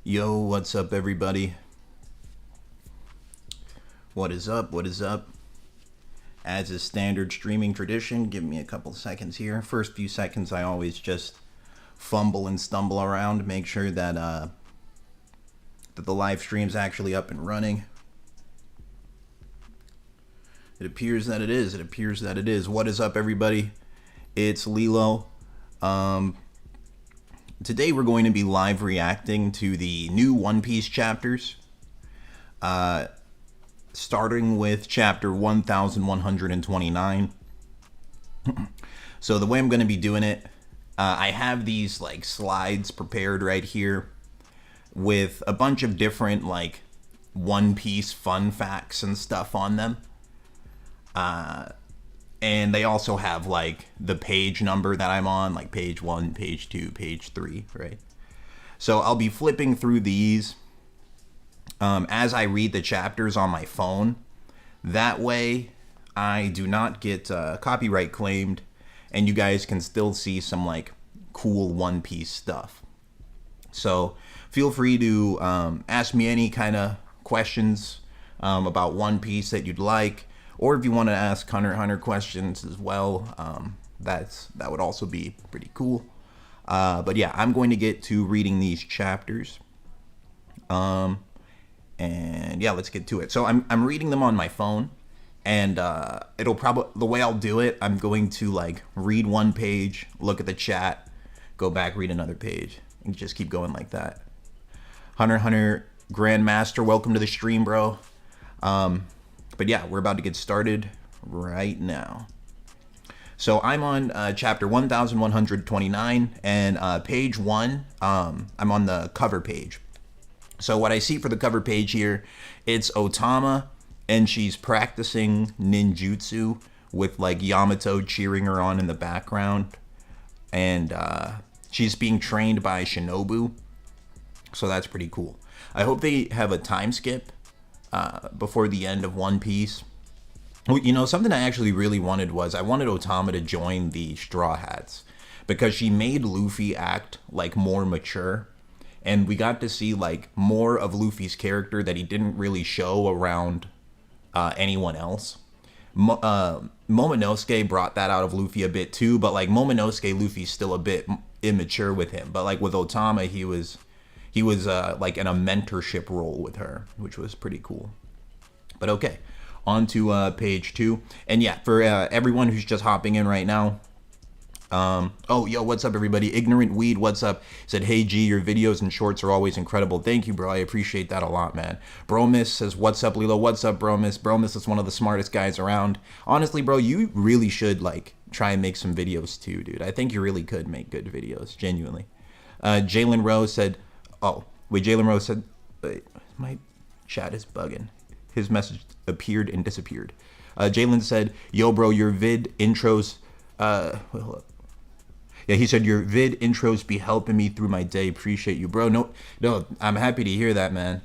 Yo, what's up, everybody? What is up? What is up? As is standard streaming tradition, give me a couple seconds here. First few seconds, I always just fumble and stumble around, make sure that that the live stream's actually up and running. It appears that it is. It appears that it is. What is up, everybody? It's Lilo. Today we're going to be live reacting to the new One Piece chapters. Starting with chapter 1129. So the way I'm going to be doing it, I have these like slides prepared right here with a bunch of different like One Piece fun facts and stuff on them. And they also have like the page number that I'm on, like page 1, page 2, page 3, right? So I'll be flipping through these as I read the chapters on my phone. That way I do not get copyright claimed, and you guys can still see some like cool One Piece stuff. So feel free to ask me any kind of questions about One Piece that you'd like. Or if you want to ask Hunter x Hunter questions as well, that would also be pretty cool. But yeah, I'm going to get to reading these chapters. And yeah, let's get to it. So I'm reading them on my phone, and it'll probably, the way I'll do it, I'm going to like read one page, look at the chat, go back, read another page, and just keep going like that. Hunter x Hunter Grandmaster, welcome to the stream, bro. But yeah, we're about to get started right now. So I'm on chapter 1129 and page 1. I'm on the cover page. So what I see for the cover page here, it's Otama, and she's practicing ninjutsu with like Yamato cheering her on in the background. And she's being trained by Shinobu. So that's pretty cool. I hope they have a time skip before the end of One Piece. You know, something I actually really wanted was I wanted Otama to join the Straw Hats because she made Luffy act like more mature, and we got to see like more of Luffy's character that he didn't really show around anyone else. Momonosuke brought that out of Luffy a bit too, but like Momonosuke, Luffy's still a bit immature with him, but like with Otama, he was like in a mentorship role with her, which was pretty cool. But okay, on to page 2. And yeah, for everyone who's just hopping in right now, oh, yo, what's up, everybody? Ignorant Weed, what's up? Said, hey, G, your videos and shorts are always incredible. Thank you, bro. I appreciate that a lot, man. Bromis says, what's up, Lilo? What's up, Bromis? Bromis is one of the smartest guys around. Honestly, bro, you really should, like, try and make some videos, too, dude. I think you really could make good videos, genuinely. Jalen Rose said, oh, wait, Jalen Rose said, wait, my chat is bugging. His message appeared and disappeared. Jalen said, yo, bro, your vid intros, wait, hold up. Yeah, he said, your vid intros be helping me through my day. Appreciate you, bro. No, I'm happy to hear that, man.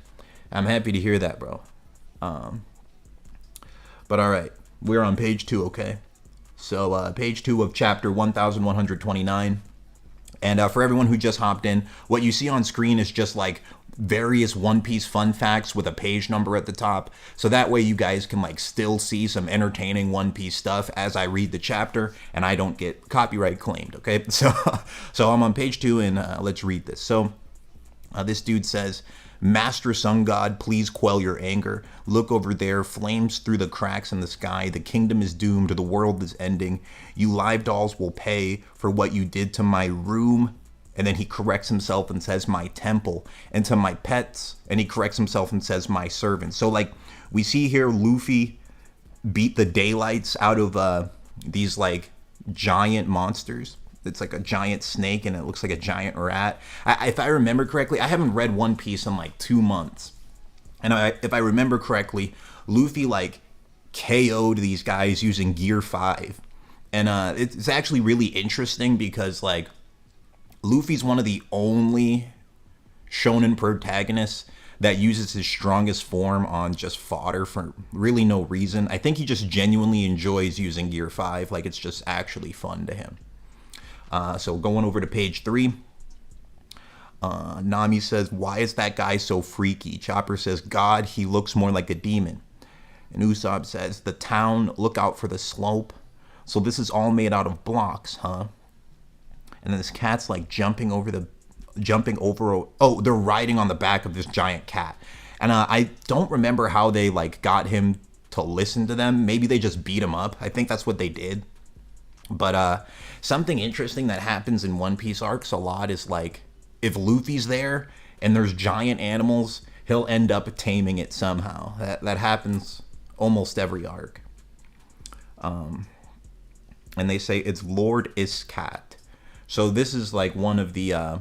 I'm happy to hear that, bro. But all right, we're on page 2, okay? So page 2 of chapter 1129. And for everyone who just hopped in, what you see on screen is just like various One Piece fun facts with a page number at the top. So that way you guys can like still see some entertaining One Piece stuff as I read the chapter and I don't get copyright claimed, okay? So I'm on page 2 and let's read this. So this dude says, Master Sun God, please quell your anger. Look over there, flames through the cracks in the sky. The kingdom is doomed, the world is ending. You live dolls will pay for what you did to my room. And then he corrects himself and says my temple, and to my pets, and he corrects himself and says my servants. So like we see here, Luffy beat the daylights out of these like giant monsters. It's like a giant snake and it looks like a giant rat. If I remember correctly, I haven't read One Piece in like 2 months. And if I remember correctly, Luffy like KO'd these guys using Gear 5. And it's actually really interesting because like Luffy's one of the only shonen protagonists that uses his strongest form on just fodder for really no reason. I think he just genuinely enjoys using Gear 5. Like it's just actually fun to him. So going over to page 3, Nami says, "Why is that guy so freaky?" Chopper says, "God, he looks more like a demon." And Usopp says, "The town, look out for the slope. So this is all made out of blocks, huh?" And then this cat's like jumping over. Oh, they're riding on the back of this giant cat. And I don't remember how they like got him to listen to them. Maybe they just beat him up. I think that's what they did. But something interesting that happens in One Piece arcs a lot is like if Luffy's there and there's giant animals, he'll end up taming it somehow. That happens almost every arc. And they say it's Lord Iskat. So this is like one of the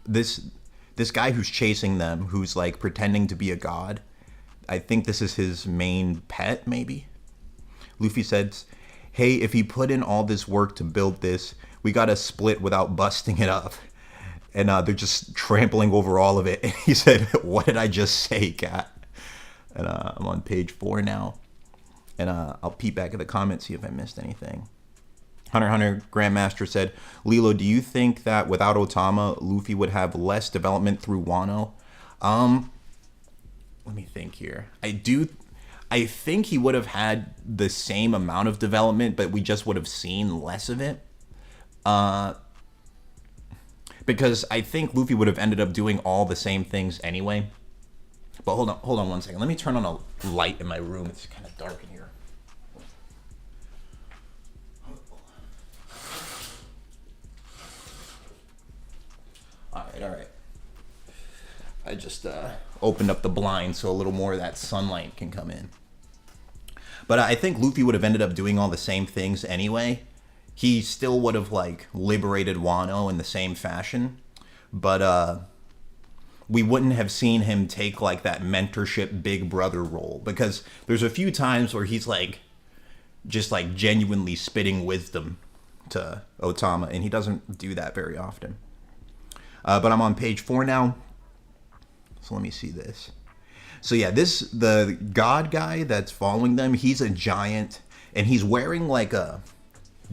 this guy who's chasing them, who's like pretending to be a god. I think this is his main pet, maybe. Luffy says, "Hey, if he put in all this work to build this, we gotta split without busting it up." And they're just trampling over all of it. And he said, "What did I just say, cat?" And I'm on page 4 now. And I'll peep back at the comments, see if I missed anything. Hunter x Hunter Grandmaster said, "Lilo, do you think that without Otama, Luffy would have less development through Wano?" Let me think here. I think he would have had the same amount of development, but we just would have seen less of it. Because I think Luffy would have ended up doing all the same things anyway. But hold on 1 second. Let me turn on a light in my room. It's kind of dark in here. All right. I just opened up the blind so a little more of that sunlight can come in. But I think Luffy would have ended up doing all the same things anyway. He still would have like liberated Wano in the same fashion, but we wouldn't have seen him take like that mentorship big brother role, because there's a few times where he's like just like genuinely spitting wisdom to Otama, and he doesn't do that very often. But I'm on page 4 now. So let me see this. So yeah, the god guy that's following them, he's a giant, and he's wearing like a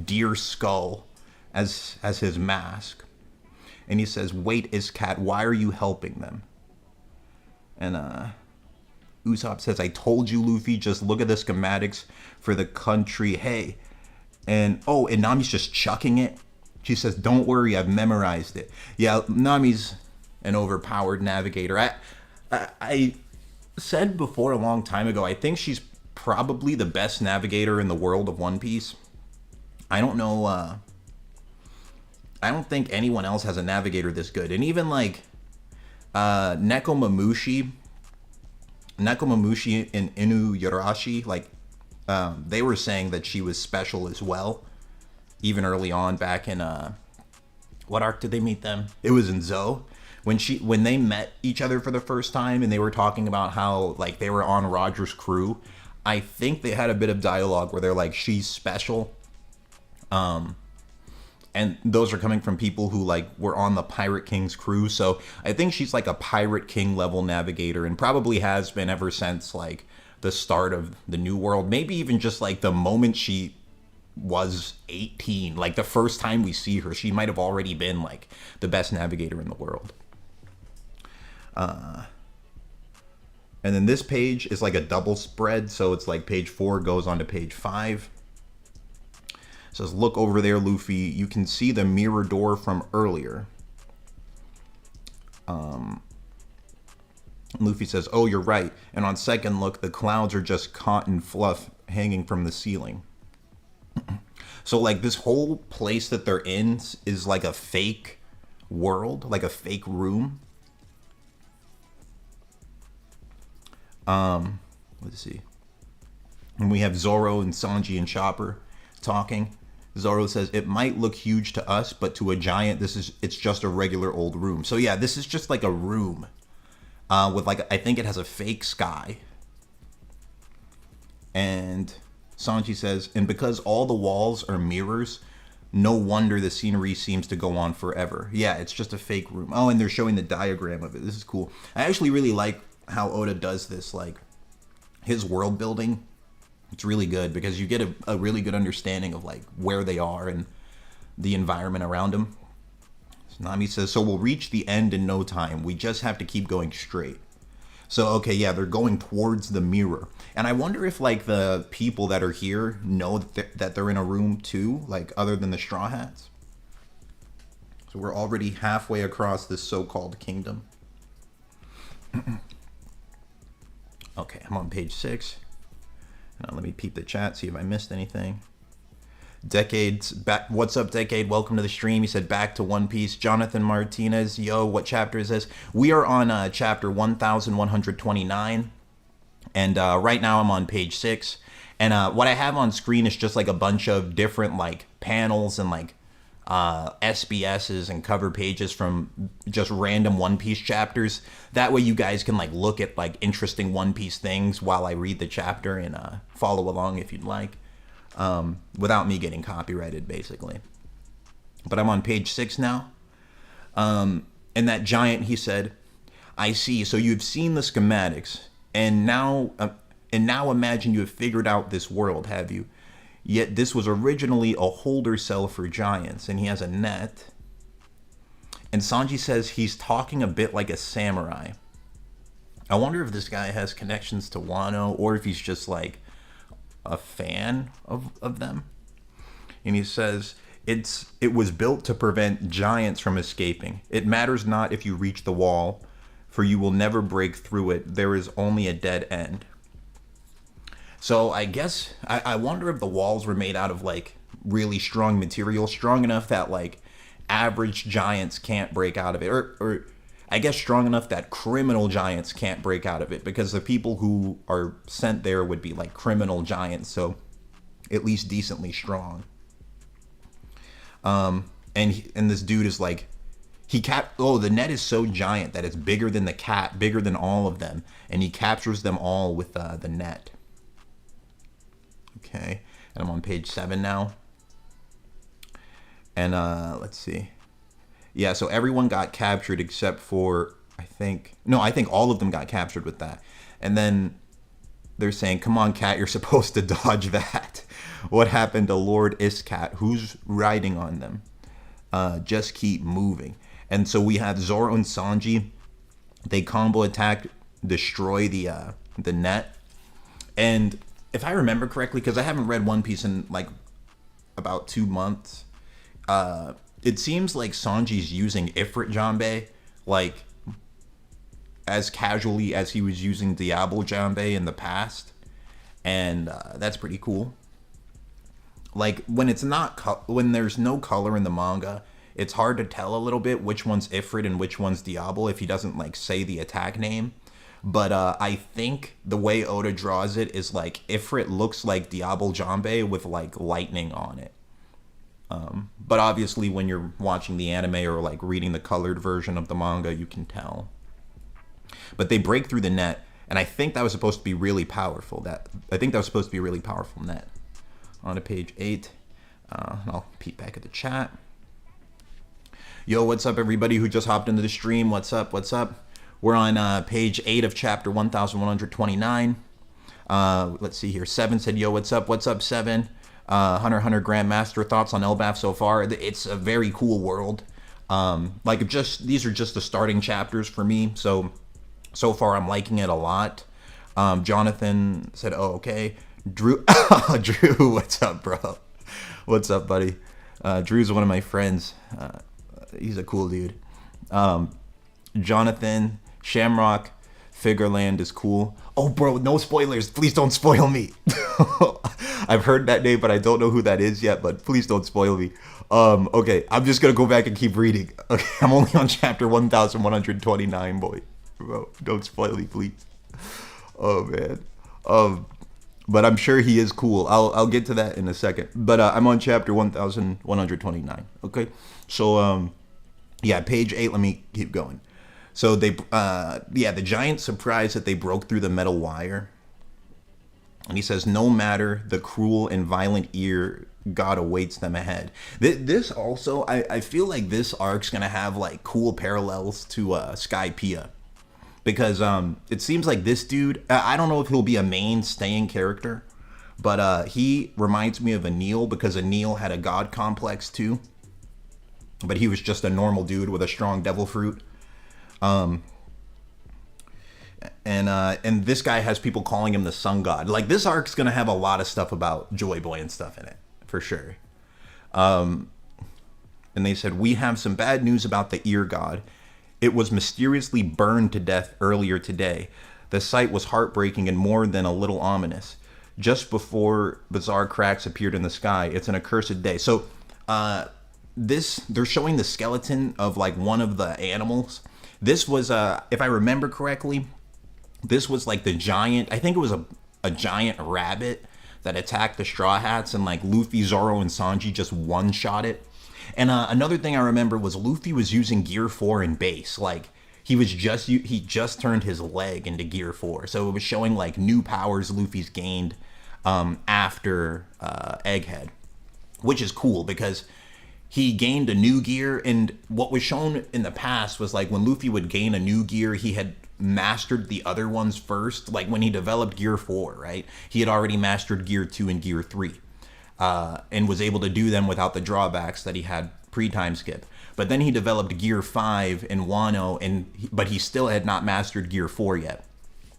deer skull as his mask. And he says, "Wait, Iskat, why are you helping them?" And Usopp says, "I told you, Luffy, just look at the schematics for the country. Hey." And and Nami's just chucking it. She says, "Don't worry, I've memorized it." Yeah, Nami's an overpowered navigator. I said before a long time ago, I think she's probably the best navigator in the world of One Piece. I don't know. I don't think anyone else has a navigator this good. And even like Nekomamushi and Inuyarashi, like they were saying that she was special as well, even early on back in what arc did they meet them? It was in Zou. When they met each other for the first time and they were talking about how like they were on Roger's crew, I think they had a bit of dialogue where they're like, she's special. And those are coming from people who like were on the Pirate King's crew. So I think she's like a Pirate King level navigator, and probably has been ever since like the start of the New World. Maybe even just like the moment she was 18, like the first time we see her, she might have already been like the best navigator in the world. And then this page is like a double spread, so it's like page 4 goes on to page 5. It says, "Look over there, Luffy. You can see the mirror door from earlier." Luffy says, "Oh, you're right. And on second look, the clouds are just cotton fluff hanging from the ceiling." So like this whole place that they're in is like a fake world, like a fake room. Let's see. And we have Zoro and Sanji and Chopper talking. Zoro says, "It might look huge to us, but to a giant, it's just a regular old room." So yeah, this is just like a room with like, I think it has a fake sky. And Sanji says, "And because all the walls are mirrors, no wonder the scenery seems to go on forever." Yeah, it's just a fake room. Oh, and they're showing the diagram of it. This is cool. I actually really like how Oda does this, like his world building. It's really good because you get a really good understanding of like where they are and the environment around him. Nami says, so we'll reach the end in no time. We just have to keep going straight. So, okay, yeah, they're going towards the mirror. And I wonder if, like, the people that are here know that they're in a room, too, like, other than the Straw Hats. So we're already halfway across this so-called kingdom. Okay, I'm on page 6. Now let me peep the chat, see if I missed anything. Decades back. What's up, Decade? Welcome to the stream. He said back to One Piece. Jonathan Martinez, yo, what chapter is this? We are on chapter 1129, and right now I'm on page 6. And what I have on screen is just like a bunch of different like panels and like SBSs and cover pages from just random One Piece chapters. That way you guys can like look at like interesting One Piece things while I read the chapter and follow along if you'd like. Without me getting copyrighted, basically. But I'm on page 6 now. And that giant, he said, I see. So you've seen the schematics, and now imagine you have figured out this world, have you? Yet this was originally a holder cell for giants, and he has a net. And Sanji says he's talking a bit like a samurai. I wonder if this guy has connections to Wano, or if he's just like a fan of them. And he says it was built to prevent giants from escaping. It matters not if you reach the wall, for you will never break through it. There is only a dead end. So I guess I wonder if the walls were made out of like really strong material, strong enough that like average giants can't break out of it, or I guess strong enough that criminal giants can't break out of it, because the people who are sent there would be like criminal giants, so at least decently strong. And this dude is like, the net is so giant that it's bigger than the cat, bigger than all of them, and he captures them all with the net. Okay, and I'm on page 7 now. And let's see. Yeah, so everyone got captured except for, I think all of them got captured with that. And then they're saying, come on, Cat, you're supposed to dodge that. What happened to Lord Iscat? Who's riding on them? Just keep moving. And so we have Zoro and Sanji. They combo attack, destroy the net. And if I remember correctly, because I haven't read One Piece in like about 2 months, it seems like Sanji's using Ifrit Janbei like as casually as he was using Diablo Janbei in the past, and that's pretty cool. Like when there's no color in the manga, it's hard to tell a little bit which one's Ifrit and which one's Diablo if he doesn't like say the attack name. But I think the way Oda draws it is like Ifrit looks like Diablo Janbei with like lightning on it. But obviously when you're watching the anime or like reading the colored version of the manga, you can tell. But they break through the net, and I think that was supposed to be really powerful. Net. On to page 8. I'll peek back at the chat. Yo, what's up, everybody who just hopped into the stream? What's up? We're on page 8 of chapter 1129. Let's see here. 7 said, yo, what's up, 7? Hunter x Hunter Grandmaster, thoughts on Elbaf so far? It's a very cool world. These are just the starting chapters for me. So far I'm liking it a lot. Jonathan said, oh, okay. Drew, Drew, what's up, bro? What's up, buddy? Drew's one of my friends. He's a cool dude. Jonathan, Shamrock, Figureland is cool. Oh, bro, no spoilers. Please don't spoil me. I've heard that name, but I don't know who that is yet, but please don't spoil me. Okay, I'm just going to go back and keep reading. Okay, I'm only on chapter 1129, boy. Bro, don't spoil me, please. Oh, man. But I'm sure he is cool. I'll get to that in a second. But I'm on chapter 1129, okay? So, yeah, page 8, let me keep going. So the giant's surprised that they broke through the metal wire. And he says, no matter the cruel and violent ear, God awaits them ahead. This also, I feel like this arc's going to have like cool parallels to Skypiea. Because it seems like this dude, I don't know if he'll be a main staying character, but he reminds me of Anil, because Anil had a god complex too. but he was just a normal dude with a strong devil fruit. And this guy has people calling him the sun god. Like, this arc's gonna have a lot of stuff about Joy Boy and stuff in it, for sure. And they said, we have some bad news about the ear god. It was mysteriously burned to death earlier today. The sight was heartbreaking and more than a little ominous. Just before bizarre cracks appeared in the sky. It's an accursed day. So they're showing the skeleton of like one of the animals. This was if I remember correctly, this was like the giant, I think it was a giant rabbit that attacked the Straw Hats, and like Luffy, Zoro, and Sanji just one-shot it. And another thing I remember was Luffy was using Gear 4 in base. Like, he just turned his leg into Gear 4. So it was showing like new powers Luffy's gained after Egghead, which is cool because he gained a new gear. And what was shown in the past was like when Luffy would gain a new gear, he had mastered the other ones first. Like when he developed Gear 4, right? He had already mastered Gear 2 and Gear 3. And was able to do them without the drawbacks that he had pre-time skip. But then he developed Gear 5 in Wano, but he still had not mastered Gear 4 yet.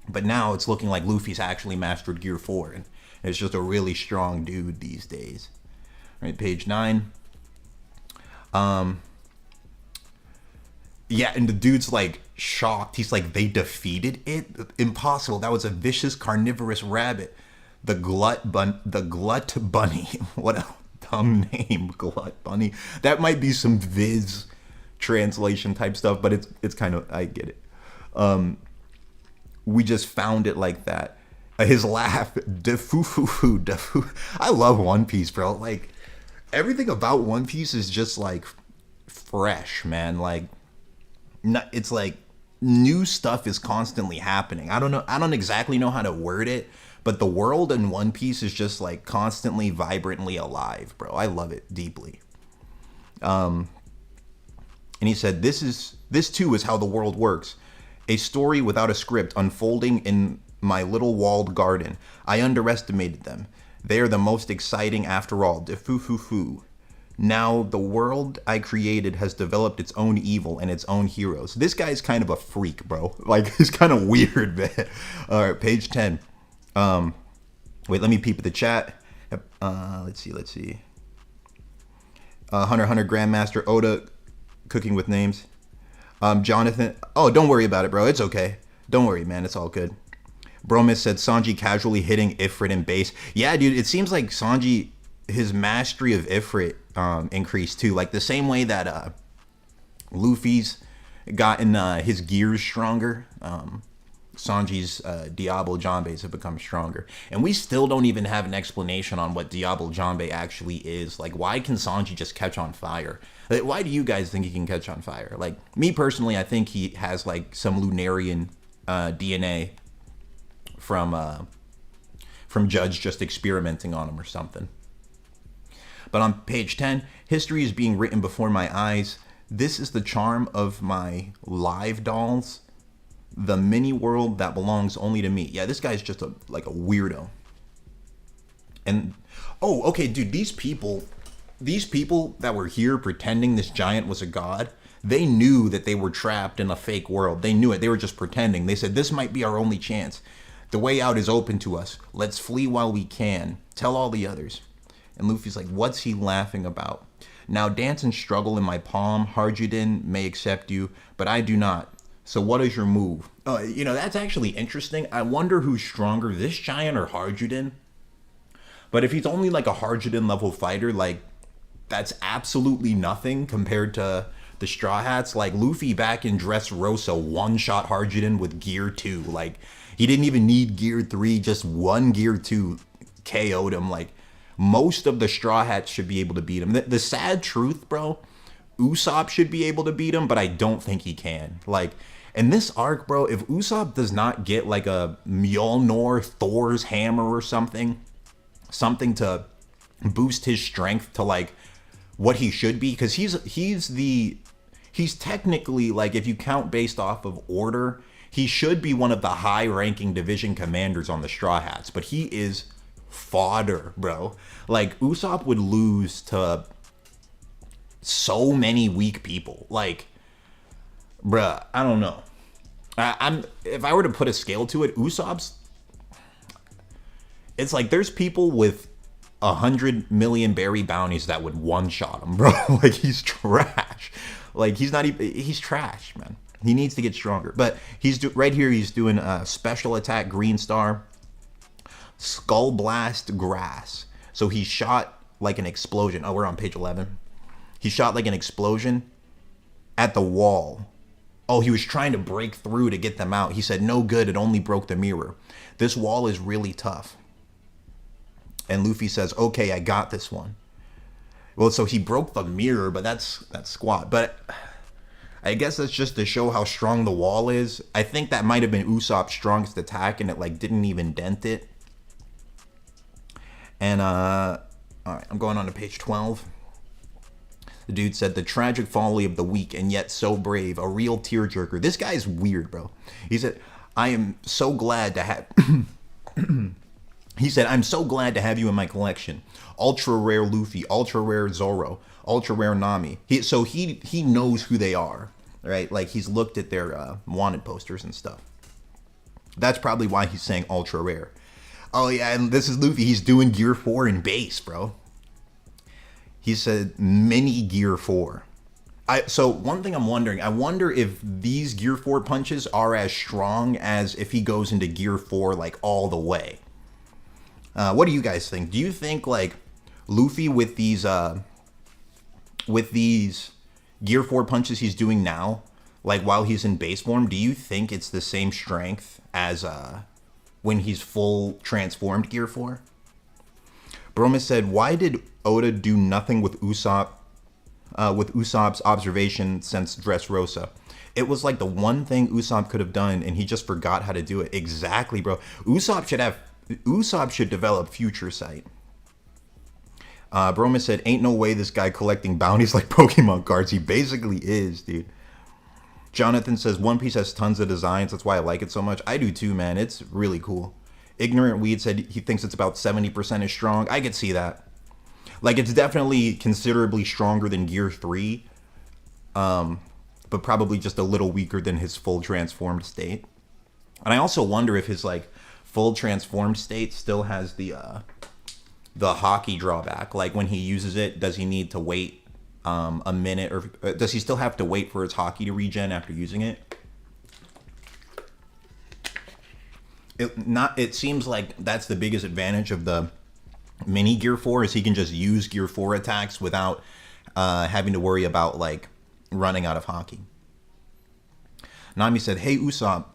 But now it's looking like Luffy's actually mastered Gear 4, and it's just a really strong dude these days. All right, page 9. Yeah, and the dude's like shocked. He's like, they defeated it? Impossible. That was a vicious carnivorous rabbit. The Glut Bunny. What a dumb name, Glut Bunny. That might be some Viz translation type stuff, but it's kind of, I get it. We just found it like that. His laugh, defu. I love One Piece, bro. Like, everything about One Piece is just like fresh, man. Like, it's like new stuff is constantly happening. I don't exactly know how to word it, but the world in One Piece is just like constantly vibrantly alive, bro. I love it deeply. And he said, this too is how the world works. A story without a script unfolding in my little walled garden. I underestimated them. They are the most exciting after all. Defu. Now the world I created has developed its own evil and its own heroes. This guy's kind of a freak, bro. Like, he's kind of weird, man. All right, page 10. Wait, let me peep at the chat. Let's see. Hunter Grandmaster Oda, cooking with names. Jonathan. Oh, don't worry about it, bro. It's okay. Don't worry, man. It's all good. Bromis said Sanji casually hitting Ifrit in base. Yeah, dude. It seems like Sanji, his mastery of Ifrit increased too. Like the same way that Luffy's gotten his gears stronger. Sanji's Diablo Janbe's have become stronger. And we still don't even have an explanation on what Diablo Janbe actually is. Like, why can Sanji just catch on fire? Like, why do you guys think he can catch on fire? Like, me personally, I think he has like some Lunarian DNA from Judge just experimenting on him or something. But on page 10, history is being written before my eyes. This is the charm of my live dolls. The mini world that belongs only to me. Yeah, this guy's just like a weirdo. And, oh, okay, dude, these people that were here pretending this giant was a god, they knew that they were trapped in a fake world. They knew it. They were just pretending. They said, this might be our only chance. The way out is open to us. Let's flee while we can. Tell all the others. And Luffy's like, what's he laughing about? Now dance and struggle in my palm. Harjuden may accept you, but I do not. So what is your move? That's actually interesting. I wonder who's stronger, this giant or Harjuden? But if he's only like a Harjuden level fighter, like, that's absolutely nothing compared to the Straw Hats. Like, Luffy back in Dressrosa one-shot Harjuden with Gear 2. Like, he didn't even need Gear 3, just one Gear 2 KO'd him. Like, most of the Straw Hats should be able to beat him. The sad truth, bro, Usopp should be able to beat him, but I don't think he can. Like, in this arc, bro, if Usopp does not get like a Mjolnir, Thor's hammer or something to boost his strength to like what he should be, because he's technically, like, if you count based off of order, he should be one of the high-ranking division commanders on the Straw Hats, but he is fodder, bro. Like, Usopp would lose to so many weak people. Like, bruh, I don't know. I'm if I were to put a scale to it, Usopp's. It's like there's people with 100 million berry bounties that would one shot him, bro. Like he's trash. Like he's not even. He's trash, man. He needs to get stronger. But right here. He's doing a special attack green star, skull blast grass. So he shot like an explosion. Oh, we're on page 11. He shot like an explosion at the wall. Oh, he was trying to break through to get them out. He said, no good, it only broke the mirror. This wall is really tough. And Luffy says, okay, I got this one. Well, so he broke the mirror, but that's squat. But I guess that's just to show how strong the wall is. I think that might have been Usopp's strongest attack, and it like didn't even dent it. And all right, I'm going on to page 12. The dude said, the tragic folly of the weak and yet so brave, a real tearjerker. This guy's weird, bro. He said, I am so glad to have... He said, I'm so glad to have you in my collection. Ultra rare Luffy, ultra rare Zoro, ultra rare Nami. So he knows who they are, right? Like he's looked at their wanted posters and stuff. That's probably why he's saying ultra rare. Oh yeah, and this is Luffy. He's doing Gear 4 in base, bro. He said mini Gear 4. So one thing I'm wondering, I wonder if these Gear 4 punches are as strong as if he goes into Gear 4 like all the way. What do you guys think? Do you think like Luffy with these Gear 4 punches he's doing now, like while he's in base form, do you think it's the same strength as when he's full transformed Gear 4? Broma said, why did Oda do nothing with Usopp's observation since Dressrosa? It was like the one thing Usopp could have done, and he just forgot how to do it. Exactly, bro. Usopp should develop future sight. Broma said, ain't no way this guy collecting bounties like Pokemon cards. He basically is, dude. Jonathan says, One Piece has tons of designs. That's why I like it so much. I do too, man. It's really cool. Ignorant Weed said he thinks it's about 70% as strong. I could see that. Like, it's definitely considerably stronger than Gear 3. But probably just a little weaker than his full transformed state. And I also wonder if his, like, full transformed state still has the hockey drawback. Like, when he uses it, does he need to wait a minute? Or does he still have to wait for his hockey to regen after using it? It seems like that's the biggest advantage of the mini Gear 4 is he can just use Gear 4 attacks without having to worry about like running out of hockey. Nami said, hey Usopp,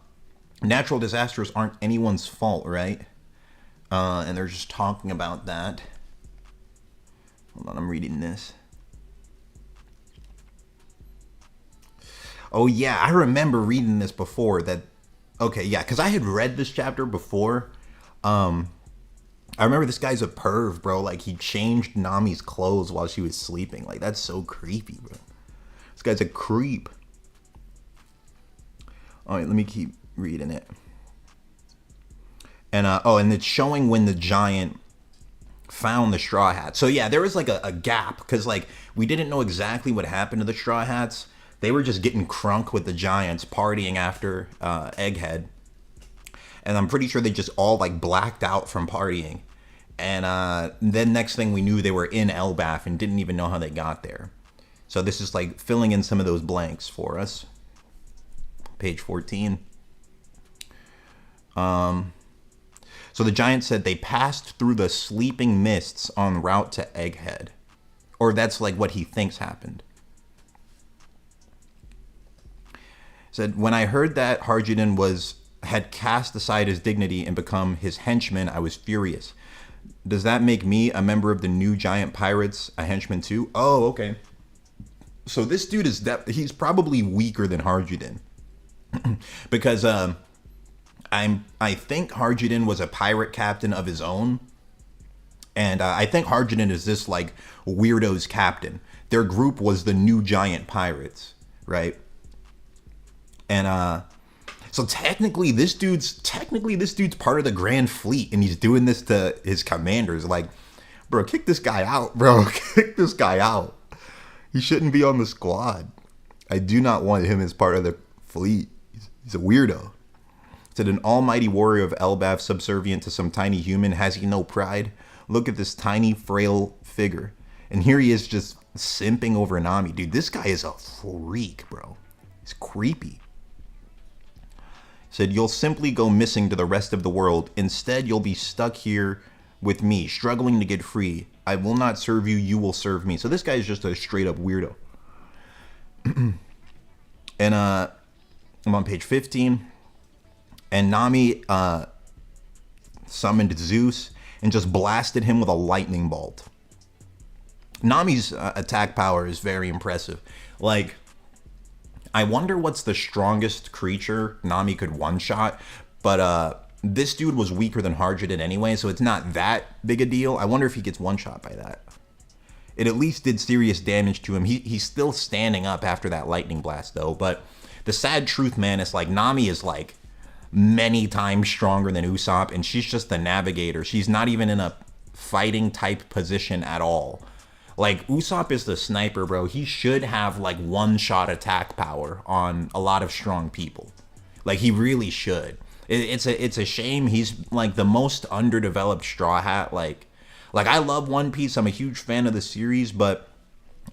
natural disasters aren't anyone's fault, right? And they're just talking about that. Hold on, I'm reading this. Oh yeah, I remember reading this before that. Okay, yeah, because I had read this chapter before. I remember this guy's a perv, bro. Like, he changed Nami's clothes while she was sleeping. Like, that's so creepy, bro. This guy's a creep. All right, let me keep reading it. And, and it's showing when the giant found the Straw Hats. So, yeah, there was, like, a gap. Because, like, we didn't know exactly what happened to the Straw Hats. They were just getting crunk with the giants, partying after Egghead. And I'm pretty sure they just all, like, blacked out from partying. And then next thing we knew, they were in Elbaf and didn't even know how they got there. So this is, like, filling in some of those blanks for us. Page 14. So the giant said they passed through the sleeping mists en route to Egghead. Or that's, like, what he thinks happened. Said, when I heard that Harjuden had cast aside his dignity and become his henchman, I was furious. Does that make me a member of the new giant pirates, a henchman too? Oh, okay. So this dude he's probably weaker than Harjuden. Because I think Harjuden was a pirate captain of his own. And I think Harjuden is this like weirdo's captain. Their group was the new giant pirates, right? And so technically this dude's part of the Grand Fleet, and he's doing this to his commanders. Like, bro, kick this guy out, bro. Kick this guy out. He shouldn't be on the squad. I do not want him as part of the fleet. He's a weirdo. Said an almighty warrior of Elbaf subservient to some tiny human. Has he no pride? Look at this tiny, frail figure. And here he is just simping over Nami. Dude, this guy is a freak, bro. He's creepy. Said, you'll simply go missing to the rest of the world. Instead, you'll be stuck here with me, struggling to get free. I will not serve you, you will serve me. So this guy is just a straight up weirdo. And I'm on page 15. And Nami summoned Zeus and just blasted him with a lightning bolt. Nami's attack power is very impressive. Like, I wonder what's the strongest creature Nami could one-shot, but this dude was weaker than Harjadin anyway, so it's not that big a deal. I wonder if he gets one-shot by that. It at least did serious damage to him. He's still standing up after that lightning blast, though, but the sad truth, man, is like Nami is like many times stronger than Usopp, and she's just the navigator. She's not even in a fighting type position at all. Like, Usopp is the sniper, bro. He should have, like, one-shot attack power on a lot of strong people. Like, he really should. It's a shame he's, like, the most underdeveloped Straw Hat. Like, I love One Piece. I'm a huge fan of the series, but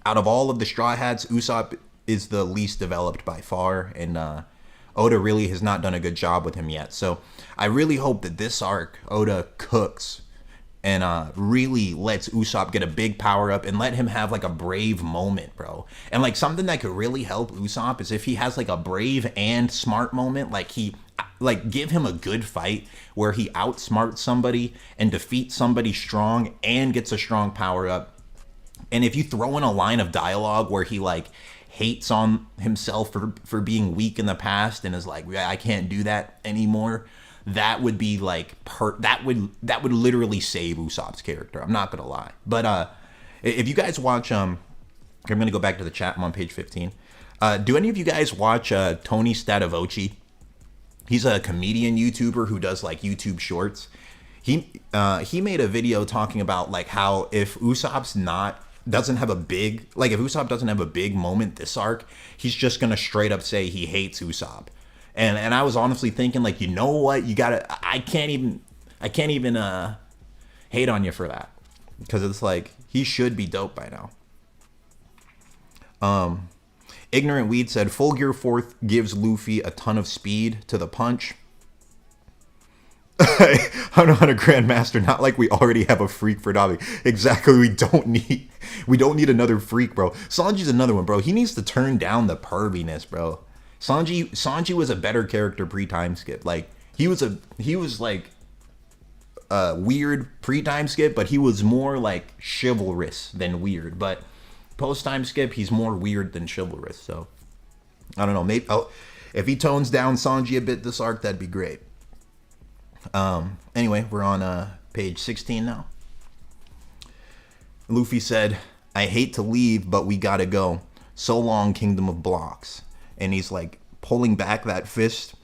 out of all of the Straw Hats, Usopp is the least developed by far, and Oda really has not done a good job with him yet. So, I really hope that this arc, Oda cooks and really lets Usopp get a big power up and let him have like a brave moment, bro. And like something that could really help Usopp is if he has like a brave and smart moment, like give him a good fight where he outsmarts somebody and defeats somebody strong and gets a strong power up. And if you throw in a line of dialogue where he like hates on himself for being weak in the past and is like, yeah, I can't do that anymore, that would be like that would literally save Usopp's character. I'm not gonna lie. But if you guys watch I'm gonna go back to the chat. I'm on page 15. Do any of you guys watch Tony Stadavoci? He's a comedian YouTuber who does like YouTube shorts. He made a video talking about like how if Usopp doesn't have a big moment this arc, he's just gonna straight up say he hates Usopp. And I was honestly thinking, like, you know what? I can't even hate on you for that. Because it's like, he should be dope by now. Ignorant Weed said, Full Gear 4th gives Luffy a ton of speed to the punch. I'm not a Grandmaster, not like we already have a freak for Nami. Exactly, we don't need another freak, bro. Sanji's another one, bro. He needs to turn down the perviness, bro. Sanji was a better character pre-time skip. Like he was like weird pre-time skip, but he was more like chivalrous than weird. But post-time skip, he's more weird than chivalrous. So I don't know. Maybe if he tones down Sanji a bit this arc, that'd be great. Anyway, we're on page 16 now. Luffy said, "I hate to leave, but we gotta go. So long, Kingdom of Blocks." And he's like pulling back that fist.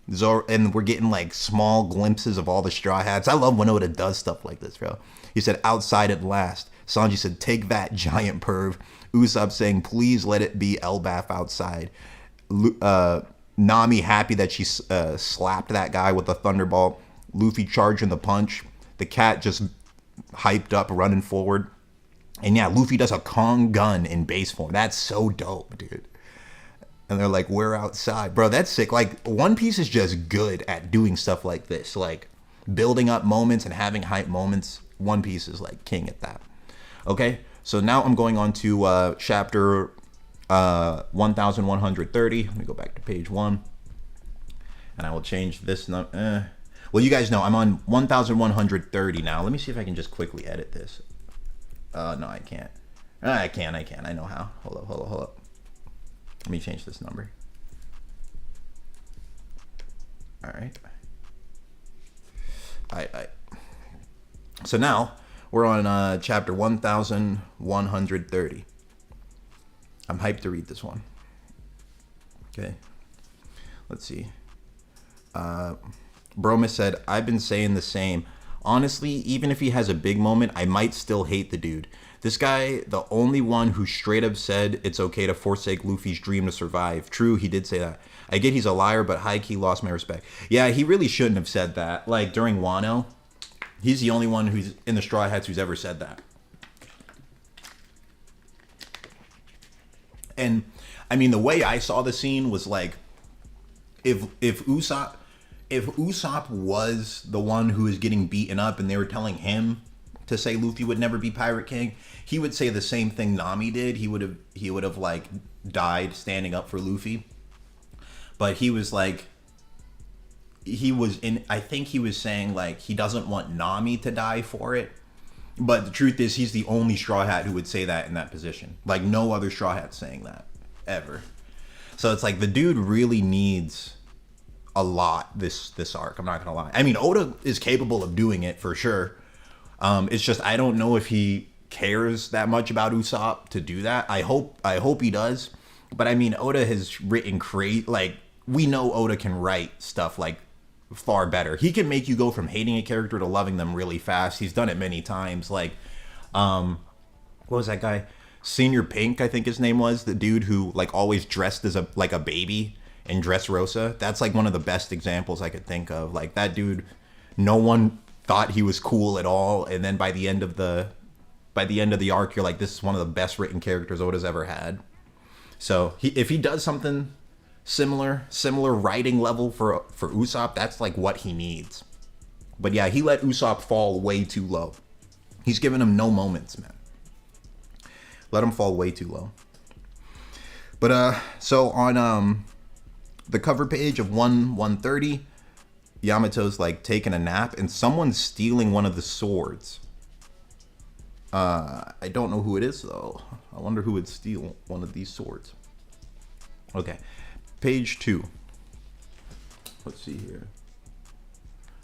And we're getting like small glimpses of all the Straw Hats. I love when Oda does stuff like this, bro. He said, "Outside at last." Sanji said, "Take that, giant perv." Usopp saying, "Please let it be Elbaf outside." Nami happy that she slapped that guy with a thunderbolt. Luffy charging the punch. The cat just hyped up, running forward. And yeah, Luffy does a Kong gun in base form. That's so dope, dude. And they're like, "We're outside." Bro, that's sick. Like, One Piece is just good at doing stuff like this. Like, building up moments and having hype moments. One Piece is, like, king at that. Okay, so now I'm going on to chapter 1130. Let me go back to page 1. And I will change this number. Well, you guys know I'm on 1130 now. Let me see if I can just quickly edit this. No, I can't. I can. I know how. Hold up. Let me change this number. All right. So now we're on chapter 1130. I'm hyped to read this one. Okay. Let's see. Bromus said, "I've been saying the same. Honestly, even if he has a big moment, I might still hate the dude. This guy, the only one who straight up said it's okay to forsake Luffy's dream to survive. True, he did say that. I get he's a liar, but high-key lost my respect. Yeah, he really shouldn't have said that. Like, during Wano, he's the only one who's in the Straw Hats who's ever said that. And, I mean, the way I saw the scene was like, if Usopp was the one who is getting beaten up and they were telling him to say Luffy would never be Pirate King, he would say the same thing Nami did. He would have like died standing up for Luffy. But he was like, I think he was saying like he doesn't want Nami to die for it. But the truth is he's the only Straw Hat who would say that in that position. Like no other Straw Hat saying that ever. So it's like the dude really needs a lot this arc. I'm not gonna lie. I mean, Oda is capable of doing it for sure. It's just I don't know if he cares that much about Usopp to do that. I hope he does. But I mean, Oda has written like we know Oda can write stuff like far better. He can make you go from hating a character to loving them really fast. He's done it many times. Like, what was that guy? Senior Pink, I think his name was, the dude who like always dressed as a baby in Dressrosa. That's like one of the best examples I could think of. Like that dude, no one thought he was cool at all, and then by the end of the arc, you're like, this is one of the best written characters Oda's ever had. So if he does something similar writing level for Usopp, that's like what he needs. But yeah, he let Usopp fall way too low. He's given him no moments, man. Let him fall way too low. But so on the cover page of 130, Yamato's like taking a nap and someone's stealing one of the swords. I don't know who it is though. I wonder who would steal one of these swords. Okay, page 2. Let's see here.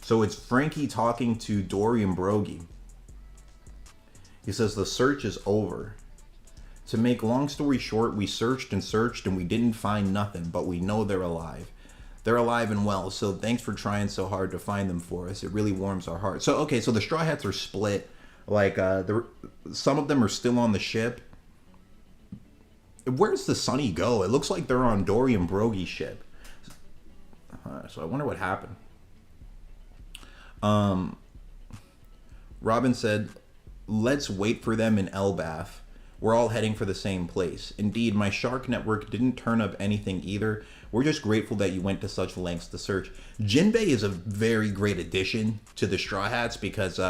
So it's Frankie talking to Dory and Brogy. He says the search is over. To make long story short, we searched and we didn't find nothing, but we know they're alive. They're alive and well, so thanks for trying so hard to find them for us. It really warms our hearts. So, okay, so the Straw Hats are split. Like, some of them are still on the ship. Where's the Sunny go? It looks like they're on Dory and Brogy's ship. So I wonder what happened. Robin said, let's wait for them in Elbaf. We're all heading for the same place. Indeed, my shark network didn't turn up anything either. We're just grateful that you went to such lengths to search. Jinbei is a very great addition to the Straw Hats because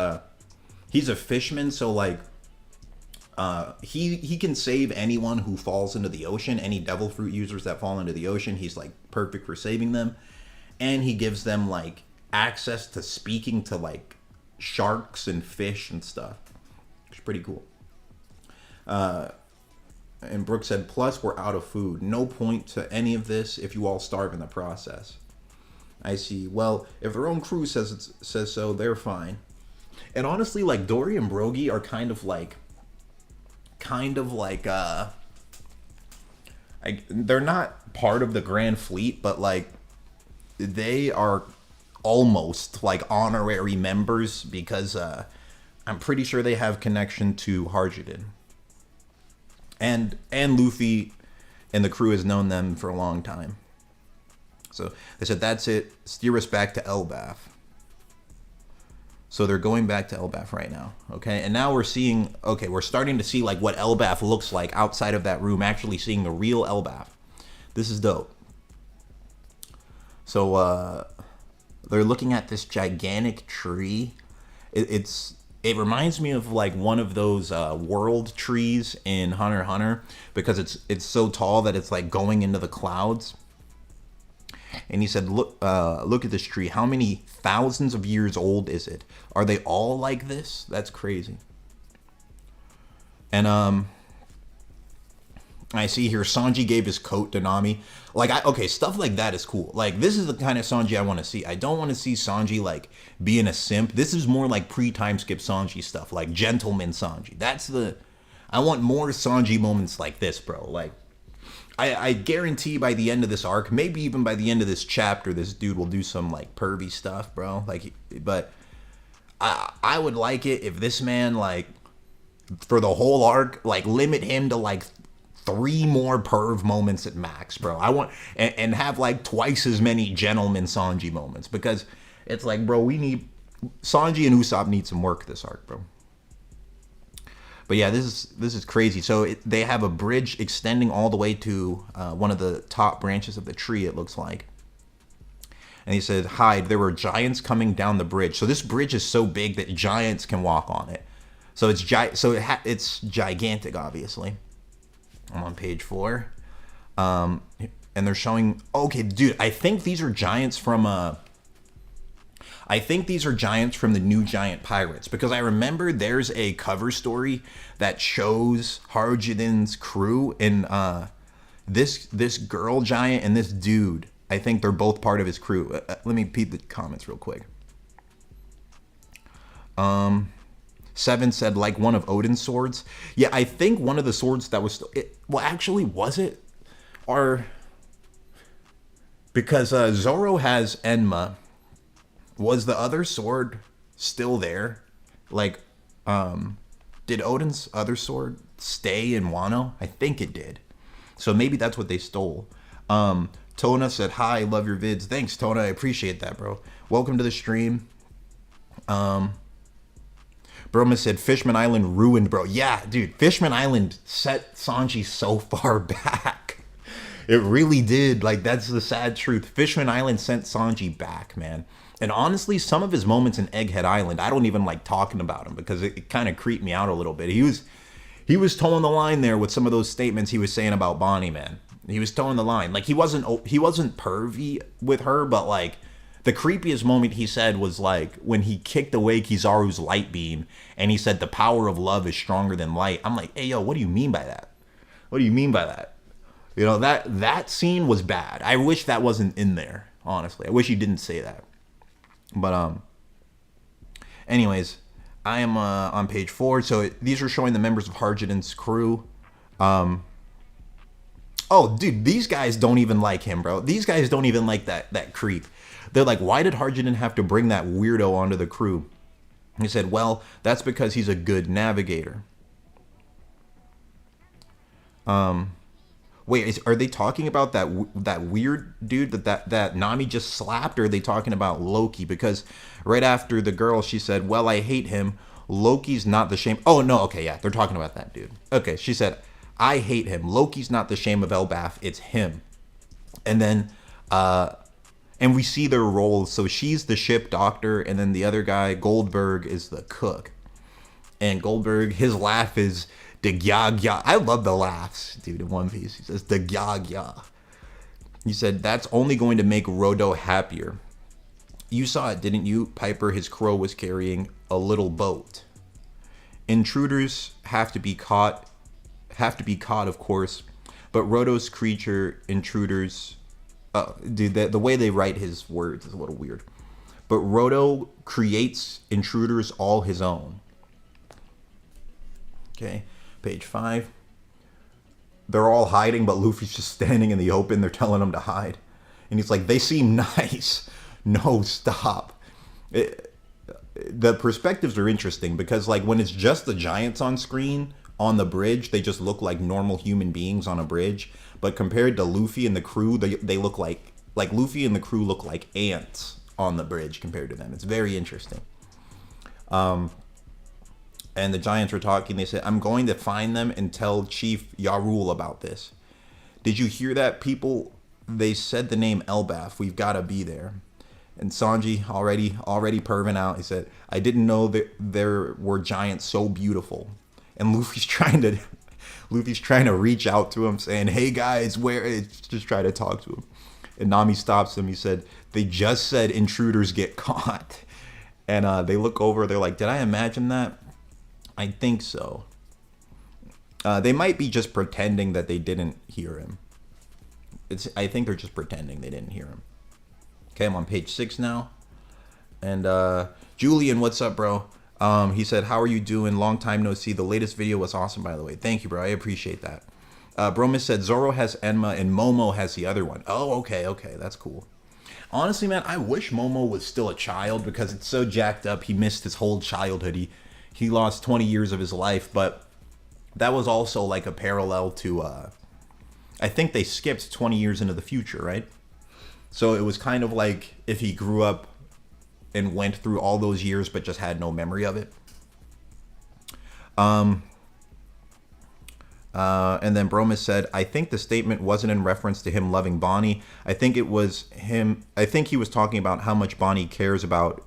he's a fishman, so like he can save anyone who falls into the ocean. Any devil fruit users that fall into the ocean, he's like perfect for saving them. And he gives them like access to speaking to like sharks and fish and stuff. It's pretty cool. And Brooke said, plus we're out of food. No point to any of this if you all starve in the process. I see. Well, if their own crew says so, they're fine. And honestly, like Dory and Brogy are kind of like they're not part of the Grand Fleet, but like they are almost like honorary members because I'm pretty sure they have connection to Harjuden. And Luffy and the crew has known them for a long time. So they said, that's it. Steer us back to Elbaf. So they're going back to Elbaf right now. Okay. And now we're starting to see like what Elbaf looks like outside of that room, actually seeing the real Elbaf. This is dope. So they're looking at this gigantic tree. It reminds me of like one of those world trees in Hunter x Hunter because it's so tall that it's like going into the clouds. And he said, look at this tree. How many thousands of years old is it? Are they all like this? That's crazy. And I see here Sanji gave his coat to Nami. Like, stuff like that is cool. Like, this is the kind of Sanji I want to see. I don't want to see Sanji, like, being a simp. This is more like pre-time skip Sanji stuff. Like, gentleman Sanji. I want more Sanji moments like this, bro. Like, I guarantee by the end of this arc, maybe even by the end of this chapter, this dude will do some, like, pervy stuff, bro. Like, but I would like it if this man, like, for the whole arc, like, limit him to like 3 more perv moments at max, bro. I want and have like twice as many gentleman Sanji moments, because it's like, bro, we need Sanji and Usopp need some work this arc, bro. But yeah, this is crazy. So they have a bridge extending all the way to one of the top branches of the tree, it looks like. And he said, "Hide, there were giants coming down the bridge." So this bridge is so big that giants can walk on it. So it's gigantic, obviously. I'm on page 4. And they're showing, okay, dude, I think these are giants from the New Giant Pirates, because I remember there's a cover story that shows Harjin's crew, and this girl giant and this dude, I think they're both part of his crew. Let me peep the comments real quick. 7 said, like one of Odin's swords. Yeah, I think one of the swords that was well, actually, was it? Or because Zoro has Enma, was the other sword still there? Like, did Odin's other sword stay in Wano? I think it did. So maybe that's what they stole. Tona said, "Hi, love your vids." Thanks, Tona. I appreciate that, bro. Welcome to the stream. Broma said, "Fishman Island ruined, bro." Yeah, dude, Fishman Island set Sanji so far back. It really did. Like, that's the sad truth. Fishman Island sent Sanji back, man. And honestly, some of his moments in Egghead Island, I don't even like talking about him, because it kind of creeped me out a little bit. He was towing the line there with some of those statements he was saying about Bonnie, man. He was towing the line. Like, he wasn't pervy with her, but like, the creepiest moment he said was like when he kicked away Kizaru's light beam and he said the power of love is stronger than light. I'm like, hey, yo, what do you mean by that? What do you mean by that? You know, that scene was bad. I wish that wasn't in there, honestly. I wish he didn't say that. But anyways, I am on page 4. So these are showing the members of Harjin's crew. Oh, dude, these guys don't even like him, bro. These guys don't even like that creep. They're like, why did Harjin have to bring that weirdo onto the crew? He said, well, that's because he's a good navigator. Wait, are they talking about that weird dude that Nami just slapped, or are they talking about Loki? Because right after the girl, she said, well, I hate him. Loki's not the shame. Oh, no, okay, yeah, they're talking about that dude. Okay, she said, I hate him. Loki's not the shame of Elbaf, it's him. And then, and we see their roles. So she's the ship doctor, and then the other guy, Goldberg, is the cook. And Goldberg, his laugh is the gya. I love the laughs, dude, in One Piece. He says the gya. He said, that's only going to make Rodo happier. You saw it, didn't you? Piper, his crow, was carrying a little boat. Intruders have to be caught, of course. But Rodo's creature, intruders... dude, the way they write his words is a little weird. But Rodo creates intruders all his own. Okay, page 5. They're all hiding, but Luffy's just standing in the open. They're telling him to hide. And he's like, they seem nice. No, stop. The perspectives are interesting, because like when it's just the giants on screen on the bridge, they just look like normal human beings on a bridge. But compared to Luffy and the crew, they look like Luffy and the crew look like ants on the bridge compared to them. It's very interesting. And the giants were talking. They said, I'm going to find them and tell Chief Yarul about this. Did you hear that, people? They said the name Elbaf. We've got to be there. And Sanji already perving out. He said, I didn't know that there were giants so beautiful. And Luffy's trying to reach out to him, saying, hey guys, just try to talk to him. And Nami stops him. He said, they just said intruders get caught. And they look over, they're like, did I imagine that? I think so. They might be just pretending that they didn't hear him. I think they're just pretending they didn't hear him. Okay, I'm on page 6 now. And Julian, what's up, bro? He said, how are you doing? Long time no see. The latest video was awesome, by the way. Thank you, bro. I appreciate that. Bromus said, Zoro has Enma and Momo has the other one. Oh, okay. That's cool. Honestly, man, I wish Momo was still a child because it's so jacked up. He missed his whole childhood. He lost 20 years of his life, but that was also like a parallel to I think they skipped 20 years into the future, right? So it was kind of like if he grew up and went through all those years but just had no memory of it. And then Bromus said, I think the statement wasn't in reference to him loving Bonnie. I think it was him. I think he was talking about how much Bonnie cares about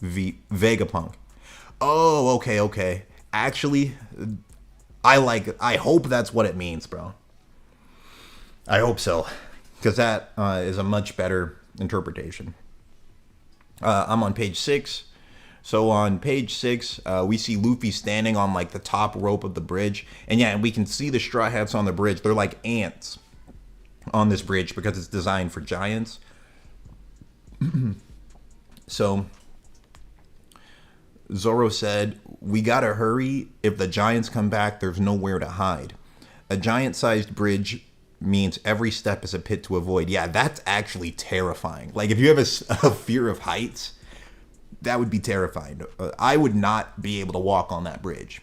Vegapunk. Oh, okay. Actually, I hope that's what it means, bro. I hope so. Because that is a much better interpretation. I'm on page 6. So on page 6, we see Luffy standing on like the top rope of the bridge. And yeah, we can see the Straw Hats on the bridge. They're like ants on this bridge because it's designed for giants. So Zoro said, we gotta hurry. If the giants come back, there's nowhere to hide. A giant-sized bridge means every step is a pit to avoid. Yeah, that's actually terrifying. Like if you have a fear of heights, that would be terrifying. I would not be able to walk on that bridge.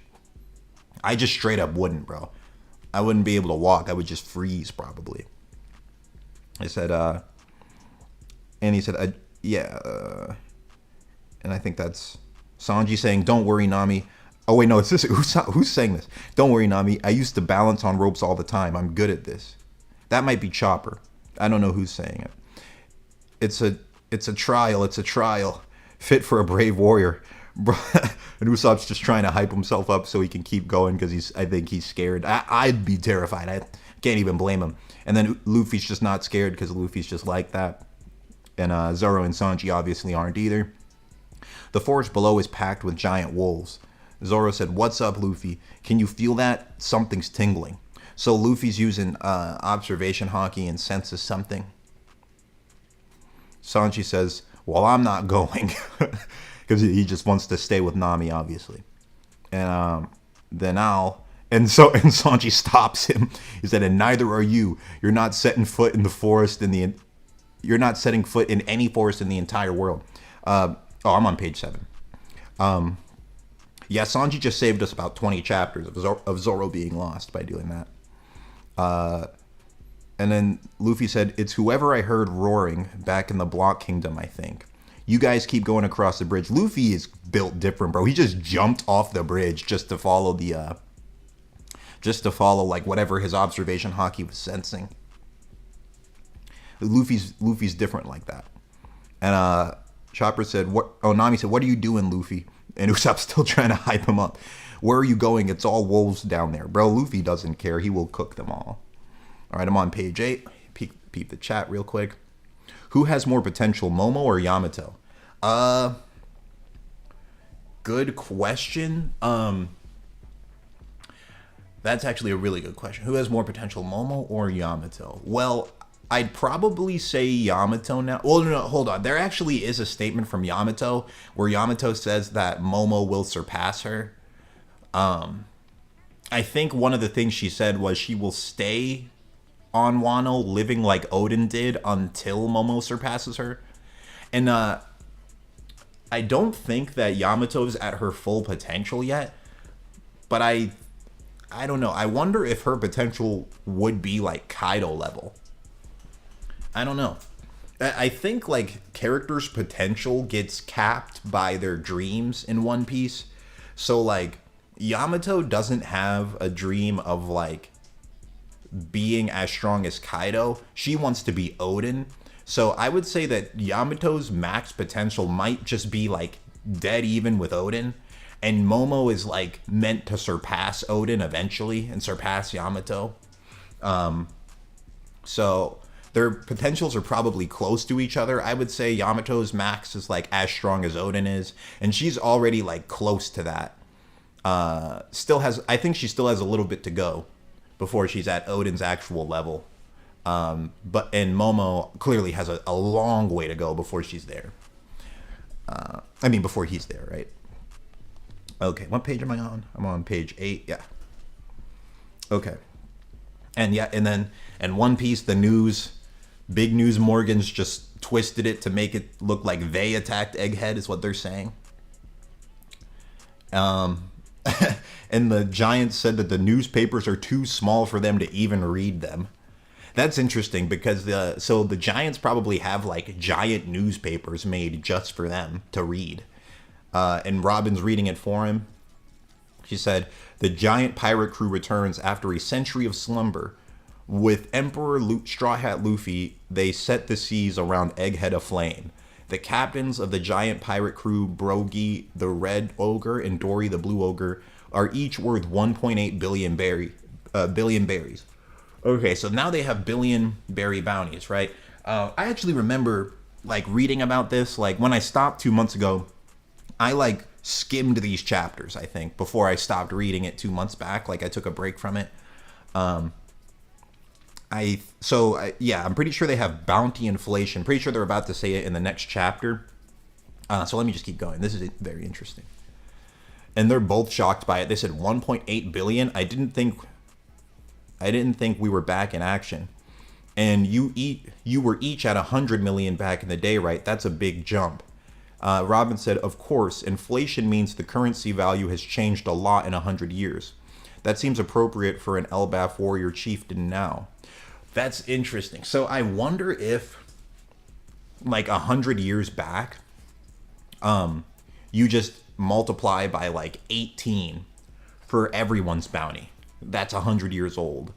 I just straight up wouldn't, bro. I wouldn't be able to walk. I would just freeze probably. I said, and he said, and I think that's Sanji saying, don't worry, Nami. Oh, wait, no, it's this. Who's saying this? Don't worry, Nami. I used to balance on ropes all the time. I'm good at this. That might be Chopper. I don't know who's saying it. It's a trial. It's a trial. Fit for a brave warrior. And Usopp's just trying to hype himself up so he can keep going because I think he's scared. I'd be terrified. I can't even blame him. And then Luffy's just not scared because Luffy's just like that. And Zoro and Sanji obviously aren't either. The forest below is packed with giant wolves. Zoro said, what's up, Luffy? Can you feel that? Something's tingling. So Luffy's using observation haki and senses something. Sanji says, well, I'm not going. Because he just wants to stay with Nami, obviously. And then and Sanji stops him. He said, and neither are you. You're not setting foot in the forest you're not setting foot in any forest in the entire world. I'm on page 7. Yeah, Sanji just saved us about 20 chapters of Zoro being lost by doing that. And then Luffy said, it's whoever I heard roaring back in the Block Kingdom, I think. You guys keep going across the bridge. Luffy is built different, bro. He just jumped off the bridge just to follow like whatever his observation haki was sensing. Luffy's different like that. And Chopper said, Nami said, what are you doing, Luffy? And Usopp's still trying to hype him up. Where are you going? It's all wolves down there. Bro, Luffy doesn't care. He will cook them all. All right, I'm on page 8. Peep the chat real quick. Who has more potential, Momo or Yamato? Good question. That's actually a really good question. Who has more potential, Momo or Yamato? Well, I'd probably say Yamato now. Well, no, hold on. There actually is a statement from Yamato where Yamato says that Momo will surpass her. I think one of the things she said was she will stay on Wano living like Odin did until Momo surpasses her. And I don't think that Yamato's at her full potential yet. But I don't know. I wonder if her potential would be like Kaido level. I don't know. I think like characters' potential gets capped by their dreams in One Piece. So like Yamato doesn't have a dream of like being as strong as Kaido. She wants to be Odin. So I would say that Yamato's max potential might just be like dead even with Odin. And Momo is like meant to surpass Odin eventually and surpass Yamato. So their potentials are probably close to each other. I would say Yamato's max is like as strong as Odin is. And she's already like close to that. I think she still has a little bit to go before she's at Odin's actual level. And Momo clearly has a long way to go before she's there. Before he's there, right? Okay, what page am I on? I'm on page 8, yeah. Okay. And One Piece, the news, big news Morgan's just twisted it to make it look like they attacked Egghead, is what they're saying. And the Giants said that the newspapers are too small for them to even read them. That's interesting because the Giants probably have like giant newspapers made just for them to read. And Robin's reading it for him. She said, the giant pirate crew returns after a century of slumber. With Emperor Straw Hat Luffy, they set the seas around Egghead aflame. The captains of the giant pirate crew, Brogy the Red Ogre and Dory the Blue Ogre, are each worth 1.8 billion berries. Okay, so now they have billion berry bounties, right? I actually remember like reading about this. Like when I stopped 2 months ago, I like skimmed these chapters, I think, before I stopped reading it 2 months back. Like I took a break from it. I'm pretty sure they have bounty inflation. Pretty sure they're about to say it in the next chapter. So let me just keep going. This is very interesting. And they're both shocked by it. They said 1.8 billion. I didn't think we were back in action. And you were each at 100 million back in the day, right? That's a big jump. Robin said, of course, inflation means the currency value has changed a lot in 100 years. That seems appropriate for an Elbaf warrior chieftain now. That's interesting. So I wonder if, like 100 years back, you just multiply by like 18 for everyone's bounty. That's 100 years old.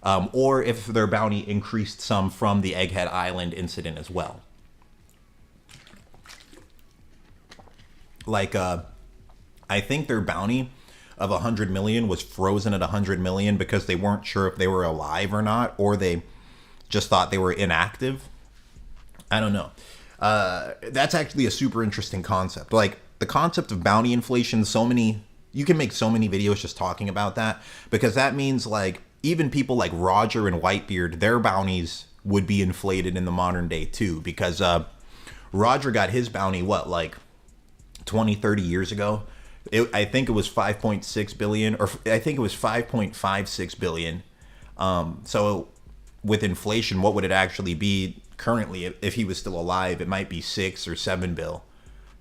Or if their bounty increased some from the Egghead Island incident as well. Like, I think their bounty of 100 million was frozen at 100 million because they weren't sure if they were alive or not, or they just thought they were inactive. I don't know. That's actually a super interesting concept. Like the concept of bounty inflation, you can make so many videos just talking about that, because that means like even people like Roger and Whitebeard, their bounties would be inflated in the modern day too, because Roger got his bounty, like 20, 30 years ago. I think it was 5.6 billion, or I think it was 5.56 billion. So with inflation, what would it actually be currently if he was still alive? It might be 6 or 7 bill.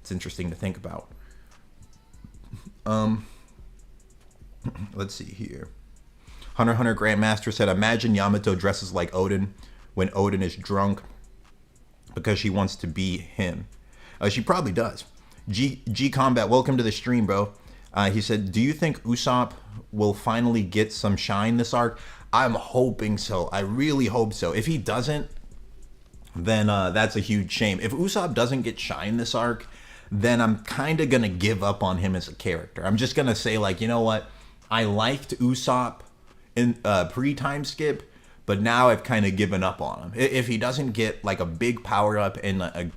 It's interesting to think about. Let's see here. Hunter x Hunter Grandmaster said, imagine Yamato dresses like Odin when Odin is drunk because she wants to be him. She probably does. G Combat, welcome to the stream, bro. He said, do you think Usopp will finally get some shine this arc? I'm hoping so. I really hope so. If he doesn't, then that's a huge shame. If Usopp doesn't get shine this arc, then I'm kind of going to give up on him as a character. I'm just going to say, like, you know what? I liked Usopp in pre-time skip, but now I've kind of given up on him. If he doesn't get, like, a big power-up and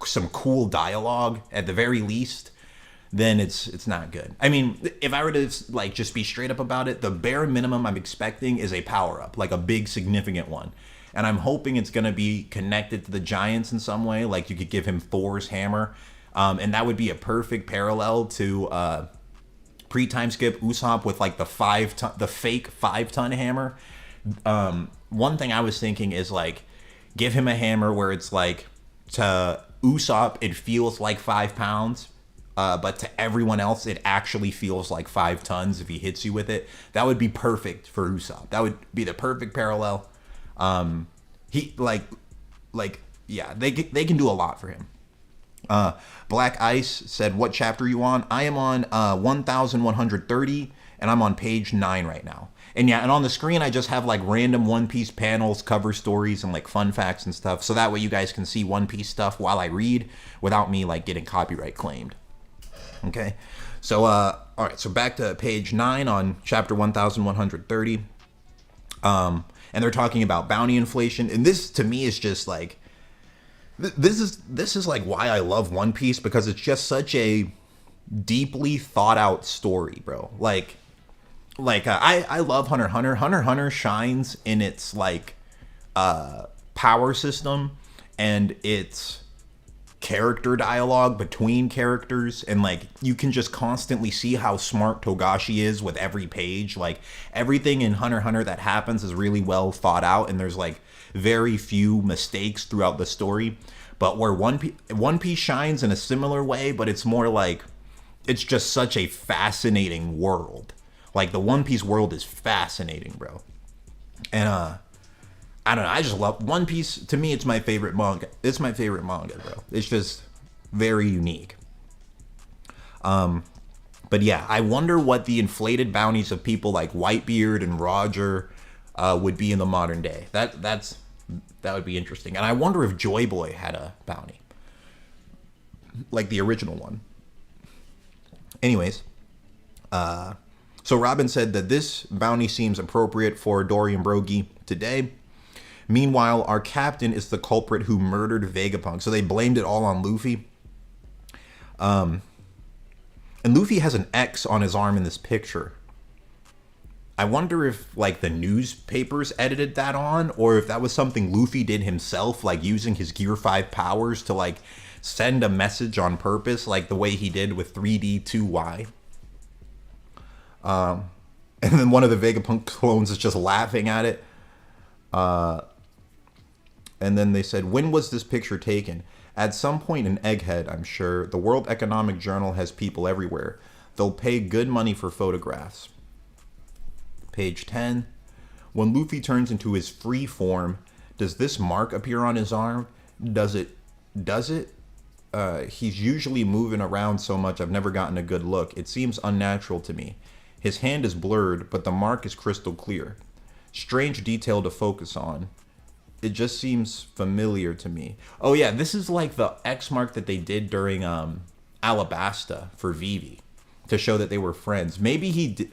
some cool dialogue at the very least, then it's not good. I mean, if I were to like just be straight up about it, the bare minimum I'm expecting is a power up, like a big significant one. And I'm hoping it's going to be connected to the Giants in some way, like you could give him Thor's hammer. And that would be a perfect parallel to pre-time skip Usopp with like the fake 5-ton hammer. One thing I was thinking is like give him a hammer where it's like to Usopp it feels like 5 pounds, but to everyone else it actually feels like 5 tons if he hits you with it. That would be perfect for Usopp. That would be the perfect parallel. He yeah, they can do a lot for him. Black Ice said, what chapter are you on? I am on 1130 and I'm on page 9 right now. And yeah, and on the screen I just have like random One Piece panels, cover stories, and like fun facts and stuff, so that way you guys can see One Piece stuff while I read without me like getting copyright claimed. Okay, so all right, so back to page 9 on chapter 1130. And they're talking about bounty inflation, and this to me is just like this is like why I love One Piece, because it's just such a deeply thought out story, bro. I love Hunter x Hunter. Hunter x Hunter shines in its like power system and its character dialogue between characters, and like you can just constantly see how smart Togashi is with every page. Like everything in Hunter x Hunter that happens is really well thought out, and there's like very few mistakes throughout the story. But where One Piece shines in a similar way, but it's more like it's just such a fascinating world. Like the One Piece world is fascinating, bro. And I don't know, I just love One Piece. To me, it's my favorite manga. It's my favorite manga, bro. It's just very unique. But yeah, I wonder what the inflated bounties of people like Whitebeard and Roger would be in the modern day. That would be interesting. And I wonder if Joy Boy had a bounty, like the original one. Anyways, so Robin said that this bounty seems appropriate for Dorian Brogy today. Meanwhile, our captain is the culprit who murdered Vegapunk. So they blamed it all on Luffy. And Luffy has an X on his arm in this picture. I wonder if like the newspapers edited that on, or if that was something Luffy did himself, like using his Gear 5 powers to like send a message on purpose, like the way he did with 3D2Y. And then one of the Vegapunk clones is just laughing at it. And then they said, when was this picture taken? At some point in Egghead, I'm sure. The World Economic Journal has people everywhere. They'll pay good money for photographs. Page 10. When Luffy turns into his free form, does this mark appear on his arm? Does it? He's usually moving around so much I've never gotten a good look. It seems unnatural to me. His hand is blurred, but the mark is crystal clear. Strange detail to focus on. It just seems familiar to me. Oh yeah, this is like the X mark that they did during Alabasta for Vivi to show that they were friends. Maybe he did,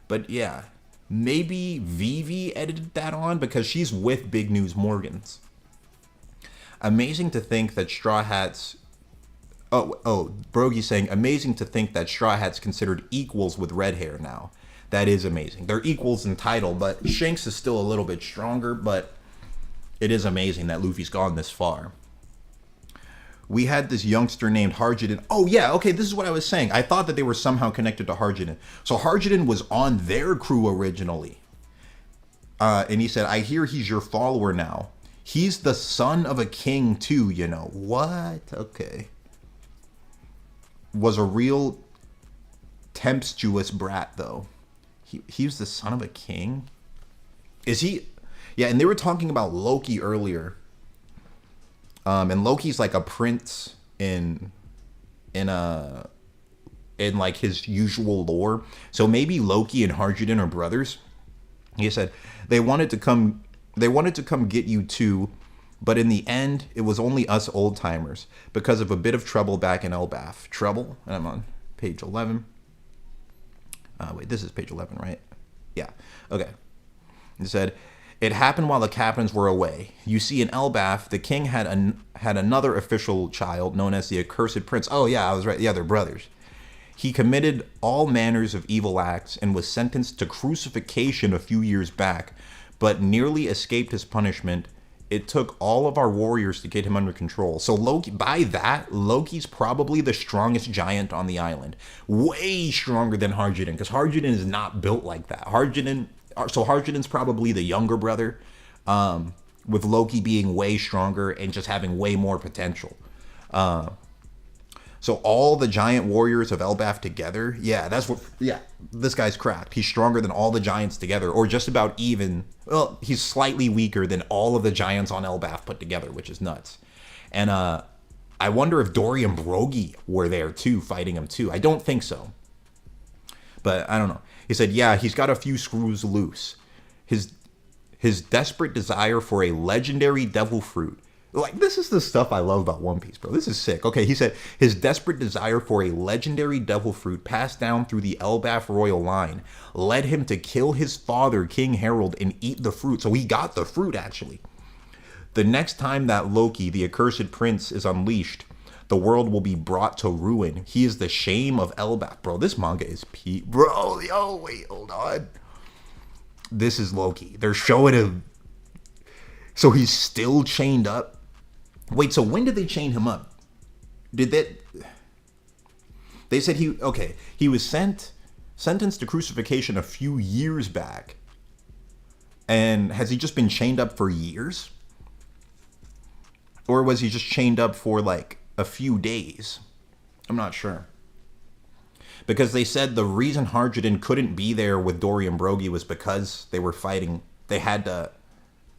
but yeah, maybe Vivi edited that on because she's with Big News Morgans. Amazing to think that Straw Hats. Brogy's saying, amazing to think that Straw Hats considered equals with red hair now. That is amazing. They're equals in title, but Shanks is still a little bit stronger, but it is amazing that Luffy's gone this far. We had this youngster named Harjiden. Oh yeah, okay, this is what I was saying. I thought that they were somehow connected to Harjiden. So Harjiden was on their crew originally. And he said, I hear he's your follower now. He's the son of a king too, you know. What? Okay. Was a real tempestuous brat though. He was the son of a king? Is he? Yeah, and they were talking about Loki earlier. And Loki's like a prince in like his usual lore. So maybe Loki and Harjiden are brothers. He said they wanted to come get you too, but in the end it was only us old timers because of a bit of trouble back in Elbaf. Trouble? And I'm on page 11. Wait, this is page 11, right? Yeah. Okay. He said, it happened while the captains were away. You see, in Elbaf, the king had another official child known as the accursed prince. Oh yeah, I was right. Yeah, they're brothers. He committed all manners of evil acts and was sentenced to crucifixion a few years back, but nearly escaped his punishment. It took all of our warriors to get him under control. So Loki's probably the strongest giant on the island. Way stronger than Harjiden, because Harjiden is not built like that. Harjiden's probably the younger brother, with Loki being way stronger and just having way more potential. So all the giant warriors of Elbaf together, this guy's cracked. He's stronger than all the giants together, or just about even. Well, he's slightly weaker than all of the giants on Elbaf put together, which is nuts. And I wonder if Dory and Brogy were there too, fighting him too. I don't think so, but I don't know. He said, yeah, he's got a few screws loose. His desperate desire for a legendary devil fruit. Like, this is the stuff I love about One Piece, bro. This is sick. Okay, he said, his desperate desire for a legendary devil fruit passed down through the Elbaf royal line led him to kill his father, King Harold, and eat the fruit. So he got the fruit, actually. The next time that Loki, the accursed prince, is unleashed, the world will be brought to ruin. He is the shame of Elbaf. Bro, this manga is peak. Bro, yo, wait, hold on. This is Loki. They're showing him. So he's still chained up. Wait, so when did they chain him up? Did that... They said he was sentenced to crucifixion a few years back. And has he just been chained up for years? Or was he just chained up for like a few days? I'm not sure. Because they said the reason Harjuden couldn't be there with Dory and Brogy was because they were fighting. They had to...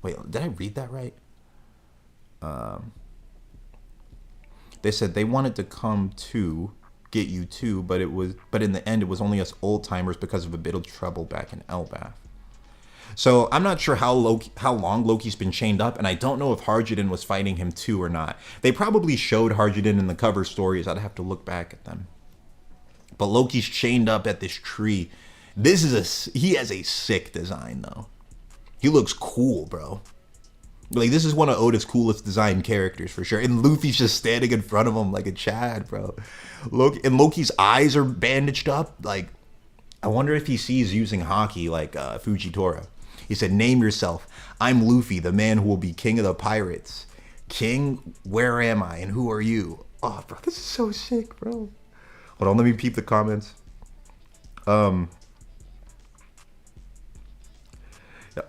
Wait, did I read that right? They said they wanted to come to get you too, but in the end it was only us old timers because of a bit of trouble back in Elbaf. So I'm not sure how long Loki's been chained up, and I don't know if Harjuden was fighting him too or not. They probably showed Harjuden in the cover stories. I'd have to look back at them. But Loki's chained up at this tree. He has a sick design though. He looks cool, bro. Like, this is one of Oda's coolest designed characters for sure. And Luffy's just standing in front of him like a Chad, bro. Loki's eyes are bandaged up. Like, I wonder if he sees using haki like Fujitora. He said, "Name yourself. I'm Luffy, the man who will be king of the pirates. King, where am I and who are you?" Oh, bro, this is so sick, bro. Hold on, let me peep the comments.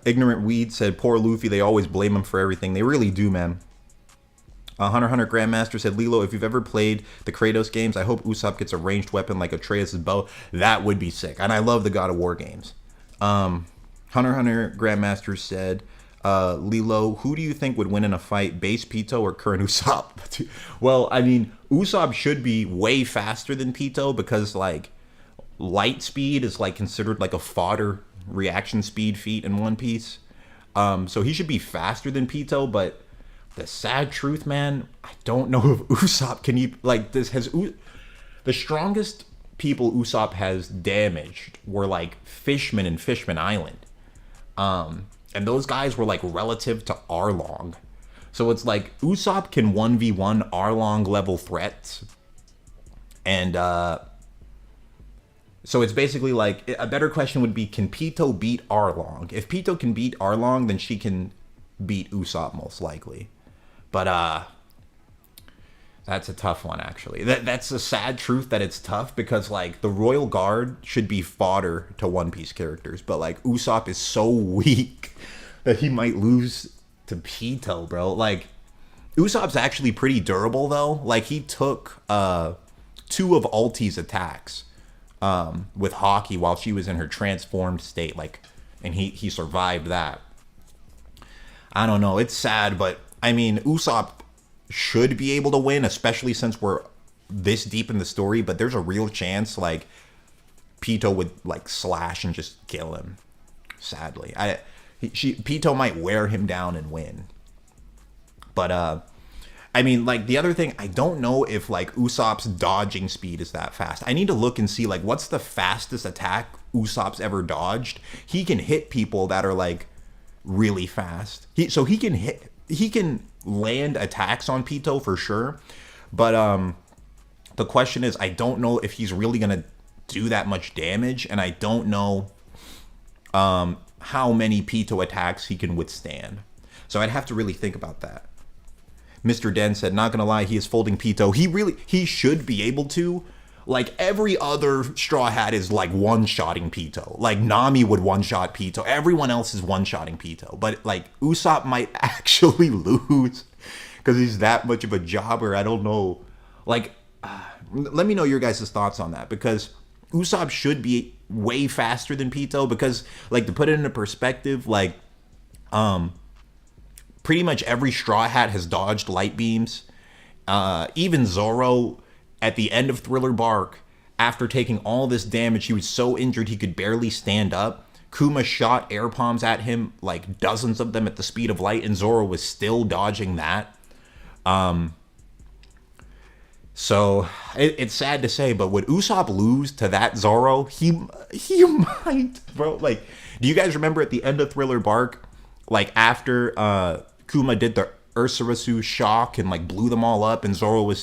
Ignorant Weed said, "Poor Luffy, they always blame him for everything." They really do, man. Hunter x Hunter Grandmaster said, "Lilo, if you've ever played the Kratos games, I hope Usopp gets a ranged weapon like Atreus' bow. That would be sick." And I love the God of War games. Hunter x Hunter Grandmaster said, "Lilo, who do you think would win in a fight, Base Pito or current Usopp?" Well, I mean, Usopp should be way faster than Pito because, like, light speed is, like, considered, like, a fodder reaction speed feat in One Piece. So he should be faster than Pito, but the sad truth, man, I don't know if Usopp can like this the strongest people Usopp has damaged were like Fishman and Fishman Island. And those guys were like relative to Arlong. So it's like Usopp can 1v1 Arlong level threats. And so it's basically like, a better question would be, can Pito beat Arlong? If Pito can beat Arlong, then she can beat Usopp most likely. But that's a tough one, actually. That's a sad truth that it's tough because, like, the Royal Guard should be fodder to One Piece characters. But, like, Usopp is so weak that he might lose to Pito, bro. Like, Usopp's actually pretty durable, though. Like, he took 2 of Ulti's attacks. With Haki while she was in her transformed state, like, and he survived that. I don't know, it's sad, but I mean, Usopp should be able to win, especially since we're this deep in the story, but there's a real chance like Pito would like slash and just kill him. Sadly, Pito might wear him down and win. But I mean, like, the other thing, I don't know if, like, Usopp's dodging speed is that fast. I need to look and see, like, what's the fastest attack Usopp's ever dodged? He can hit people that are, like, really fast. He can land attacks on Pito for sure. But the question is, I don't know if he's really going to do that much damage, and I don't know how many Pito attacks he can withstand. So I'd have to really think about that. Mr. Den said, "Not gonna lie, he is folding Pito. He should be able to. Like, every other Straw Hat is like one-shotting Pito. Like, Nami would one-shot Pito. Everyone else is one-shotting Pito. But, like, Usopp might actually lose because he's that much of a jobber. I don't know. Like, let me know your guys' thoughts on that, because Usopp should be way faster than Pito because, like, to put it into perspective, like, pretty much every Straw Hat has dodged light beams. Even Zoro, at the end of Thriller Bark, after taking all this damage, he was so injured he could barely stand up. Kuma shot air palms at him, like dozens of them at the speed of light, and Zoro was still dodging that. So it's sad to say, but would Usopp lose to that Zoro? He might, bro. Like, do you guys remember at the end of Thriller Bark, like after Kuma did the Ursarasu shock and like blew them all up, and Zoro and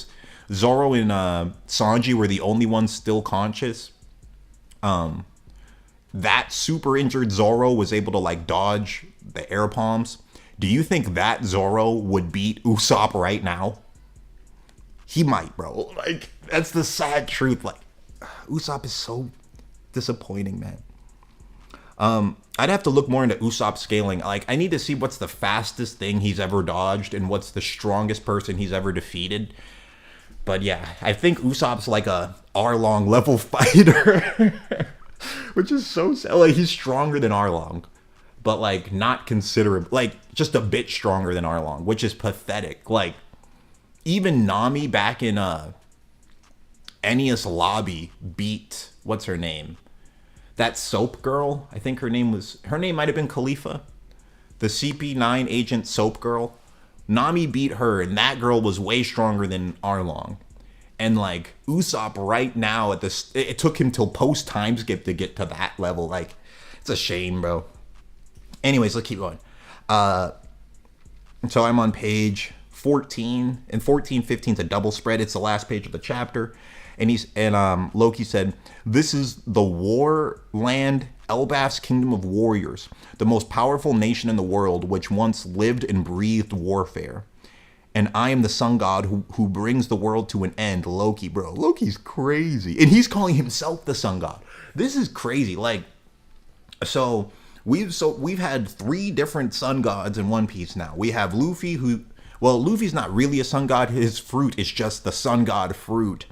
Sanji were the only ones still conscious? That super injured Zoro was able to like dodge the air palms. Do you think that Zoro would beat Usopp right now? He might, bro. Like, that's the sad truth. Like, Usopp is so disappointing, man. I'd have to look more into Usopp's scaling. Like, I need to see what's the fastest thing he's ever dodged and what's the strongest person he's ever defeated. But yeah, I think Usopp's like a Arlong level fighter, which is so sad. Like, he's stronger than Arlong, but like not considerable, like just a bit stronger than Arlong, which is pathetic. Like, even Nami back in Enies Lobby beat, what's her name? That soap girl. I think her name might have been Khalifa, the CP9 agent soap girl. Nami beat her, and that girl was way stronger than Arlong. And like Usopp right now it took him till post time skip to get to that level. Like, it's a shame, bro. Anyways, let's keep going. So I'm on page 14, and 14:15 is a double spread. It's the last page of the chapter. And Loki said, "This is the war land, Elbaf's kingdom of warriors, the most powerful nation in the world, which once lived and breathed warfare. And I am the sun god who brings the world to an end." Loki, bro. Loki's crazy. And he's calling himself the sun god. This is crazy. Like, so we've had 3 different sun gods in One Piece now. We have Luffy, Luffy's not really a sun god. His fruit is just the sun god fruit.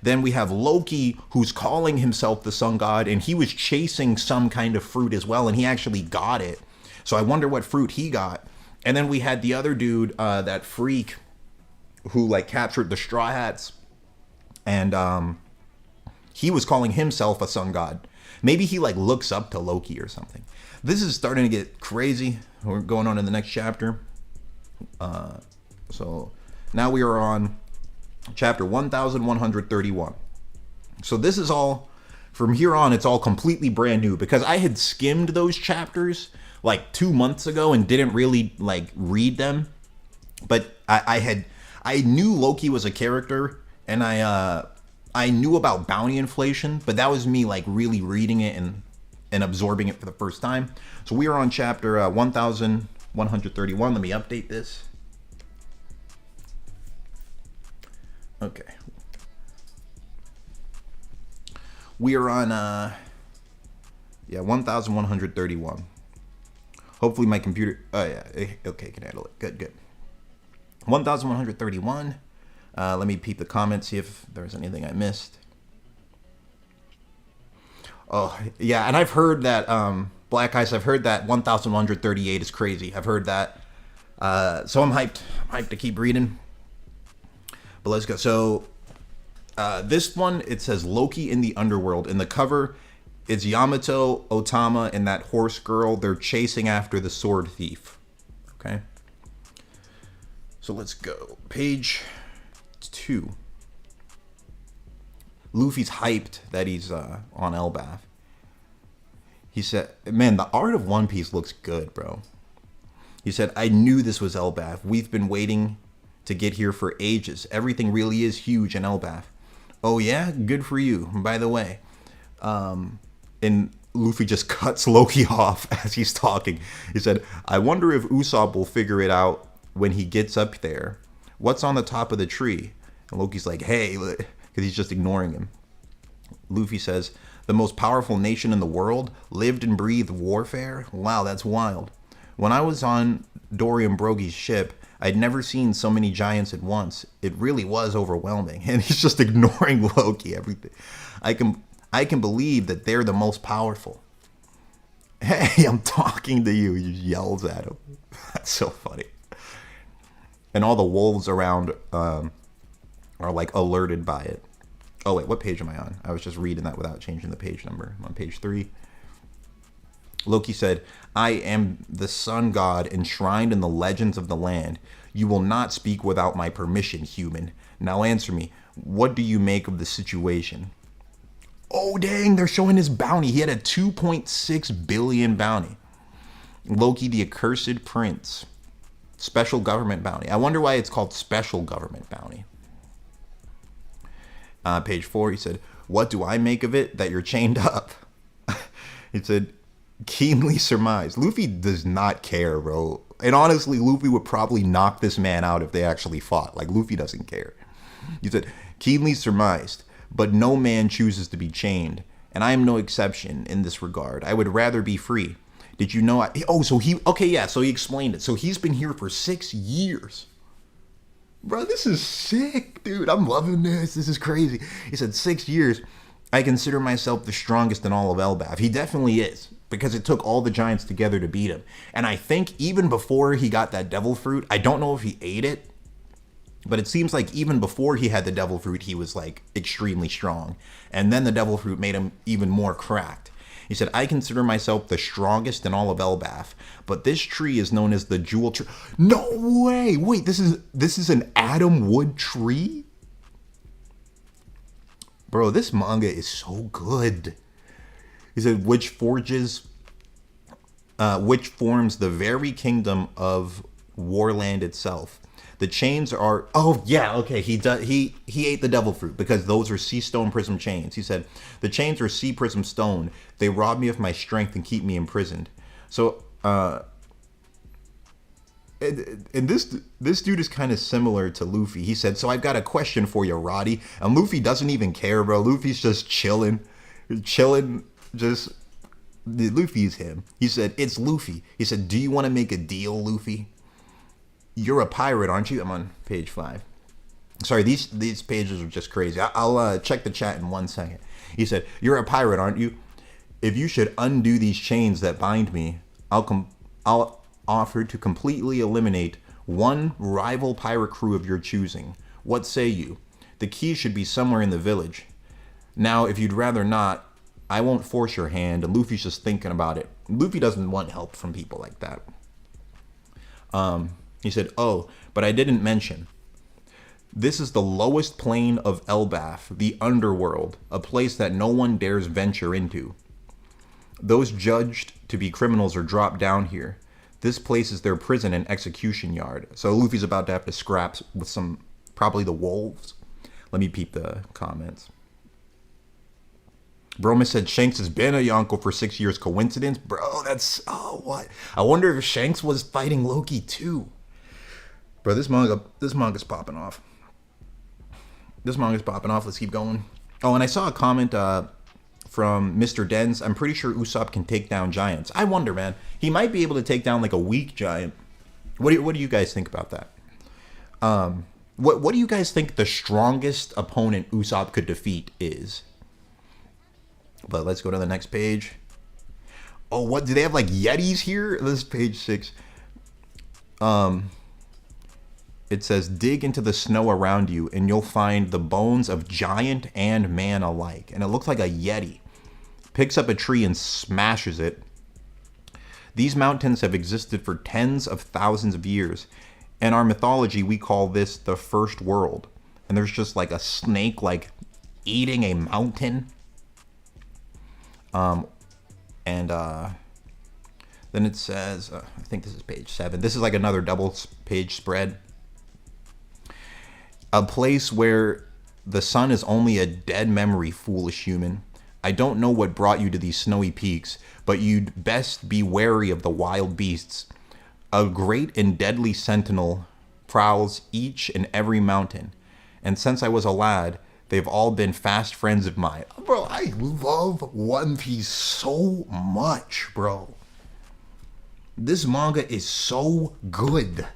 Then we have Loki, who's calling himself the sun god, and he was chasing some kind of fruit as well, and he actually got it. So I wonder what fruit he got. And then we had the other dude, that freak, who like captured the Straw Hats, and he was calling himself a sun god. Maybe he like looks up to Loki or something. This is starting to get crazy. We're going on in the next chapter. So now we are on chapter 1131. So this is all, from here on, it's all completely brand new, because I had skimmed those chapters like 2 months ago and didn't really like read them. But I knew Loki was a character, and I knew about bounty inflation, but that was me like really reading it and absorbing it for the first time. So we are on chapter 1131. Let me update this. Okay. We are on 1131. Hopefully my computer, okay, can handle it. Good. 1131. Let me peep the comments, see if there's anything I missed. Oh, yeah, and I've heard that, Black Ice, I've heard that 1138 is crazy. I've heard that. So I'm hyped. I'm hyped to keep reading. But let's go. So this one, it says Loki in the Underworld. In the cover, it's Yamato, Otama, and that horse girl. They're chasing after the sword thief. Okay. So let's go. Page 2. Luffy's hyped that he's on Elbaf. He said, man, the art of One Piece looks good, bro. He said, "I knew this was Elbaf. We've been waiting to get here for ages. Everything really is huge in Elbaf." "Oh yeah? Good for you. By the way." And Luffy just cuts Loki off as he's talking. He said, "I wonder if Usopp will figure it out when he gets up there. What's on the top of the tree?" And Loki's like, "Hey," because he's just ignoring him. Luffy says, "The most powerful nation in the world lived and breathed warfare? Wow, that's wild. When I was on Dorian Brogy's ship, I'd never seen so many giants at once. It really was overwhelming." And he's just ignoring Loki, everything. I can believe that they're the most powerful." "Hey, I'm talking to you," he yells at him. That's so funny. And all the wolves around are like alerted by it. Oh wait, what page am I on? I was just reading that without changing the page number. I'm on page 3. Loki said, "I am the sun god enshrined in the legends of the land. You will not speak without my permission, human. Now answer me. What do you make of the situation?" Oh, dang, they're showing his bounty. He had a 2.6 billion bounty. Loki, the accursed prince. Special government bounty. I wonder why it's called special government bounty. Page 4, he said, "What do I make of it that you're chained up?" He said, "Keenly surmised." Luffy does not care, bro. And honestly, Luffy would probably knock this man out if they actually fought. Like, Luffy doesn't care. He said, "Keenly surmised, but no man chooses to be chained. and I am no exception in this regard. I would rather be free. Did you know? So he explained it. So he's been here for 6 years. Bro, this is sick, dude. I'm loving this. This is crazy. He said 6 years. I consider myself the strongest in all of Elbaf. He definitely is, because it took all the giants together to beat him. And I think even before he got that devil fruit, I don't know if he ate it, but it seems like even before he had the devil fruit, he was like extremely strong. And then the devil fruit made him even more cracked. He said, I consider myself the strongest in all of Elbaf, but this tree is known as the jewel tree. No way! Wait, this is an Adam wood tree? Bro, this manga is so good. He said, which forms the very kingdom of Warland itself. The chains are, oh yeah, okay, he ate the devil fruit because those are sea stone prism chains. He said, the chains are sea prism stone. They rob me of my strength and keep me imprisoned. So, and this dude is kind of similar to Luffy. He said, so I've got a question for you, Roddy. And Luffy doesn't even care, bro. Luffy's just chilling, just, Luffy's him. He said, it's Luffy. He said, do you want to make a deal, Luffy? You're a pirate, aren't you? I'm on page 5. Sorry, these pages are just crazy. I'll check the chat in 1 second. He said, you're a pirate, aren't you? If you should undo these chains that bind me, I'll offer to completely eliminate one rival pirate crew of your choosing. What say you? The key should be somewhere in the village. Now, if you'd rather not, I won't force your hand. And Luffy's just thinking about it. Luffy doesn't want help from people like that. He said, oh, but I didn't mention. This is the lowest plane of Elbaf, the underworld, a place that no one dares venture into. Those judged to be criminals are dropped down here. This place is their prison and execution yard. So Luffy's about to have to scrap with probably the wolves. Let me peep the comments. Broma said Shanks has been a Yonko for 6 years. Coincidence? Bro, what? I wonder if Shanks was fighting Loki too. Bro, this manga's popping off. Let's keep going. Oh, and I saw a comment from Mr. Dens. I'm pretty sure Usopp can take down giants. I wonder, man. He might be able to take down like a weak giant. What do you guys think about that? What do you guys think the strongest opponent Usopp could defeat is? But let's go to the next page. Oh, what do they have, like Yetis here? This is page 6. It says, dig into the snow around you and you'll find the bones of giant and man alike. And it looks like a Yeti. Picks up a tree and smashes it. These mountains have existed for tens of thousands of years. In our mythology, we call this the first world. And there's just like a snake like eating a mountain. Then it says, I think this is page 7. This is like another double page spread. A place where the sun is only a dead memory, foolish human. I don't know what brought you to these snowy peaks, but you'd best be wary of the wild beasts. A great and deadly sentinel prowls each and every mountain. And since I was a lad, they've all been fast friends of mine. Bro, I love One Piece so much, bro. This manga is so good.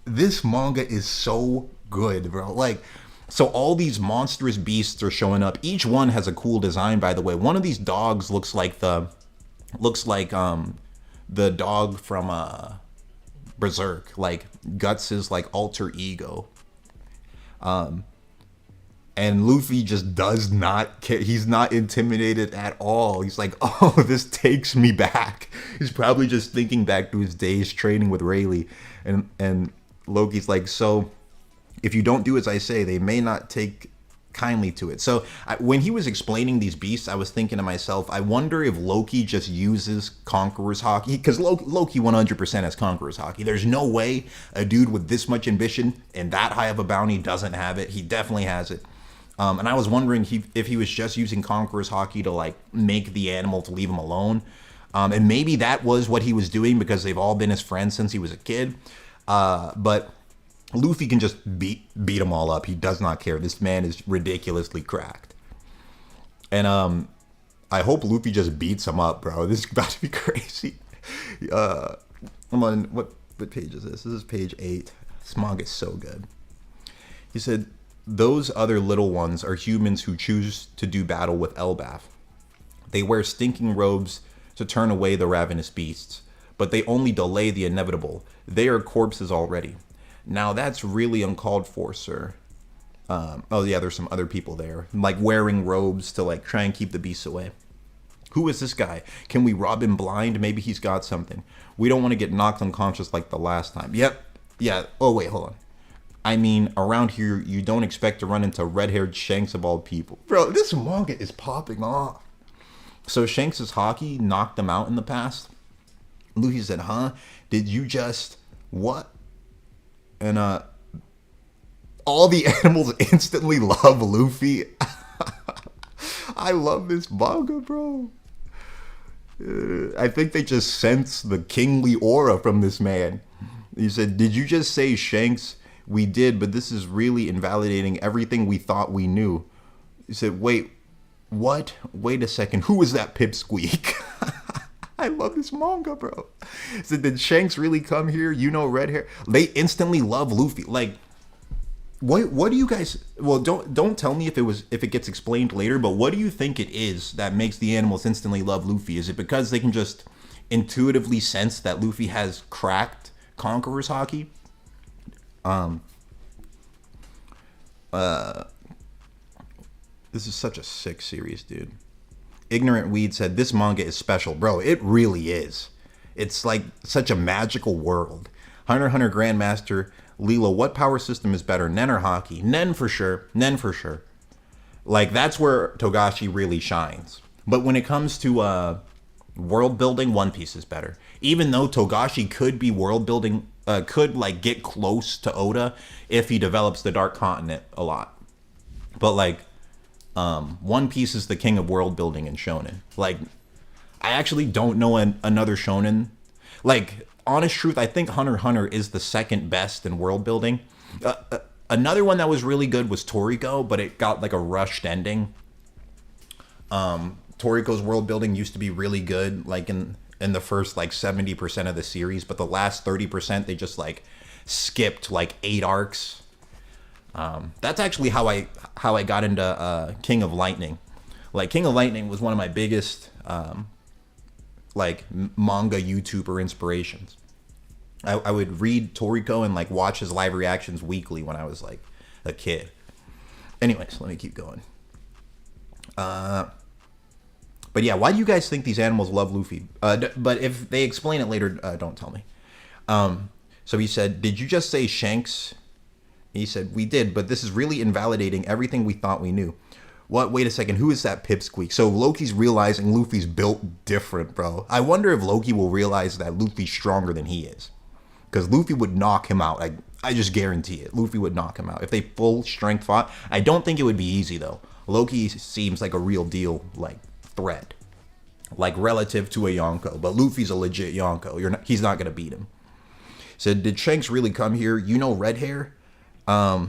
This manga is so good, bro. Like, so all these monstrous beasts are showing up. Each one has a cool design, by the way. One of these dogs looks like the dog from Berserk, like Guts' like alter ego. And Luffy just does not care. He's not intimidated at all. He's like, oh, this takes me back. He's probably just thinking back to his days training with Rayleigh. And Loki's like, so if you don't do as I say, they may not take kindly to it. So when he was explaining these beasts, I was thinking to myself, I wonder if Loki just uses Conqueror's Haki, because Loki 100% has Conqueror's Haki. There's no way a dude with this much ambition and that high of a bounty doesn't have it. He definitely has it. And I was wondering if he was just using Conqueror's Haki to like make the animal to leave him alone. And maybe that was what he was doing because they've all been his friends since he was a kid. But Luffy can just beat them all up. He does not care. This man is ridiculously cracked. And I hope Luffy just beats him up, bro. This is about to be crazy. I'm on what page is this? This is page 8. This manga is so good. He said, those other little ones are humans who choose to do battle with Elbaf. They wear stinking robes to turn away the ravenous beasts, but they only delay the inevitable. They are corpses already. Now that's really uncalled for, sir. Oh yeah, there's some other people there, like wearing robes to like try and keep the beasts away. Who is this guy? Can we rob him blind? Maybe he's got something. We don't want to get knocked unconscious like the last time. Yep. Yeah. Oh wait, hold on. I mean, around here, you don't expect to run into red-haired Shanks of all people. Bro, this manga is popping off. So Shanks' hockey knocked him out in the past. Luffy said, huh? Did you just... what? And all the animals instantly love Luffy. I love this manga, bro. I think they just sense the kingly aura from this man. He said, did you just say Shanks? We did, but this is really invalidating everything we thought we knew. He said, wait, what? Wait a second. Who was that pipsqueak? I love this manga, bro. He said, did Shanks really come here? You know, red hair. They instantly love Luffy. Like, what do you guys? Well, don't tell me if it gets explained later. But what do you think it is that makes the animals instantly love Luffy? Is it because they can just intuitively sense that Luffy has cracked Conqueror's haki? This is such a sick series, dude. Ignorant Weed said, this manga is special. Bro, it really is. It's like such a magical world. Hunter x Hunter Grandmaster Leela, what power system is better, Nen or Haki? Nen for sure. Nen for sure. Like, that's where Togashi really shines. But when it comes to world building, One Piece is better. Even though Togashi could be world building, could like get close to Oda if he develops the Dark Continent a lot. But like, One Piece is the king of world building in shonen. Like, I actually don't know another shonen. Like, honest truth, I think Hunter x Hunter is the second best in world building. Another one that was really good was Toriko, but it got like a rushed ending. Toriko's world building used to be really good, like in the first like 70% of the series, but the last 30% they just like skipped like 8 arcs. That's actually how I got into King of Lightning. Like, King of Lightning was one of my biggest like manga YouTuber inspirations. I would read Toriko and like watch his live reactions weekly when I was like a kid. Anyways, let me keep going. But yeah, why do you guys think these animals love Luffy? But if they explain it later, don't tell me. So he said, did you just say Shanks? He said, we did, but this is really invalidating everything we thought we knew. What? Wait a second. Who is that pipsqueak? So Loki's realizing Luffy's built different, bro. I wonder if Loki will realize that Luffy's stronger than he is. Because Luffy would knock him out. I just guarantee it. Luffy would knock him out. If they full strength fought, I don't think it would be easy, though. Loki seems like a real deal, like, threat. Like, relative to a Yonko. But Luffy's a legit Yonko. He's not going to beat him. Said, did Shanks really come here? You know red hair? I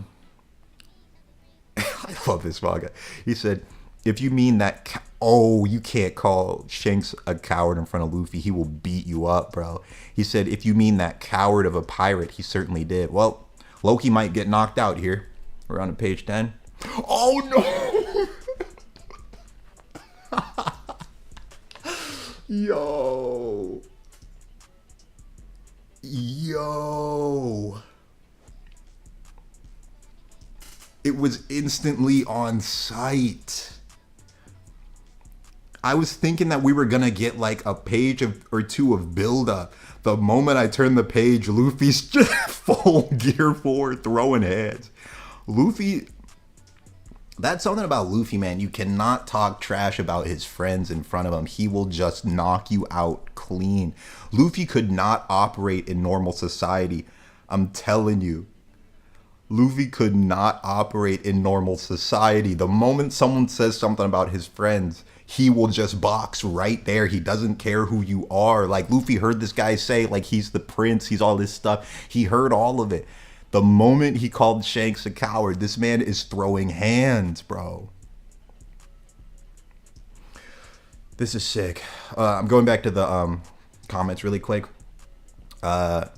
love this manga. He said, if you mean that... oh, you can't call Shanks a coward in front of Luffy. He will beat you up, bro. He said, if you mean that coward of a pirate, he certainly did. Well, Loki might get knocked out here. We're on to page 10. Oh, no! Yo. It was instantly on sight. I was thinking that we were going to get like a page or two of build-up. The moment I turned the page, Luffy's just full gear forward throwing heads. Luffy... that's something about Luffy, man. You cannot talk trash about his friends in front of him. He will just knock you out clean. Luffy could not operate in normal society. I'm telling you. Luffy could not operate in normal society. The moment someone says something about his friends, he will just box right there. He doesn't care who you are. Like, Luffy heard this guy say, like, he's the prince, he's all this stuff. He heard all of it. The moment he called Shanks a coward, this man is throwing hands, bro. This is sick. I'm going back to the comments really quick. Black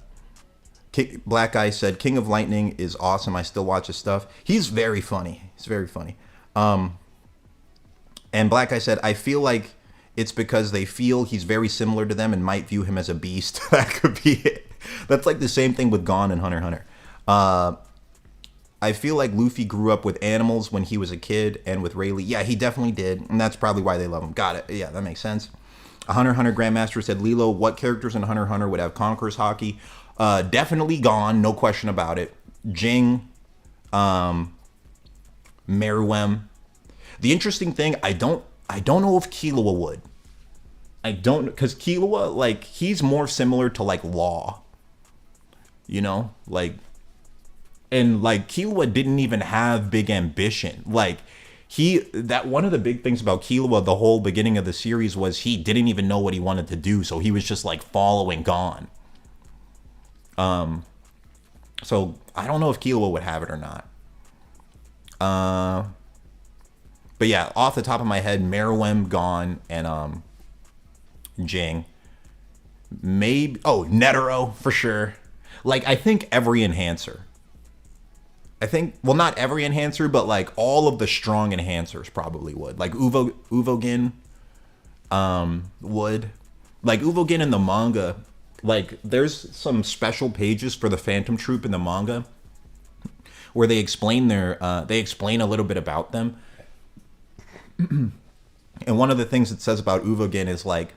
Guy said, King of Lightning is awesome. I still watch his stuff. He's very funny. He's very funny. And Black Guy said, I feel like it's because they feel he's very similar to them and might view him as a beast. That could be it. That's like the same thing with Gon and Hunter x Hunter. I feel like Luffy grew up with animals when he was a kid and with Rayleigh. Yeah, he definitely did. And that's probably why they love him. Got it. Yeah, that makes sense. A Hunter x Hunter Grandmaster said, Lilo, what characters in Hunter x Hunter would have Conqueror's Haki? Definitely Gon, no question about it. Jing, Meruem. The interesting thing, I don't know if Killua would. I don't, because Killua, like, he's more similar to, like, Law. You know? Like, and, like, Killua didn't even have big ambition. Like, that one of the big things about Killua, the whole beginning of the series, was he didn't even know what he wanted to do. So he was just, like, following Gon. So I don't know if Killua would have it or not. But yeah, off the top of my head, Meruem, Gon, and Jing. Maybe Netero for sure. Like, I think every enhancer. Well, not every enhancer, but like all of the strong enhancers probably would. Like Uvogin would. Like Uvogin in the manga, like there's some special pages for the Phantom Troop in the manga where they explain a little bit about them. And one of the things it says about Uvogin is like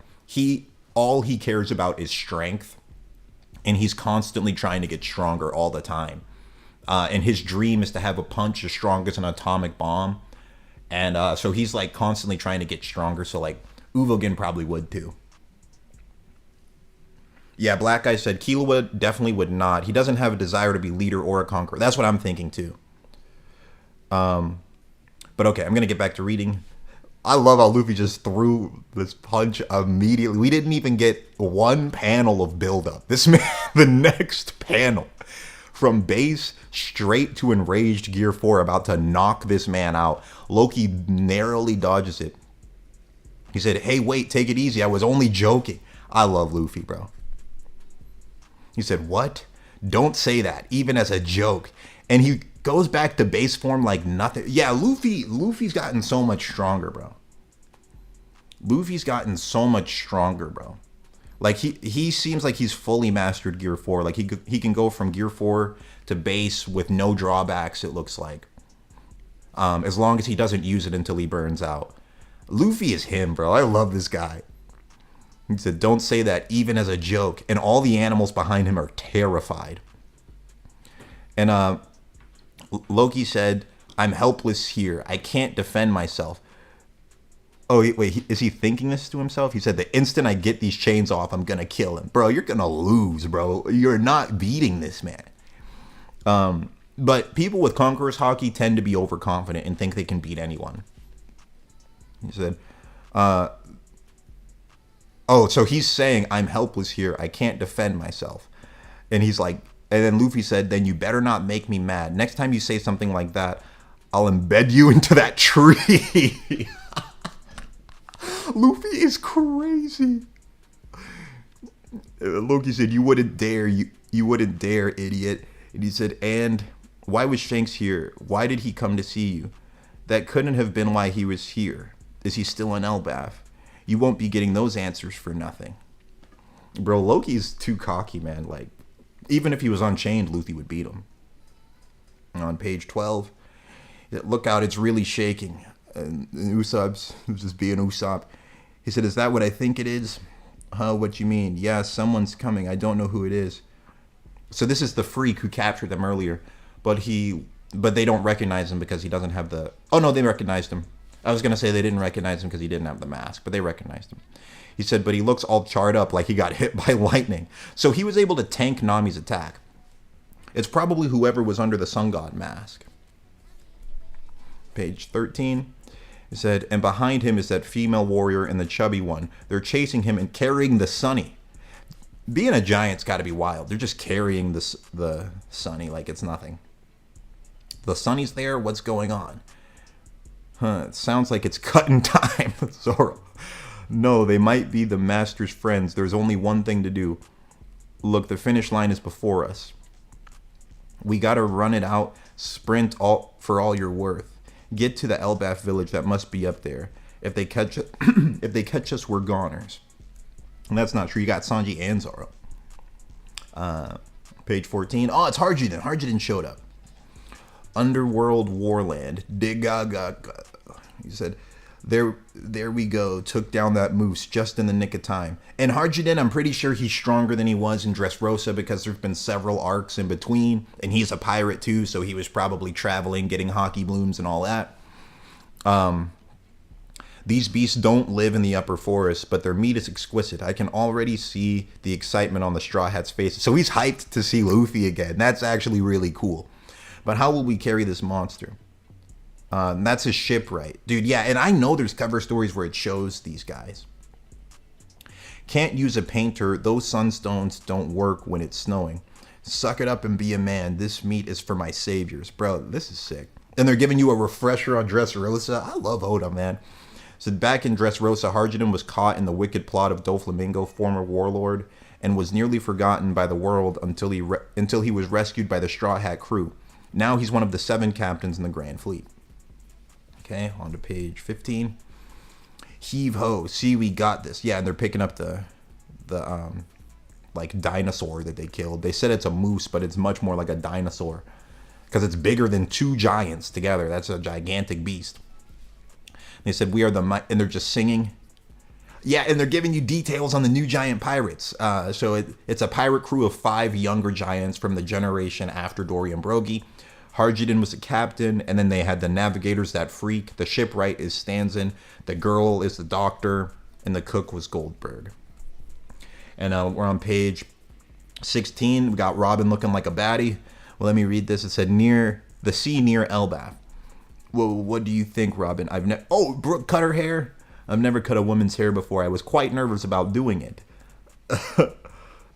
all he cares about is strength, and he's constantly trying to get stronger all the time. And his dream is to have a punch as strong as an atomic bomb. And so he's like constantly trying to get stronger. So like Uvogin probably would too. Yeah, Black Guy said Killua definitely would not. He doesn't have a desire to be leader or a conqueror. That's what I'm thinking too. But okay, I'm going to get back to reading. I love how Luffy just threw this punch immediately. We didn't even get one panel of buildup. This man, the next panel, from base straight to enraged Gear 4, about to knock this man out. Loki narrowly dodges it. He said, hey, wait, take it easy. I was only joking. I love Luffy, bro. He said, what? Don't say that, even as a joke. And he goes back to base form like nothing. Yeah, Luffy's gotten so much stronger, bro. Luffy's gotten so much stronger, bro. Like, he seems like he's fully mastered Gear 4. Like, he can go from Gear 4 to base with no drawbacks, it looks like. As long as he doesn't use it until he burns out. Luffy is him, bro. I love this guy. He said, don't say that, even as a joke. And all the animals behind him are terrified. And Loki said, I'm helpless here. I can't defend myself. Oh, wait, is he thinking this to himself? He said, the instant I get these chains off, I'm going to kill him. Bro, you're going to lose, bro. You're not beating this man. But people with Conqueror's Haki tend to be overconfident and think they can beat anyone. He said, so he's saying, I'm helpless here. I can't defend myself. And he's like, and then Luffy said, then you better not make me mad. Next time you say something like that, I'll embed you into that tree. Luffy is crazy. Loki said, you wouldn't dare, you wouldn't dare, idiot. And he said, and why was Shanks here? Why did he come to see you? That couldn't have been why he was here. Is he still in Elbaf? You won't be getting those answers for nothing. Bro, Loki's too cocky, man. Like, even if he was unchained, Luffy would beat him. And on page 12, look out, it's really shaking. And Usopp's just being Usopp. He said, is that what I think it is? What you mean? Yeah, someone's coming. I don't know who it is. So this is the freak who captured them earlier. But they don't recognize him because he doesn't have the... Oh, no, they recognized him. I was going to say they didn't recognize him because he didn't have the mask, but they recognized him. He said, but he looks all charred up like he got hit by lightning. So he was able to tank Nami's attack. It's probably whoever was under the Sun God mask. Page 13. It said, and behind him is that female warrior and the chubby one. They're chasing him and carrying the Sunny. Being a giant's got to be wild. They're just carrying the Sunny like it's nothing. The Sunny's there? What's going on? It sounds like it's cutting time. Zoro. No, they might be the master's friends. There's only one thing to do. Look, the finish line is before us. We gotta run it out. Sprint all for all you're worth. Get to the Elbaf village that must be up there. If they catch if they catch us, we're goners. And that's not true. You got Sanji and Zoro. Page 14. Oh, it's Harjuden. Harjuden showed up. Underworld Warland. Digaga. He said, there we go. Took down that moose just in the nick of time. And Harjuden, I'm pretty sure he's stronger than he was in Dressrosa because there's been several arcs in between. And he's a pirate too, so he was probably traveling, getting hockey blooms and all that. These beasts don't live in the upper forest, but their meat is exquisite. I can already see the excitement on the Straw Hat's faces. So he's hyped to see Luffy again. That's actually really cool. But how will we carry this monster? That's his shipwright. Dude, yeah, and I know there's cover stories where it shows these guys. Can't use a painter. Those sunstones don't work when it's snowing. Suck it up and be a man. This meat is for my saviors. Bro, this is sick. And they're giving you a refresher on Dressrosa. I love Oda, man. So back in Dressrosa, Harjuden was caught in the wicked plot of Doflamingo, former warlord, and was nearly forgotten by the world until he was rescued by the Straw Hat crew. Now he's one of the 7 captains in the Grand Fleet. Okay, on to page 15. Heave ho, see, we got this. Yeah, and they're picking up the like dinosaur that they killed. They said it's a moose, but it's much more like a dinosaur because it's bigger than 2 giants together. That's a gigantic beast. They said, we are the and they're just singing. Yeah, and they're giving you details on the new giant pirates. So it's a pirate crew of 5 younger giants from the generation after Dory and Brogy. Harjuden was the captain, and then they had the navigators, that freak. The shipwright is Stanzen. The girl is the doctor, and the cook was Goldberg. And we're on page 16. We got Robin looking like a baddie. Well, let me read this. It said, near the sea near Elbaf. Well, what do you think, Robin? Brooke cut her hair. I've never cut a woman's hair before. I was quite nervous about doing it.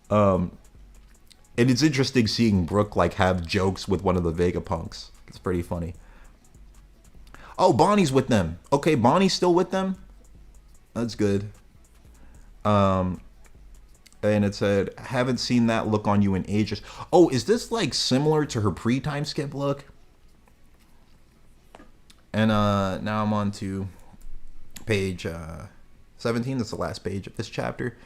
And it's interesting seeing Brooke like have jokes with one of the Vegapunks. It's pretty funny. Oh, Bonnie's with them. Okay, Bonnie's still with them. That's good. And it said, haven't seen that look on you in ages. Oh, is this like similar to her pre-time skip look? And now I'm on to page 17. That's the last page of this chapter.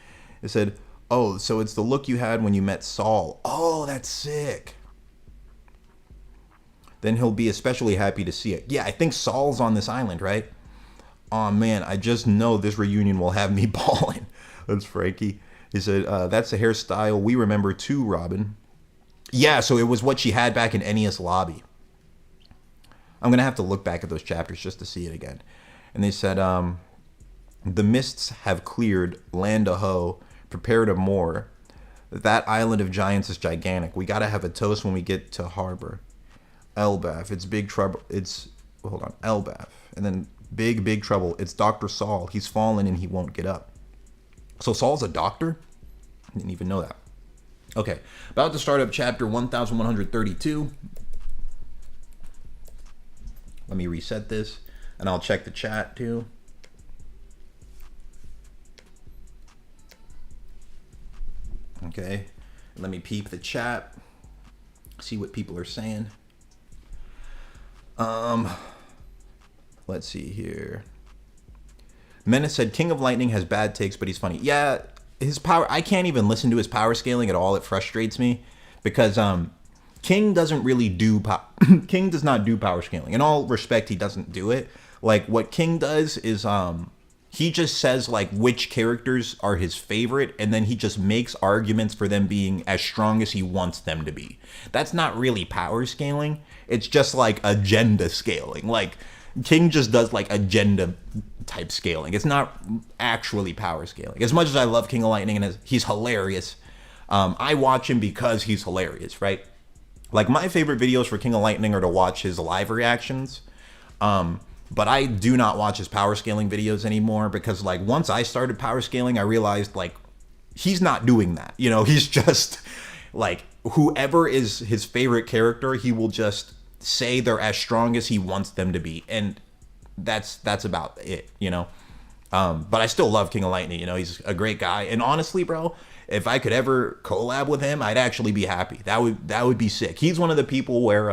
It said, oh, so it's the look you had when you met Saul. Oh, that's sick. Then he'll be especially happy to see it. Yeah, I think Saul's on this island, right? Oh, man, I just know this reunion will have me bawling. That's Frankie. He said, that's a hairstyle we remember too, Robin. Yeah, so it was what she had back in Ennia's lobby. I'm going to have to look back at those chapters just to see it again. And they said, the mists have cleared, land aho, prepare to moor. That island of giants is gigantic. We got to have a toast when we get to harbor. Elbaf, it's big trouble. Elbaf. And then big trouble. It's Dr. Saul. He's fallen and he won't get up. So Saul's a doctor? I didn't even know that. Okay, about to start up chapter 1132. Let me reset this, and I'll check the chat too. Okay, let me peep the chat, see what people are saying. Let's see here. Menace said, King of Lightning has bad takes, but he's funny. Yeah, his power, I can't even listen to his power scaling at all. It frustrates me because King doesn't really do King does not do power scaling. In all respect, he doesn't do it. Like what King does is he just says like which characters are his favorite, and then he just makes arguments for them being as strong as he wants them to be. That's not really power scaling. It's just like agenda scaling. Like King just does like agenda type scaling. It's not actually power scaling. As much as I love King of Lightning and he's hilarious, I watch him because he's hilarious, right? Like my favorite videos for King of Lightning are to watch his live reactions. But I do not watch his power scaling videos anymore because like once I started power scaling, I realized like he's not doing that. You know, he's just like whoever is his favorite character, he will just say they're as strong as he wants them to be. And that's about it, you know. But I still love King of Lightning. You know, he's a great guy. And honestly, bro, if I could ever collab with him, I'd actually be happy. That would be sick. He's one of the people where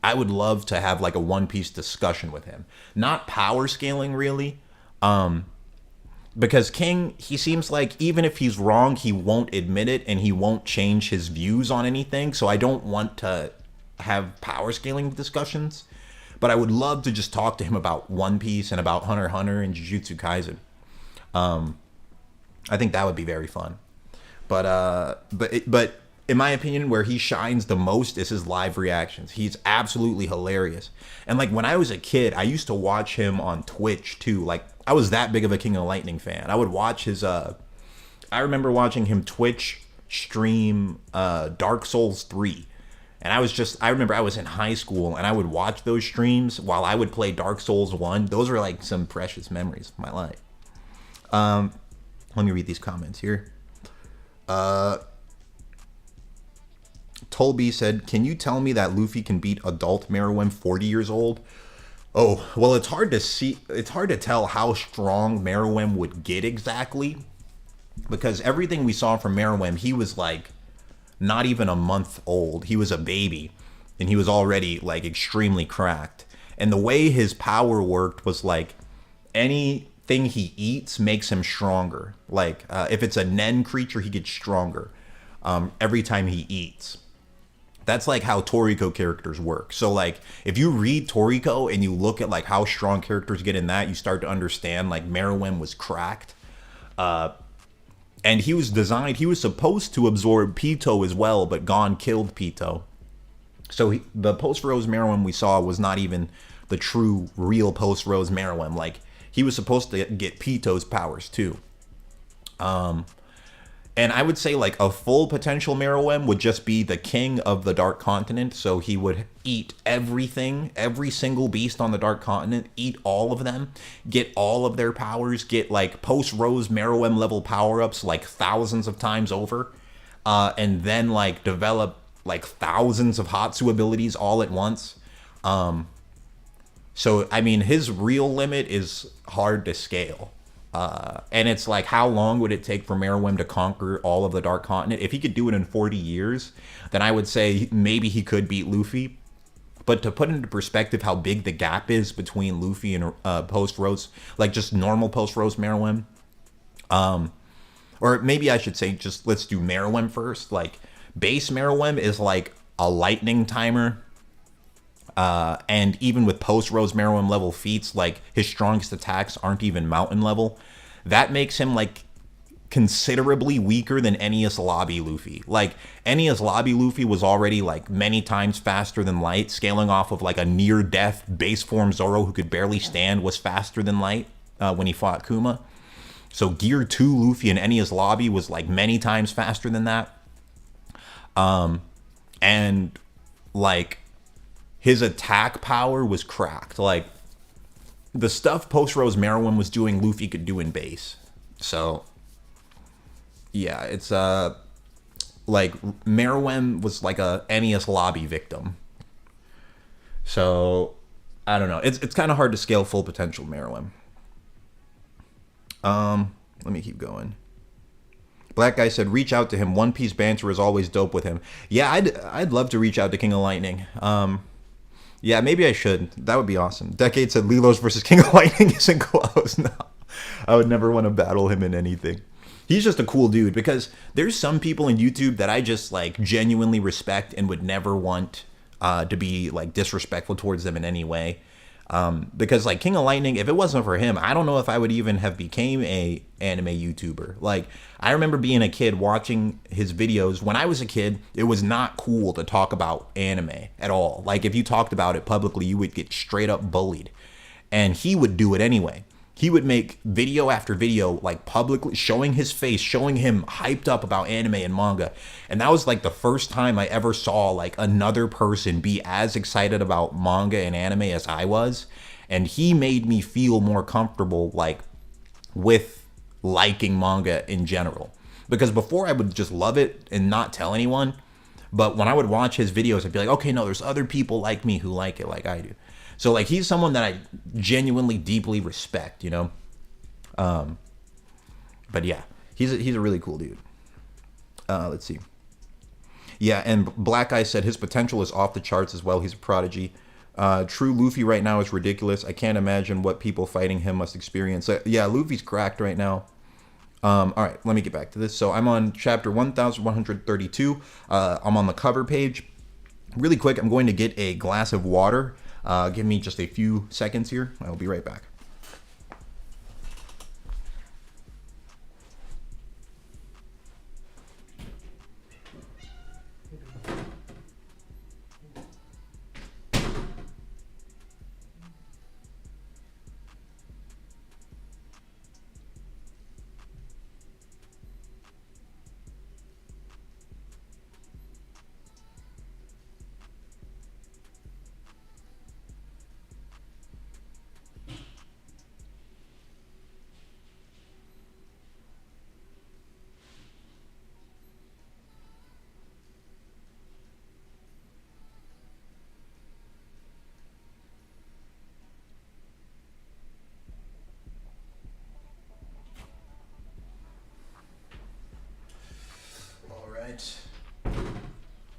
I would love to have like a One Piece discussion with him. Not power scaling really. Because King, he seems like even if he's wrong, he won't admit it and he won't change his views on anything. So I don't want to have power scaling discussions. But I would love to just talk to him about One Piece and about Hunter x Hunter and Jujutsu Kaisen. I think that would be very fun. But in my opinion, where he shines the most is his live reactions. He's absolutely hilarious. And like when I was a kid, I used to watch him on Twitch too. Like I was that big of a King of Lightning fan. I would watch his I remember watching him Twitch stream Dark Souls 3. And I remember I was in high school and I would watch those streams while I would play Dark Souls 1. Those were like some precious memories of my life. Let me read these comments here. Tolby said, "Can you tell me that Luffy can beat adult Meruem 40 years old?" Oh, well, it's hard to tell how strong Meruem would get exactly. Because everything we saw from Meruem, he was like not even a month old. He was a baby and he was already like extremely cracked. And the way his power worked was like anything he eats makes him stronger. Like if it's a Nen creature, he gets stronger every time he eats. That's like how Toriko characters work. So like if you read Toriko and you look at like how strong characters get in that, you start to understand like Meruem was cracked. And he was supposed to absorb Pito as well, but Gon killed Pito. So the post-Rose Meruem we saw was not even the true, real post-Rose Meruem. Like, he was supposed to get Pito's powers, too. And I would say, like, a full potential Meruem would just be the king of the Dark Continent. So he would eat everything, every single beast on the Dark Continent, eat all of them, get all of their powers, get, like, post-Rose Meruem level power-ups, like, thousands of times over. And then, like, develop, like, thousands of Hatsu abilities all at once. So, I mean, his real limit is hard to scale. And it's like, how long would it take for Meruem to conquer all of the Dark Continent? If he could do it in 40 years, then I would say maybe he could beat Luffy. But to put into perspective how big the gap is between Luffy and post-Rose, like just normal post-Rose Meruem, or maybe I should say just let's do Meruem first. Like, base Meruem is like a lightning timer. And even with post-Rose Meruem level feats, like his strongest attacks aren't even mountain level. That makes him like considerably weaker than Enies Lobby Luffy. Like Enies Lobby Luffy was already like many times faster than Light, scaling off of like a near-death base form Zoro who could barely stand was faster than Light when he fought Kuma. So Gear 2 Luffy and Enies Lobby was like many times faster than that. And like his attack power was cracked. Like, the stuff post-Rose Meruem was doing, Luffy could do in base. So, yeah, it's, like, Meruem was like a Enies Lobby victim. So, I don't know. It's kind of hard to scale full potential Meruem. Let me keep going. Black Guy said, reach out to him. One Piece banter is always dope with him. Yeah, I'd love to reach out to King of Lightning. Yeah, maybe I should. That would be awesome. Decade said Lilos versus King of Lightning isn't close. No, I would never want to battle him in anything. He's just a cool dude because there's some people in YouTube that I just like genuinely respect and would never want to be like disrespectful towards them in any way. Because like King of Lightning, if it wasn't for him, I don't know if I would even have became a anime YouTuber. Like, I remember being a kid watching his videos. When I was a kid, it was not cool to talk about anime at all. Like, if you talked about it publicly, you would get straight up bullied. And he would do it anyway. He would make video after video, like publicly showing his face, showing him hyped up about anime and manga. And that was like the first time I ever saw like another person be as excited about manga and anime as I was. And he made me feel more comfortable like with liking manga in general. Because before I would just love it and not tell anyone. But when I would watch his videos, I'd be like, okay, no, there's other people like me who like it like I do. So, like, he's someone that I genuinely, deeply respect, you know? But yeah, he's a really cool dude. Let's see. Yeah, and Black Eye said his potential is off the charts as well. He's a prodigy. True Luffy right now is ridiculous. I can't imagine what people fighting him must experience. Yeah, Luffy's cracked right now. All right, let me get back to this. So I'm on chapter 1132. I'm on the cover page. Really quick, I'm going to get a glass of water. Give me just a few seconds here. I'll be right back.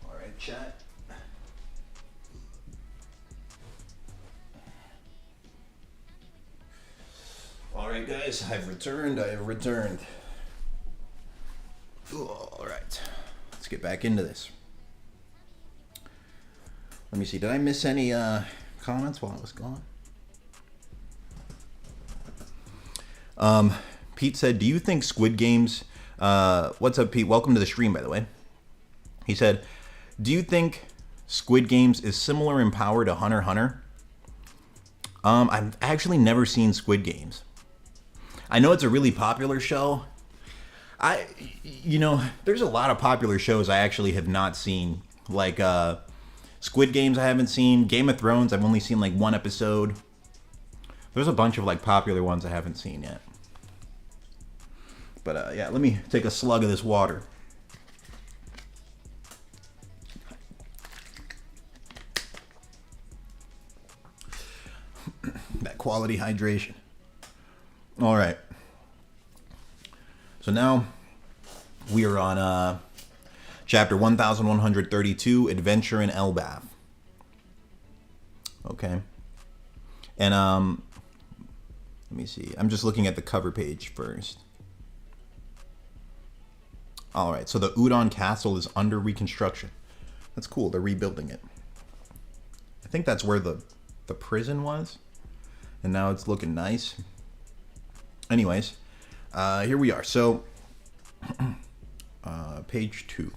All right, chat. All right, guys, I have returned. All right, let's get back into this. Let me see. Did I miss any comments while I was gone? Pete said, "Do you think Squid Games?" What's up, Pete? Welcome to the stream, by the way. He said, "Do you think Squid Games is similar in power to Hunter x Hunter?" I've actually never seen Squid Games. I know it's a really popular show. There's a lot of popular shows I actually have not seen. Like Squid Games, I haven't seen. Game of Thrones, I've only seen like one episode. There's a bunch of like popular ones I haven't seen yet. But yeah, let me take a slug of this water. That quality hydration. All right. So now we are on chapter 1132, Adventure in Elbaf. Okay. And let me see. I'm just looking at the cover page first. All right, so the Udon Castle is under reconstruction. That's cool. They're rebuilding it. I think that's where the prison was, and now it's looking nice. Anyways, here we are. So, page 2.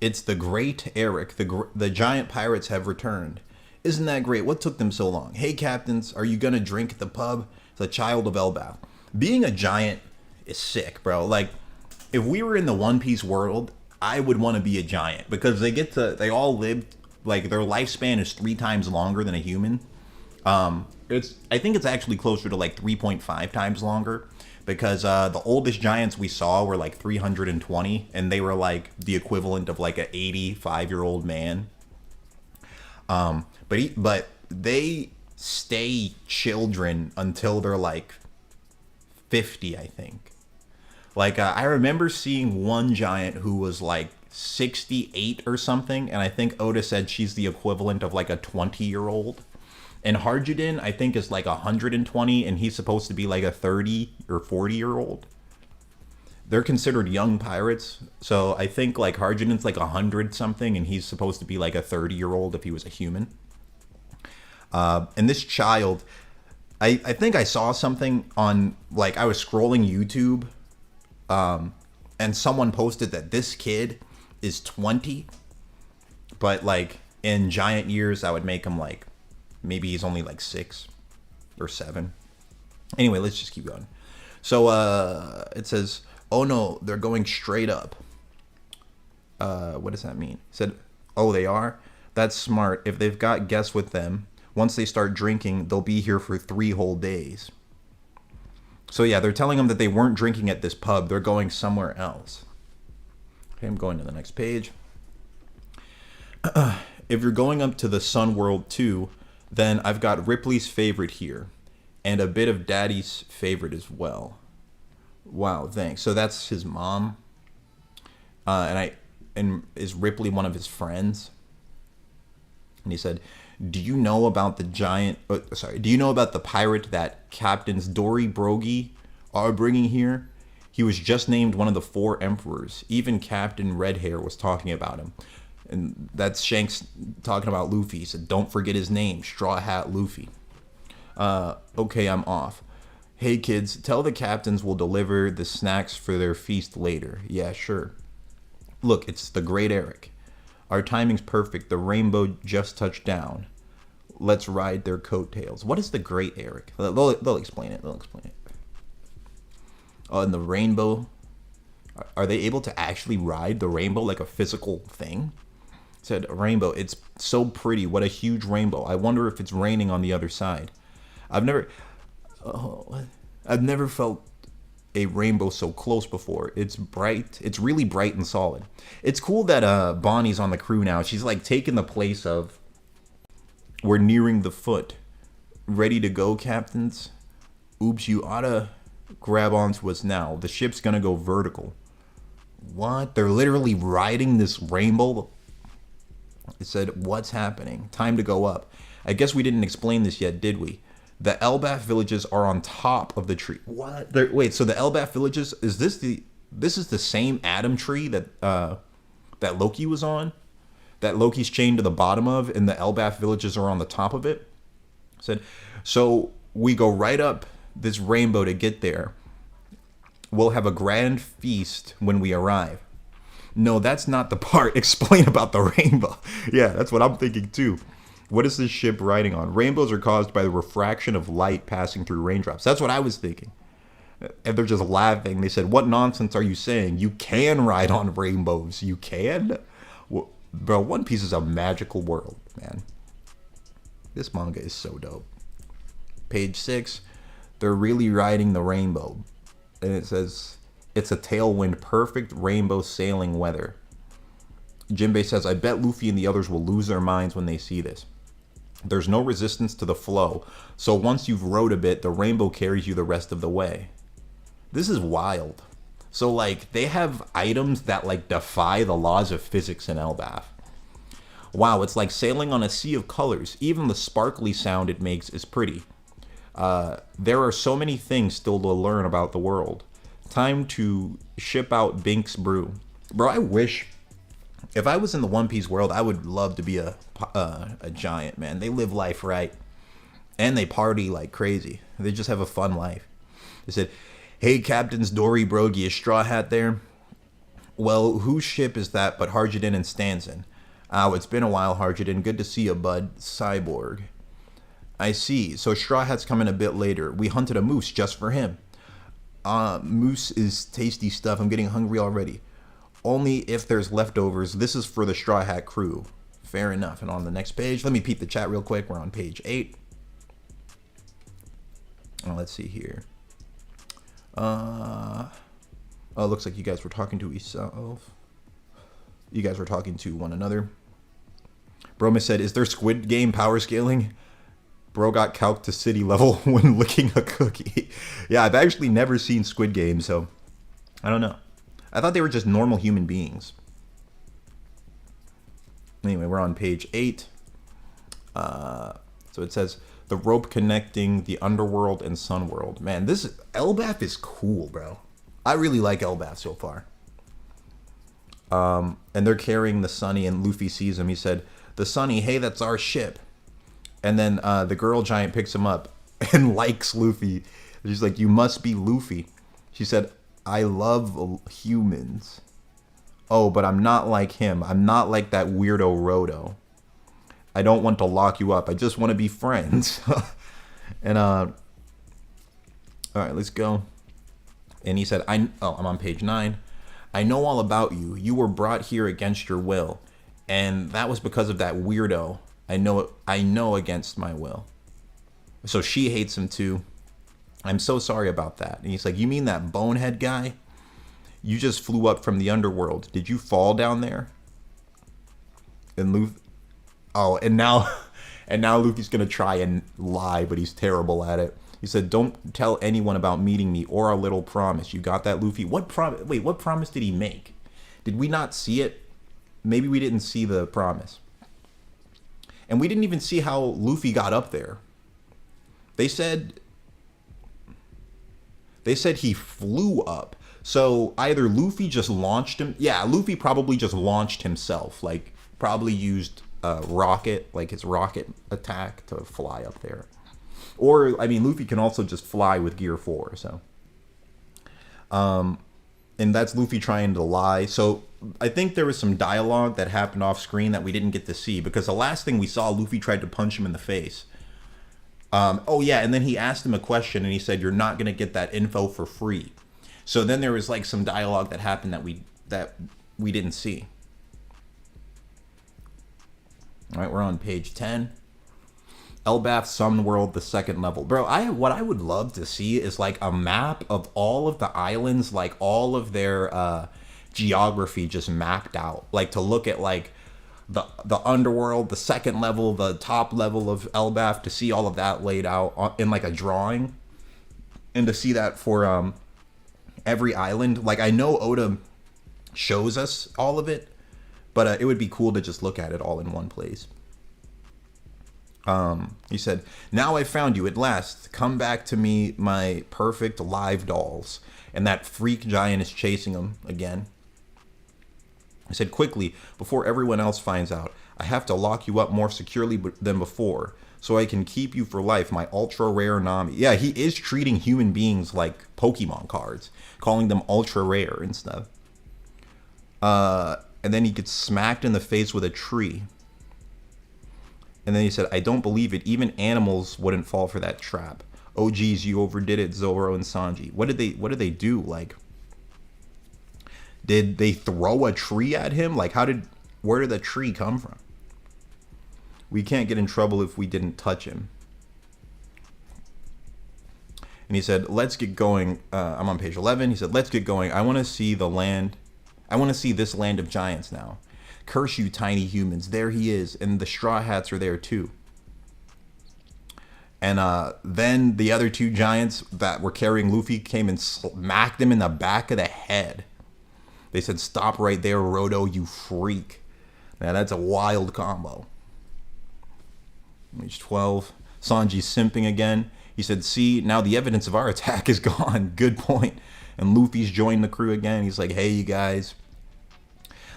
It's the Great Eric. The giant pirates have returned. Isn't that great? What took them so long? Hey, captains, are you gonna drink at the pub? The child of Elbaf. Being a giant is sick, bro. Like, if we were in the One Piece world, I would want to be a giant because they all lived, like, their lifespan is 3 times longer than a human. I think it's actually closer to like 3.5 times longer because the oldest giants we saw were like 320 and they were like the equivalent of like an 85-year-old man. But they stay children until they're like 50, I think. Like, I remember seeing one giant who was like 68 or something, and I think Oda said she's the equivalent of like a 20-year-old. And Harjuden, I think, is like 120, and he's supposed to be like a 30 or 40-year-old. They're considered young pirates, so I think like Harjuden's like 100 something, and he's supposed to be like a 30-year-old if he was a human. And this child, I think I saw something on, like, I was scrolling YouTube, and someone posted that this kid is 20, but like in giant years that would make him like, maybe he's only like 6 or 7. Anyway, let's just keep going. So it says, oh no, they're going straight up. What does that mean? It said, oh, they are? That's smart. If they've got guests with them, once they start drinking, they'll be here for 3 whole days. So yeah, they're telling them that they weren't drinking at this pub. They're going somewhere else. Okay, I'm going to the next page. If you're going up to the Sun World too, then I've got Ripley's favorite here. and a bit of Daddy's favorite as well. Wow, thanks. So that's his mom, and is Ripley one of his friends? And he said, "Do you know about the giant? Do you know about the pirate that Captains Dory Brogy are bringing here? He was just named one of the 4 emperors. Even Captain Redhair was talking about him." And that's Shanks talking about Luffy. He said, "Don't forget his name, Straw Hat Luffy." Okay, I'm off. Hey kids, tell the captains we'll deliver the snacks for their feast later. Yeah, sure. Look, it's the Great Eric. Our timing's perfect. The rainbow just touched down. Let's ride their coattails. What is the Great Eric? They'll explain it. They'll explain it. Oh, and the rainbow. Are they able to actually ride the rainbow like a physical thing? It said, rainbow. It's so pretty. What a huge rainbow. I wonder if it's raining on the other side. I've never felt a rainbow so close before. It's bright. It's really bright and solid. It's cool that Bonnie's on the crew now. She's like taking the place of, we're nearing the foot. Ready to go, captains? Oops, you oughta grab onto us now. The ship's gonna go vertical. What? They're literally riding this rainbow? It said, what's happening? Time to go up. I guess we didn't explain this yet, did we? The Elbaf villages are on top of the tree. What? Wait, so the Elbaf villages, is this the same Adam tree that that Loki was on? That Loki's chained to the bottom of, and the Elbaf villages are on the top of it? Said, so we go right up this rainbow to get there. We'll have a grand feast when we arrive. No, that's not the part. Explain about the rainbow. Yeah, that's what I'm thinking too. What is this ship riding on? Rainbows are caused by the refraction of light passing through raindrops. That's what I was thinking. And they're just laughing. They said, what nonsense are you saying? You can ride on rainbows. You can? Well, bro, One Piece is a magical world, man. This manga is so dope. Page 6. They're really riding the rainbow. And it says, it's a tailwind, perfect rainbow sailing weather. Jinbei says, I bet Luffy and the others will lose their minds when they see this. There's no resistance to the flow, so once you've rowed a bit, the rainbow carries you the rest of the way. This is wild. So, like, they have items that, like, defy the laws of physics in Elbaf. Wow, it's like sailing on a sea of colors. Even the sparkly sound it makes is pretty. There are so many things still to learn about the world. Time to ship out Bink's brew. Bro, I wish... if I was in the One Piece world, I would love to be a giant, man. They live life right. And they party like crazy. They just have a fun life. They said, hey, Captains Dory Brogy, is Straw Hat there? Well, whose ship is that but Harjuden and Stanson? Oh, it's been a while, Harjuden. Good to see you, bud. Cyborg. I see. So Straw Hat's coming a bit later. We hunted a moose just for him. Moose is tasty stuff. I'm getting hungry already. Only if there's leftovers. This is for the Straw Hat crew. Fair enough. And on the next page, let me peep the chat real quick. We're on page 8. Oh, let's see here. Oh, looks like you guys were talking to yourself. You guys were talking to one another. Broma said, is there Squid Game power scaling? Bro got calced to city level when licking a cookie. Yeah, I've actually never seen Squid Game, so I don't know. I thought they were just normal human beings. Anyway, we're on page 8. So it says, the rope connecting the underworld and sunworld. Man, this Elbaf is cool, bro. I really like Elbaf so far. And they're carrying the Sunny, and Luffy sees him. He said, the Sunny, hey, that's our ship. And then the girl giant picks him up and likes Luffy. She's like, you must be Luffy. She said, I love humans. Oh, but I'm not like him. I'm not like that weirdo Roto. I don't want to lock you up. I just want to be friends. And all right, let's go. And he said, I'm on page 9. I know all about you. You were brought here against your will, and that was because of that weirdo. I know against my will. So she hates him too. I'm so sorry about that. And he's like, you mean that bonehead guy? You just flew up from the underworld. Did you fall down there? And Luffy, and now Luffy's gonna try and lie, but he's terrible at it. He said, "Don't tell anyone about meeting me or our little promise. You got that, Luffy?" What promise? Wait, what promise did he make? Did we not see it? Maybe we didn't see the promise. And we didn't even see how Luffy got up there. They said he flew up. So either Luffy just launched him. Yeah, Luffy probably just launched himself. Like, probably used a rocket, like his rocket attack, to fly up there. Or, I mean, Luffy can also just fly with Gear 4, so. And that's Luffy trying to lie. So, I think there was some dialogue that happened off screen that we didn't get to see. Because the last thing we saw, Luffy tried to punch him in the face. Oh, yeah, and then he asked him a question, and he said, "You're not going to get that info for free." So then there was, like, some dialogue that happened that we didn't see. All right, we're on page 10. Elbaf Sun World, the second level. Bro, what I would love to see is like a map of all of the islands, like all of their geography just mapped out. Like to look at like the underworld, the second level, the top level of Elbaf, to see all of that laid out in like a drawing. And to see that for every island. Like I know Oda shows us all of it, but it would be cool to just look at it all in one place. He said, "Now I found you at last. Come back to me, my perfect live dolls." And that freak giant is chasing him again. I said, "Quickly, before everyone else finds out, I have to lock you up more securely than before, so I can keep you for life, my ultra rare Nami." Yeah, he is treating human beings like Pokemon cards, calling them ultra rare and stuff. And then he gets smacked in the face with a tree. And then he said, "I don't believe it. Even animals wouldn't fall for that trap. Oh, geez, you overdid it, Zoro and Sanji." What did they do? Like, did they throw a tree at him? Like, where did the tree come from? "We can't get in trouble if we didn't touch him." And he said, "Let's get going." I'm on page 11. He said, "Let's get going. I want to see the land. I want to see this land of giants now. Curse you, tiny humans." There he is. And the Straw Hats are there too. And then the other two giants that were carrying Luffy came and smacked him in the back of the head. They said, "Stop right there, Roto, you freak." Now that's a wild combo. Page 12. Sanji's simping again. He said, "See, now the evidence of our attack is gone." Good point. And Luffy's joined the crew again. He's like, "Hey, you guys.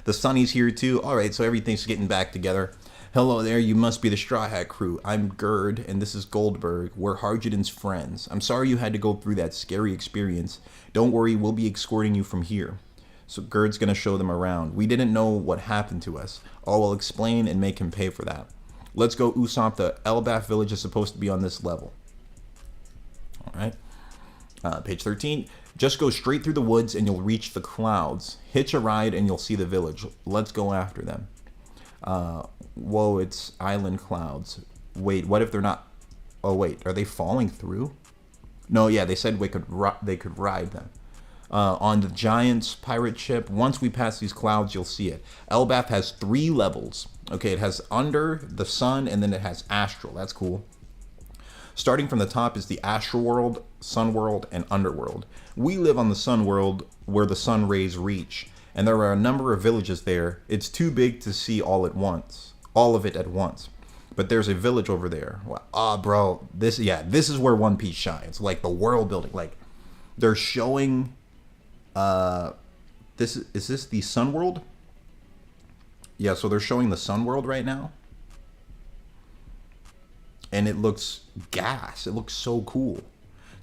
The Sunny's here too. All right, so everything's getting back together. Hello there, you must be the Straw Hat crew. I'm Gerd, and this is Goldberg. We're Harjadin's friends. I'm sorry you had to go through that scary experience. Don't worry, we'll be escorting you from here." So Gerd's going to show them around. "We didn't know what happened to us. Oh, I'll explain and make him pay for that. Let's go, Usopp. The Elbaf village is supposed to be on this level." All right. Page 13. "Just go straight through the woods and you'll reach the clouds. Hitch a ride and you'll see the village. Let's go after them." Whoa, it's island clouds. Wait, what if they're not? Oh, wait, are they falling through? No, yeah, they said they could ride them. On the Giant's pirate ship, once we pass these clouds, you'll see it. Elbaf has 3 levels. Okay, it has under, the sun, and then it has astral. That's cool. Starting from the top is the astral world, sun world, and underworld. We live on the sun world where the sun rays reach, and there are a number of villages there. It's too big to see all of it at once. But there's a village over there. Bro, this is where One Piece shines. Like the world building. Like they're showing is this the sun world? Yeah, so they're showing the sun world right now. And it looks gas. It looks so cool.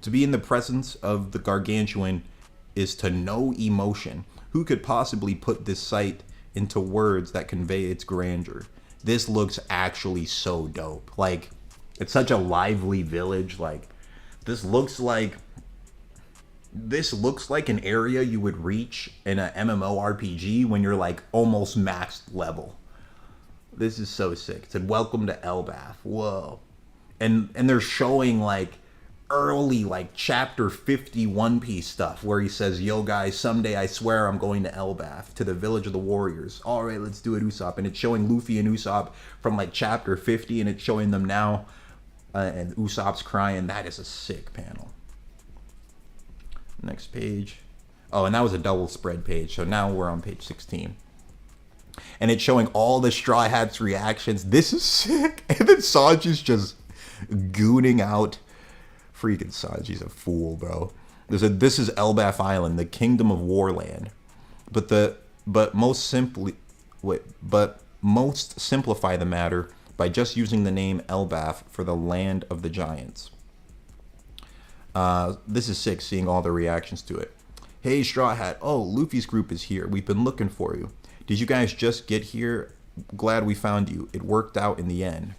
To be in the presence of the Gargantuan is to know emotion. Who could possibly put this sight into words that convey its grandeur? This looks actually so dope. Like, it's such a lively village. Like, this looks like an area you would reach in an MMORPG when you're like almost maxed level. This is so sick. It said, "Welcome to Elbaf." Whoa. And they're showing like early like chapter 50 One Piece stuff where he says, "Yo guys, someday I swear I'm going to Elbaf, to the village of the warriors. All right, let's do it, Usopp." And it's showing Luffy and Usopp from like chapter 50, and it's showing them now and Usopp's crying. That is a sick panel. Next page. Oh, and that was a double spread page. So now we're on page 16. And it's showing all the Straw Hats' reactions. This is sick. And then Sanji's just gooning out. Freaking Sanji's a fool, bro. This is Elbaf Island, the kingdom of Warland. But most simplify the matter by just using the name Elbaf for the land of the giants. This is sick, seeing all the reactions to it. Hey, Straw Hat. Oh, Luffy's group is here. We've been looking for you. Did you guys just get here? Glad we found you. It worked out in the end.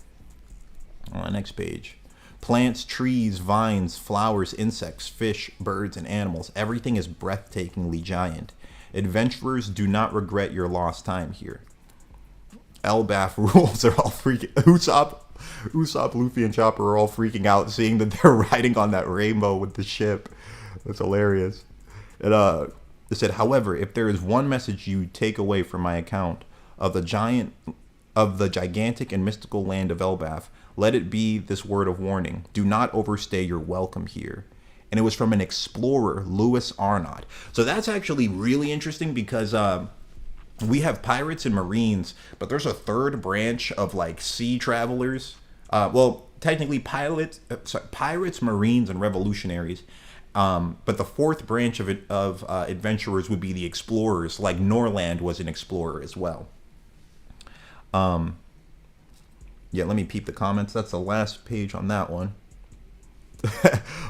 Next page. Plants, trees, vines, flowers, insects, fish, birds, and animals. Everything is breathtakingly giant. Adventurers, do not regret your lost time here. Elbaf rules are all freaking... Usopp, Luffy, and Chopper are all freaking out, seeing that they're riding on that rainbow with the ship. That's hilarious. And it said, however, if there is one message you take away from my account of the gigantic and mystical land of Elbaf, let it be this word of warning. Do not overstay your welcome here. And it was from an explorer, Louis Arnott. So that's actually really interesting because we have pirates and marines, but there's a third branch of like sea travelers. Well, technically pirates, marines, and revolutionaries. But the fourth branch of adventurers would be the explorers. Like Norland was an explorer as well. Yeah, let me peep the comments. That's the last page on that one.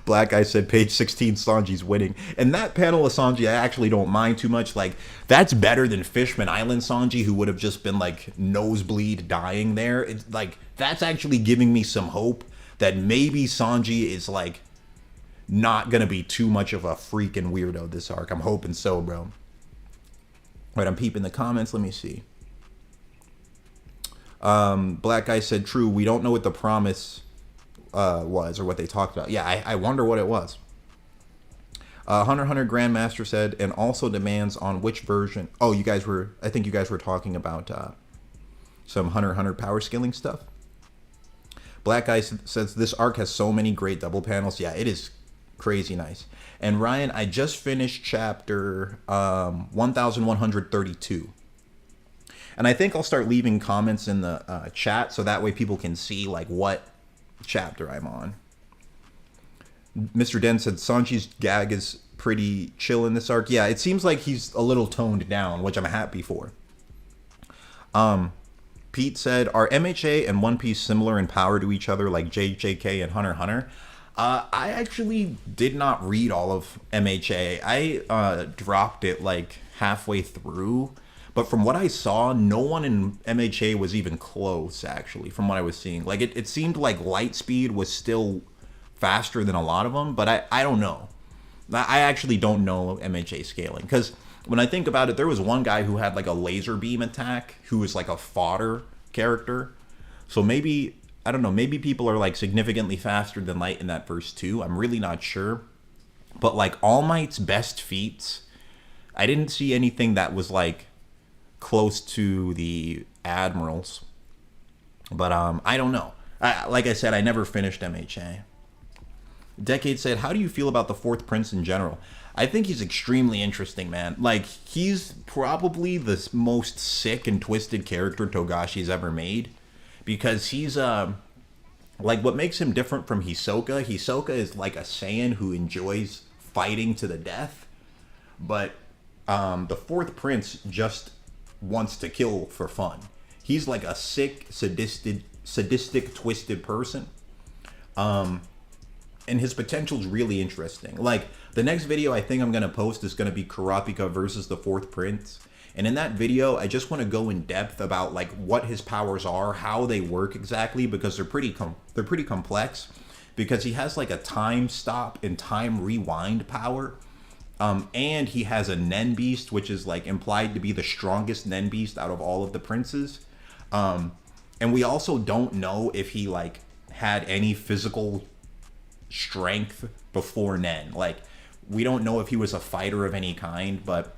Black Guy said page 16, Sanji's winning. And that panel of Sanji, I actually don't mind too much. Like, that's better than Fishman Island Sanji, who would have just been like nosebleed dying there. It's like, that's actually giving me some hope that maybe Sanji is like not gonna be too much of a freaking weirdo this arc. I'm hoping so, bro. All right, I'm peeping the comments. Let me see. Black Guy said, true, we don't know what the promise was or what they talked about. Yeah, I wonder what it was. Hunter x Hunter Grandmaster said, and also demands on which version. Oh, I think you guys were talking about some Hunter x Hunter power scaling stuff. Black Guy says, this arc has so many great double panels. Yeah, it is crazy nice. And Ryan, I just finished chapter 1132. And I think I'll start leaving comments in the chat so that way people can see like what chapter I'm on. Mr. Den said Sanji's gag is pretty chill in this arc. Yeah, it seems like he's a little toned down, which I'm happy for. Pete said, are MHA and One Piece similar in power to each other like JJK and Hunter x Hunter? I actually did not read all of MHA. I dropped it like halfway through. But from what I saw, no one in MHA was even close, actually, from what I was seeing. Like, it seemed like Lightspeed was still faster than a lot of them, but I don't know. I actually don't know MHA scaling. Because when I think about it, there was one guy who had, like, a laser beam attack, who was, like, a fodder character. So maybe, I don't know, maybe people are, like, significantly faster than Light in that verse, too. I'm really not sure. But, like, All Might's best feats, I didn't see anything that was, like, close to the admirals, but I don't know. Like I said, I never finished MHA. Decade said, how do you feel about the Fourth Prince in general? I think he's extremely interesting, man. Like, he's probably the most sick and twisted character Togashi's ever made, because he's like, what makes him different from Hisoka is like a Saiyan who enjoys fighting to the death, but the Fourth Prince just wants to kill for fun. He's like a sick, sadistic, twisted person. And his potential's really interesting. Like, the next video I think I'm going to post is going to be Kurapika versus the Fourth Prince. And in that video, I just want to go in depth about like what his powers are, how they work exactly, because they're pretty complex. Because he has like a time stop and time rewind power. And he has a Nen Beast, which is like implied to be the strongest Nen Beast out of all of the princes. And we also don't know if he like had any physical strength before Nen. Like, we don't know if he was a fighter of any kind, but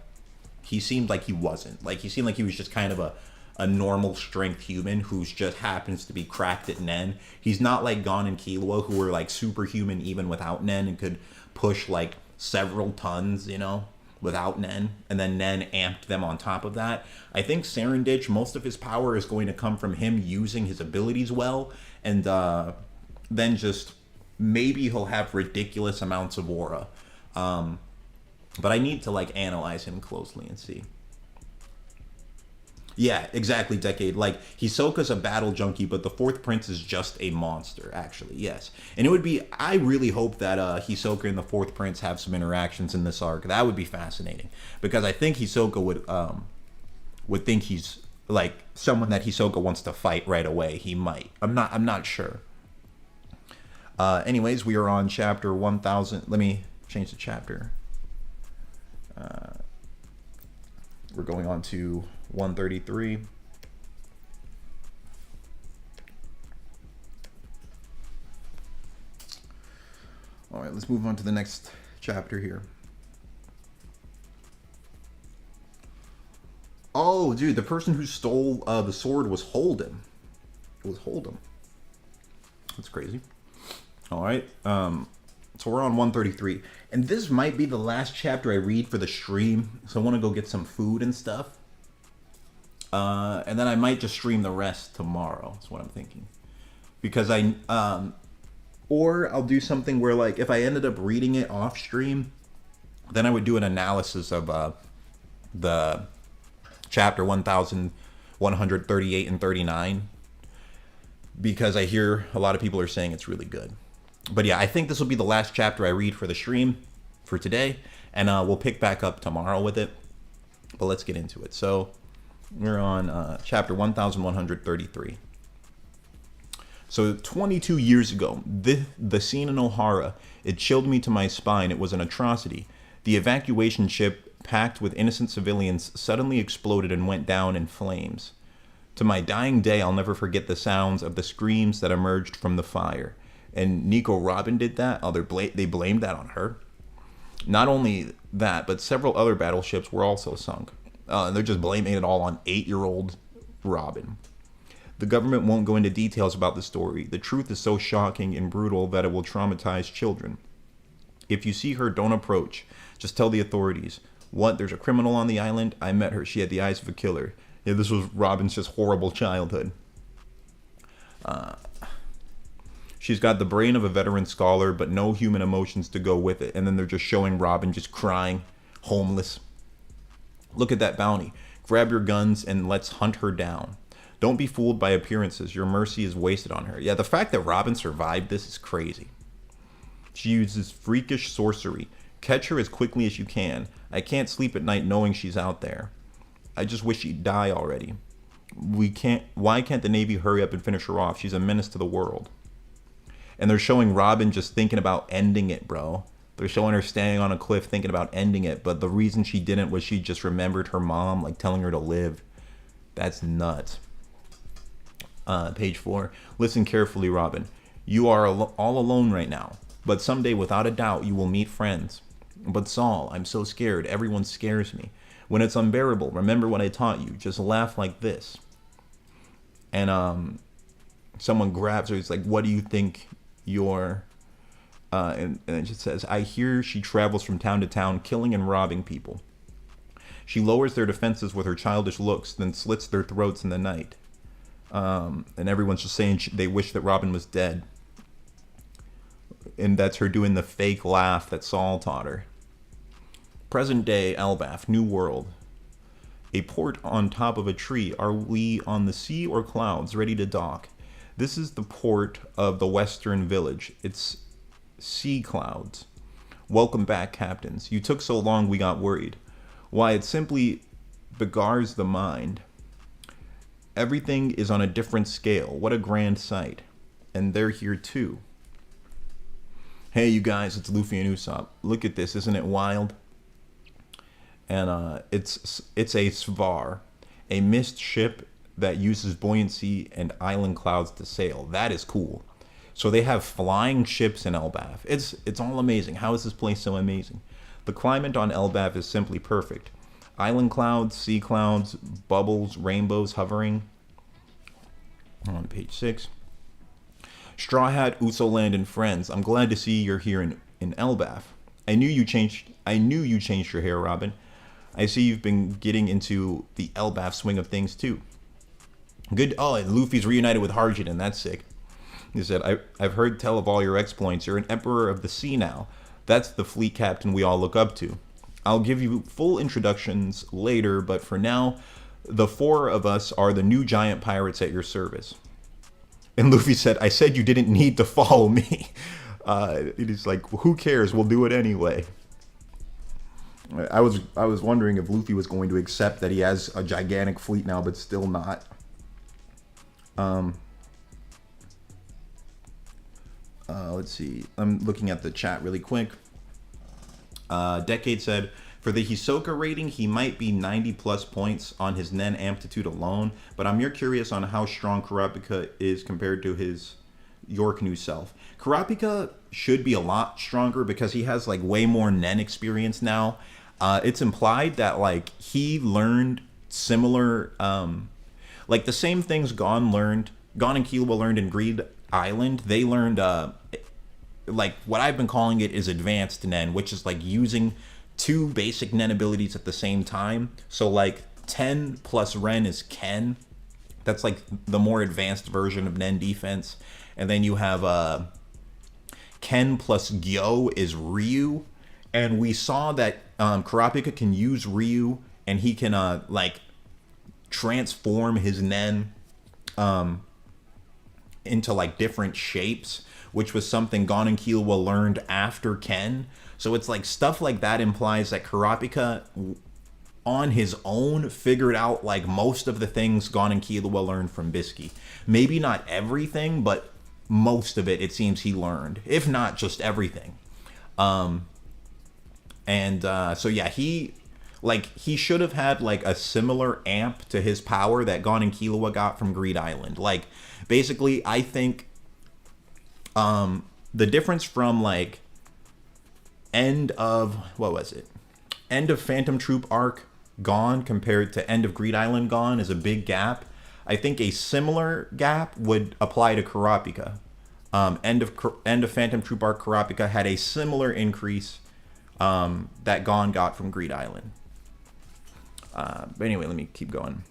he seemed like he wasn't. Like, he seemed like he was just kind of a normal strength human who's just happens to be cracked at Nen. He's not like Gon and Killua, who were like superhuman even without Nen and could push like several tons, you know, without Nen, and then Nen amped them on top of that. I think Serenditch, most of his power is going to come from him using his abilities well, and then just maybe he'll have ridiculous amounts of aura. But I need to like analyze him closely and see. Yeah, exactly, Decade. Like, Hisoka's a battle junkie, but the fourth prince is just a monster, actually, yes. And it would be, I really hope that Hisoka and the fourth prince have some interactions in this arc. That would be fascinating. Because I think Hisoka would think he's, like, someone that Hisoka wants to fight right away. He might. I'm not sure. Anyways, we are on chapter 1000. Let me change the chapter. We're going on to 133. All right, let's move on to the next chapter here. Oh, dude, the person who stole the sword was Holden. It was Holden. That's crazy. All right, so we're on 133. And this might be the last chapter I read for the stream, so I want to go get some food and stuff. And then I might just stream the rest tomorrow. That's what I'm thinking. Because or I'll do something where, like, if I ended up reading it off stream, then I would do an analysis of the chapter 1138 and 39. Because I hear a lot of people are saying it's really good. But yeah, I think this will be the last chapter I read for the stream for today. And we'll pick back up tomorrow with it. But let's get into it. So we're on chapter 1133. So 22 years ago, the scene in Ohara, it chilled me to my spine. It was an atrocity. The evacuation ship, packed with innocent civilians, suddenly exploded and went down in flames. To my dying day, I'll never forget the sounds of the screams that emerged from the fire. And Nico Robin did that. Oh, they blamed that on her. Not only that, but several other battleships were also sunk. And they're just blaming it all on 8-year-old Robin. The government won't go into details about the story. The truth is so shocking and brutal that it will traumatize children. If you see her, don't approach. Just tell the authorities. What? There's a criminal on the island? I met her. She had the eyes of a killer. Yeah, this was Robin's just horrible childhood. She's got the brain of a veteran scholar, but no human emotions to go with it. And then they're just showing Robin just crying, homeless. Look at that bounty. Grab your guns and let's hunt her down. Don't be fooled by appearances. Your mercy is wasted on her. Yeah, the fact that Robin survived this is crazy. She uses freakish sorcery. Catch her as quickly as you can. I can't sleep at night knowing she's out there. I just wish she'd die already. Why can't the Navy hurry up and finish her off? She's a menace to the world. And they're showing Robin just thinking about ending it, bro. They're showing her standing on a cliff thinking about ending it. But the reason she didn't was she just remembered her mom, like, telling her to live. That's nuts. Page 4. Listen carefully, Robin. You are all alone right now. But someday, without a doubt, you will meet friends. But Saul, I'm so scared. Everyone scares me. When it's unbearable, remember what I taught you. Just laugh like this. And someone grabs her. It's like, what do you think you're... and it just says, I hear she travels from town to town, killing and robbing people. She lowers their defenses with her childish looks, then slits their throats in the night. And everyone's just saying they wish that Robin was dead. And that's her doing the fake laugh that Saul taught her. Present day Elbaf, New World. A port on top of a tree. Are we on the sea or clouds, ready to dock? This is the port of the western village. It's sea clouds. Welcome back, captains. You took so long we got worried. Why, it simply begars the mind. Everything is on a different scale. What a grand sight. And they're here too. Hey, you guys, it's Luffy and Usopp. Look at this, isn't it wild? And it's a Svar, a mist ship that uses buoyancy and island clouds to sail. That is cool. So they have flying ships in Elbaf. It's all amazing. How is this place so amazing? The climate on Elbaf is simply perfect. Island clouds, sea clouds, bubbles, rainbows hovering. On page 6. Straw Hat, Usoland, and friends. I'm glad to see you're here in Elbaf. I knew you changed your hair, Robin. I see you've been getting into the Elbaf swing of things too. Good. Oh, and Luffy's reunited with Harjin, that's sick. He said, I've heard tell of all your exploits. You're an emperor of the sea now. That's the fleet captain we all look up to. I'll give you full introductions later, but for now, the 4 of us are the new giant pirates at your service. And Luffy said, I said you didn't need to follow me. It is like, who cares? We'll do it anyway. I was wondering if Luffy was going to accept that he has a gigantic fleet now, but still not. Let's see. I'm looking at the chat really quick. Decade said, for the Hisoka rating, he might be 90 plus points on his Nen amplitude alone, but I'm more curious on how strong Kurapika is compared to his Yorknu self. Kurapika should be a lot stronger because he has like way more Nen experience now. It's implied that like he learned similar, like the same things Gon and Killua learned in Greed Island. They learned like what I've been calling it is advanced Nen, which is like using 2 basic Nen abilities at the same time. So like 10 plus Ren is Ken. That's like the more advanced version of Nen defense. And then you have Ken plus Gyo is Ryu. And we saw that Kurapika can use Ryu, and he can like transform his Nen into like different shapes, which was something Gon and Killua learned after Ken. So it's like stuff like that implies that Kurapika on his own figured out like most of the things Gon and Killua learned from Bisky. Maybe not everything, but most of it seems he learned, if not just everything. So yeah, he should have had like a similar amp to his power that Gon and Killua got from Greed Island. Like basically, I think the difference from like end of Phantom Troop arc Gon compared to end of Greed Island Gon is a big gap. I think a similar gap would apply to Kurapika. End of Phantom Troop arc Kurapika had a similar increase that Gon got from Greed Island. But anyway, let me keep going.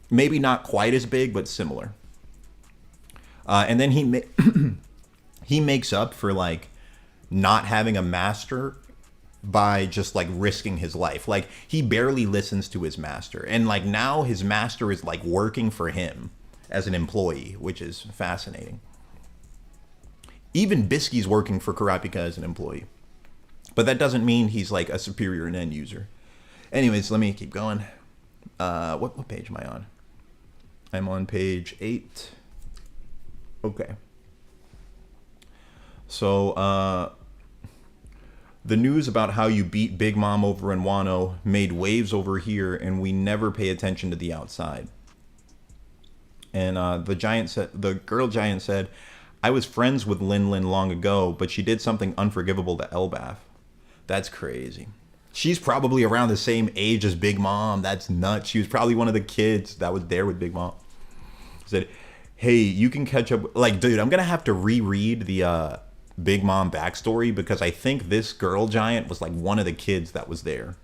Maybe not quite as big, but similar. And then he makes up for like not having a master by just like risking his life. Like he barely listens to his master, and like now his master is like working for him as an employee, which is fascinating. Even Bisky's working for Kurapika as an employee, but that doesn't mean he's like a superior Nen user. Anyways, let me keep going. What page am I on? I'm on page 8. Okay. So, the news about how you beat Big Mom over in Wano made waves over here, and we never pay attention to the outside. And the girl giant said, I was friends with Lin Lin long ago, but she did something unforgivable to Elbaf. That's crazy. She's probably around the same age as Big Mom. That's nuts. She was probably one of the kids that was there with Big Mom. Said, hey, you can catch up. Like, dude, I'm going to have to reread the Big Mom backstory because I think this girl giant was like one of the kids that was there.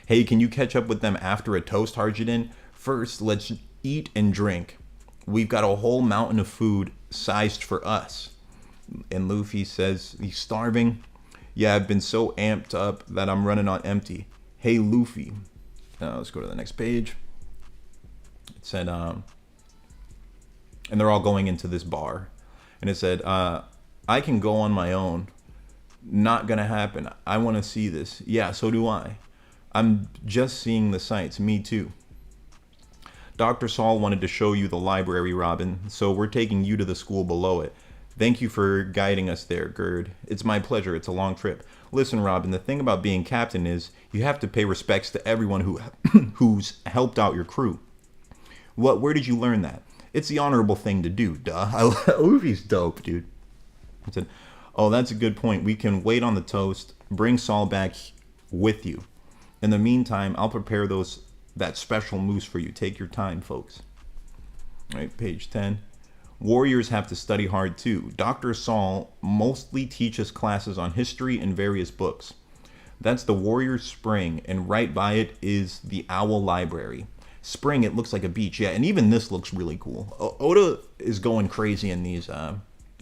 Hey, can you catch up with them after a toast, Harjin? First, let's eat and drink. We've got a whole mountain of food sized for us. And Luffy says he's starving. Yeah, I've been so amped up that I'm running on empty. Hey, Luffy. Let's go to the next page. It said, and they're all going into this bar. And it said, I can go on my own. Not gonna happen. I want to see this. Yeah, so do I. I'm just seeing the sights. Me too. Dr. Saul wanted to show you the library, Robin, so we're taking you to the school below it. Thank you for guiding us there, Gerd. It's my pleasure. It's a long trip. Listen, Robin, the thing about being captain is you have to pay respects to everyone who's helped out your crew. Where did you learn that? It's the honorable thing to do, duh. Luffy's dope, dude. I said, oh, that's a good point. We can wait on the toast. Bring Saul back with you. In the meantime, I'll prepare that special mousse for you. Take your time, folks. All right, page 10. Warriors have to study hard too. Dr. Saul mostly teaches classes on history and various books. That's the Warrior's Spring, and right by it is the Owl Library. Spring, it looks like a beach. Yeah, and even this looks really cool. Oda is going crazy in these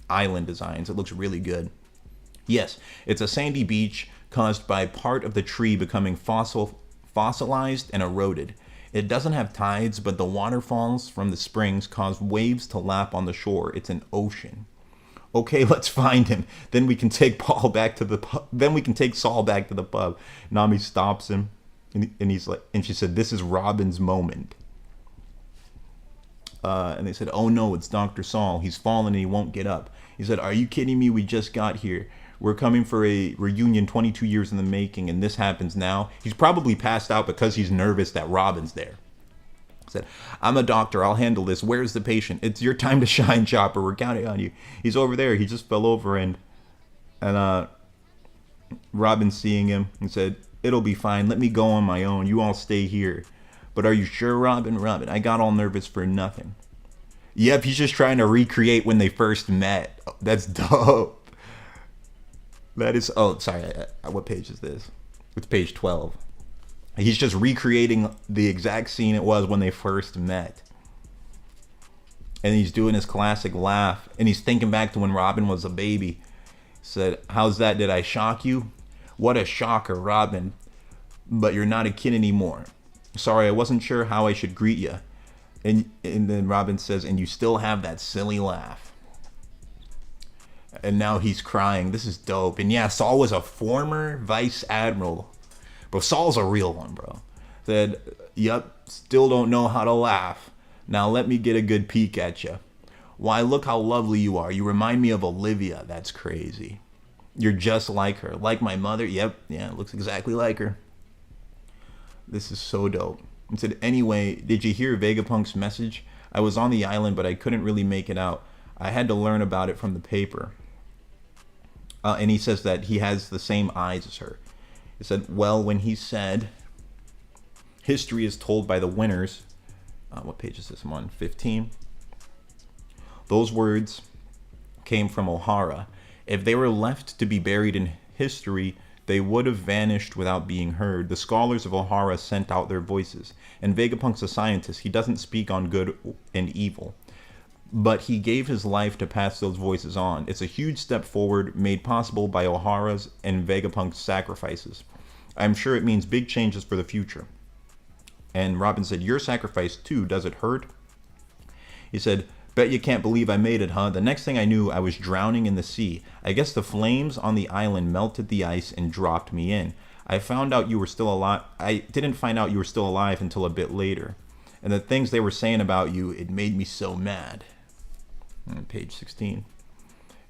island designs. It looks really good. Yes, it's a sandy beach caused by part of the tree becoming fossilized and eroded. It doesn't have tides, but the waterfalls from the springs cause waves to lap on the shore. It's an ocean. Okay, let's find him. Then we can take Paul back to the pub. Then we can take Saul back to the pub. Nami stops him, and he's like, and she said, "This is Robin's moment." And they said, "Oh no, it's Dr. Saul. He's fallen and he won't get up." He said, "Are you kidding me? We just got here. We're coming for a reunion 22 years in the making, and this happens now." He's probably passed out because he's nervous that Robin's there. He said, "I'm a doctor. I'll handle this. Where's the patient? It's your time to shine, Chopper. We're counting on you." He's over there. He just fell over, and Robin, seeing him, he said, "It'll be fine. Let me go on my own. You all stay here." "But are you sure, Robin? Robin, I got all nervous for nothing." Yep, he's just trying to recreate when they first met. That's dope. That is, oh, sorry, what page is this? It's page 12. He's just recreating the exact scene it was when they first met. And he's doing his classic laugh, and he's thinking back to when Robin was a baby. He said, "How's that? Did I shock you?" "What a shocker, Robin. But you're not a kid anymore. Sorry, I wasn't sure how I should greet you." And then Robin says, "And you still have that silly laugh." And now he's crying. This is dope. And yeah, Saul was a former vice admiral. Bro, Saul's a real one, bro. Said, "Yep, still don't know how to laugh. Now let me get a good peek at you. Why, look how lovely you are. You remind me of Olivia." That's crazy. "You're just like her." "Like my mother?" "Yep, yeah, looks exactly like her." This is so dope. He said, "Anyway, did you hear Vegapunk's message? I was on the island, but I couldn't really make it out. I had to learn about it from the paper." And he says that he has the same eyes as her. He said, "Well, when he said, 'History is told by the winners,'" what page is this? I'm on 15. "Those words came from O'Hara. If they were left to be buried in history, they would have vanished without being heard. The scholars of O'Hara sent out their voices. And Vegapunk's a scientist. He doesn't speak on good and evil. But he gave his life to pass those voices on. It's a huge step forward, made possible by O'Hara's and Vegapunk's sacrifices. I'm sure it means big changes for the future." And Robin said, "Your sacrifice too, does it hurt?" He said, "Bet you can't believe I made it, huh? The next thing I knew, I was drowning in the sea. I guess the flames on the island melted the ice and dropped me in. I found out you were still alive. I didn't find out you were still alive until a bit later. And the things they were saying about you, it made me so mad." On page 16.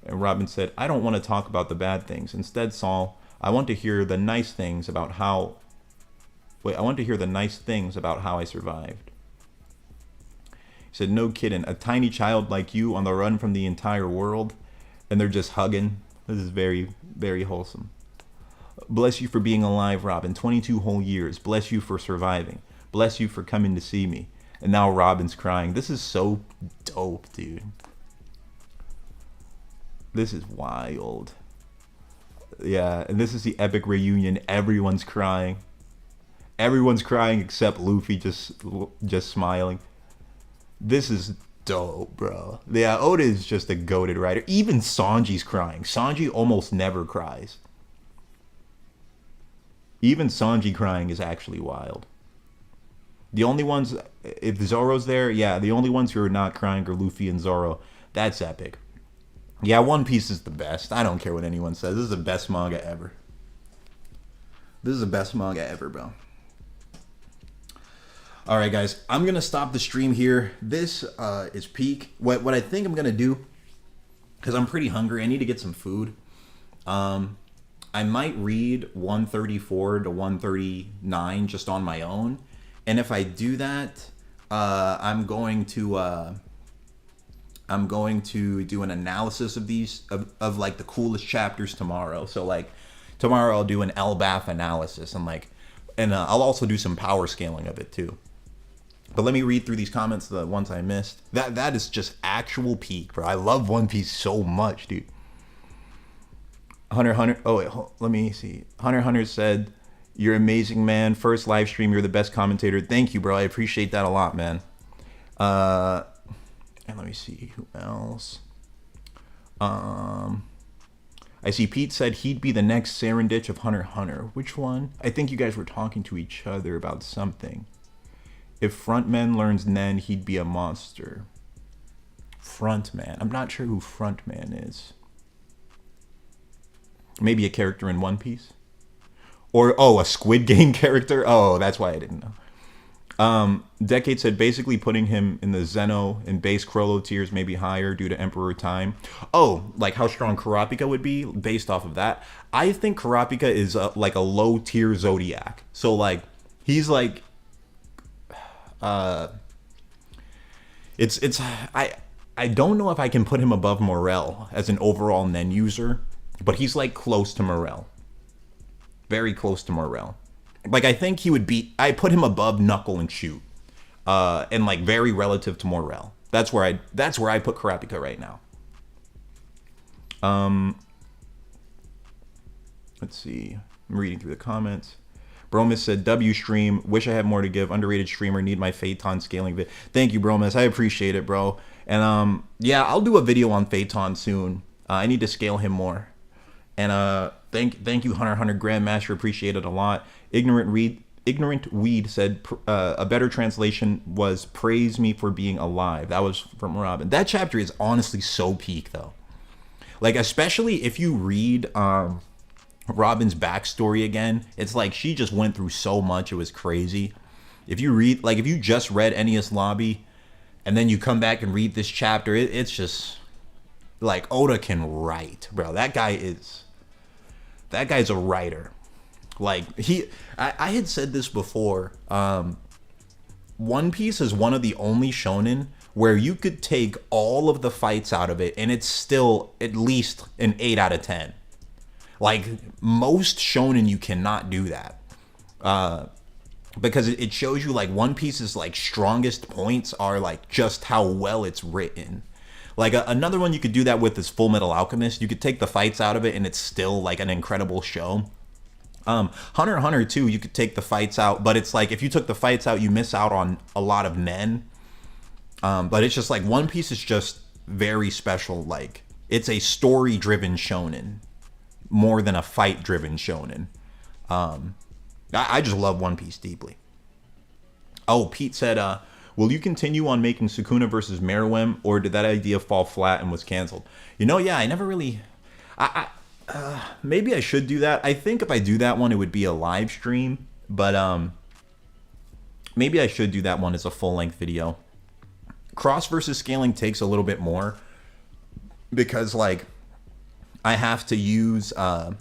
And Robin said, "I don't want to talk about the bad things. Instead, Saul, I want to hear the nice things about how I survived." He said, "No kidding. A tiny child like you on the run from the entire world." And they're just hugging. This is very, very wholesome. "Bless you for being alive, Robin. 22 whole years. Bless you for surviving. Bless you for coming to see me." And now Robin's crying. This is so dope, dude. This is wild. Yeah, and this is the epic reunion. Everyone's crying. Everyone's crying except Luffy, just smiling. This is dope, bro. Yeah, Oda is just a goated writer. Even Sanji's crying. Sanji almost never cries. Even Sanji crying is actually wild. The only ones, if Zoro's there, yeah, the only ones who are not crying are Luffy and Zoro. That's epic. Yeah, One Piece is the best. I don't care what anyone says. This is the best manga ever. This is the best manga ever, bro. All right, guys. I'm going to stop the stream here. This is peak. What I think I'm going to do, because I'm pretty hungry. I need to get some food. I might read 134 to 139 just on my own. And if I do that, I'm going to do an analysis of these of like the coolest chapters tomorrow. So like tomorrow I'll do an Elbaf analysis and And I'll also do some power scaling of it too. But let me read through these comments, the ones I missed. That is just actual peak, bro. I love One Piece so much, dude. Hunter. Oh wait, let me see. Hunter said, "You're amazing, man. First live stream. You're the best commentator." Thank you, bro. I appreciate that a lot, man. And let me see who else. I see Pete said he'd be the next Saranditch of Hunter x Hunter. Which one? I think you guys were talking to each other about something. If Frontman learns Nen, he'd be a monster. Frontman. I'm not sure who Frontman is. Maybe a character in One Piece? Or, oh, a Squid Game character? Oh, that's why I didn't know. Decade said basically putting him in the Zeno and base Crollo tiers, maybe higher due to Emperor Time. Oh, like how strong Kurapika would be based off of that. I think Kurapika is like a low tier Zodiac. So like he's like, I don't know if I can put him above Morel as an overall Nen user, but he's like close to Morel, very close to Morel. Like, I think he would be... I put him above Knuckle and Shoot. And, like, very relative to Morel. That's where I put Kurapika right now. Let's see. I'm reading through the comments. Bromus said, W stream. Wish I had more to give. Underrated streamer. Need my Phaeton scaling vid. Thank you, Bromus. I appreciate it, bro. And, yeah, I'll do a video on Phaeton soon. I need to scale him more. And, thank you, Hunter x Hunter Grandmaster. Appreciate it a lot. Ignorant Weed said a better translation was praise me for being alive. That was from Robin. That chapter is honestly so peak though. Like, especially if you read Robin's backstory again, it's like she just went through so much. It was crazy. If you read, like, if you just read Enies Lobby and then you come back and read this chapter, it's just like Oda can write, bro. That guy's a writer. Like, I had said this before. One Piece is one of the only shonen where you could take all of the fights out of it and it's still at least an 8 out of 10. Like, most shonen you cannot do that. Because it shows you, like, One Piece's, like, strongest points are, like, just how well it's written. Like, another one you could do that with is Full Metal Alchemist. You could take the fights out of it and it's still, like, an incredible show. Hunter x Hunter too, you could take the fights out, but it's like if you took the fights out, you miss out on a lot of Nen. But it's just like One Piece is just very special. Like, it's a story-driven shonen more than a fight-driven shonen. I just love One Piece deeply. Oh, Pete said, will you continue on making Sukuna versus Meruem, or did that idea fall flat and was canceled? You know, yeah, I never really... maybe I should do that. I think if I do that one, it would be a live stream. But maybe I should do that one as a full-length video. Cross versus scaling takes a little bit more. Because, like, I have to use... I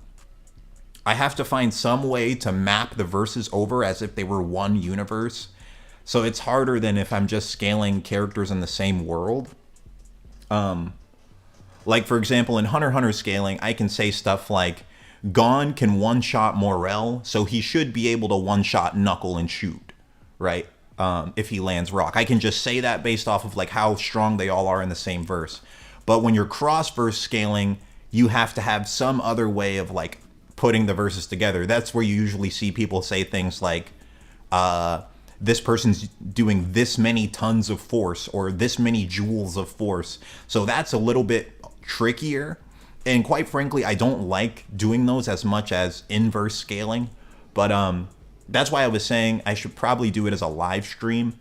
have to find some way to map the verses over as if they were one universe. So it's harder than if I'm just scaling characters in the same world. Like, for example, in Hunter x Hunter scaling, I can say stuff like, Gon can one-shot Morel, so he should be able to one-shot Knuckle and Shoot, right? If he lands Rock. I can just say that based off of, like, how strong they all are in the same verse. But when you're cross-verse scaling, you have to have some other way of, like, putting the verses together. That's where you usually see people say things like, this person's doing this many tons of force or this many joules of force. So that's a little bit trickier. And quite frankly, I don't like doing those as much as inverse scaling. But that's why I was saying I should probably do it as a live stream.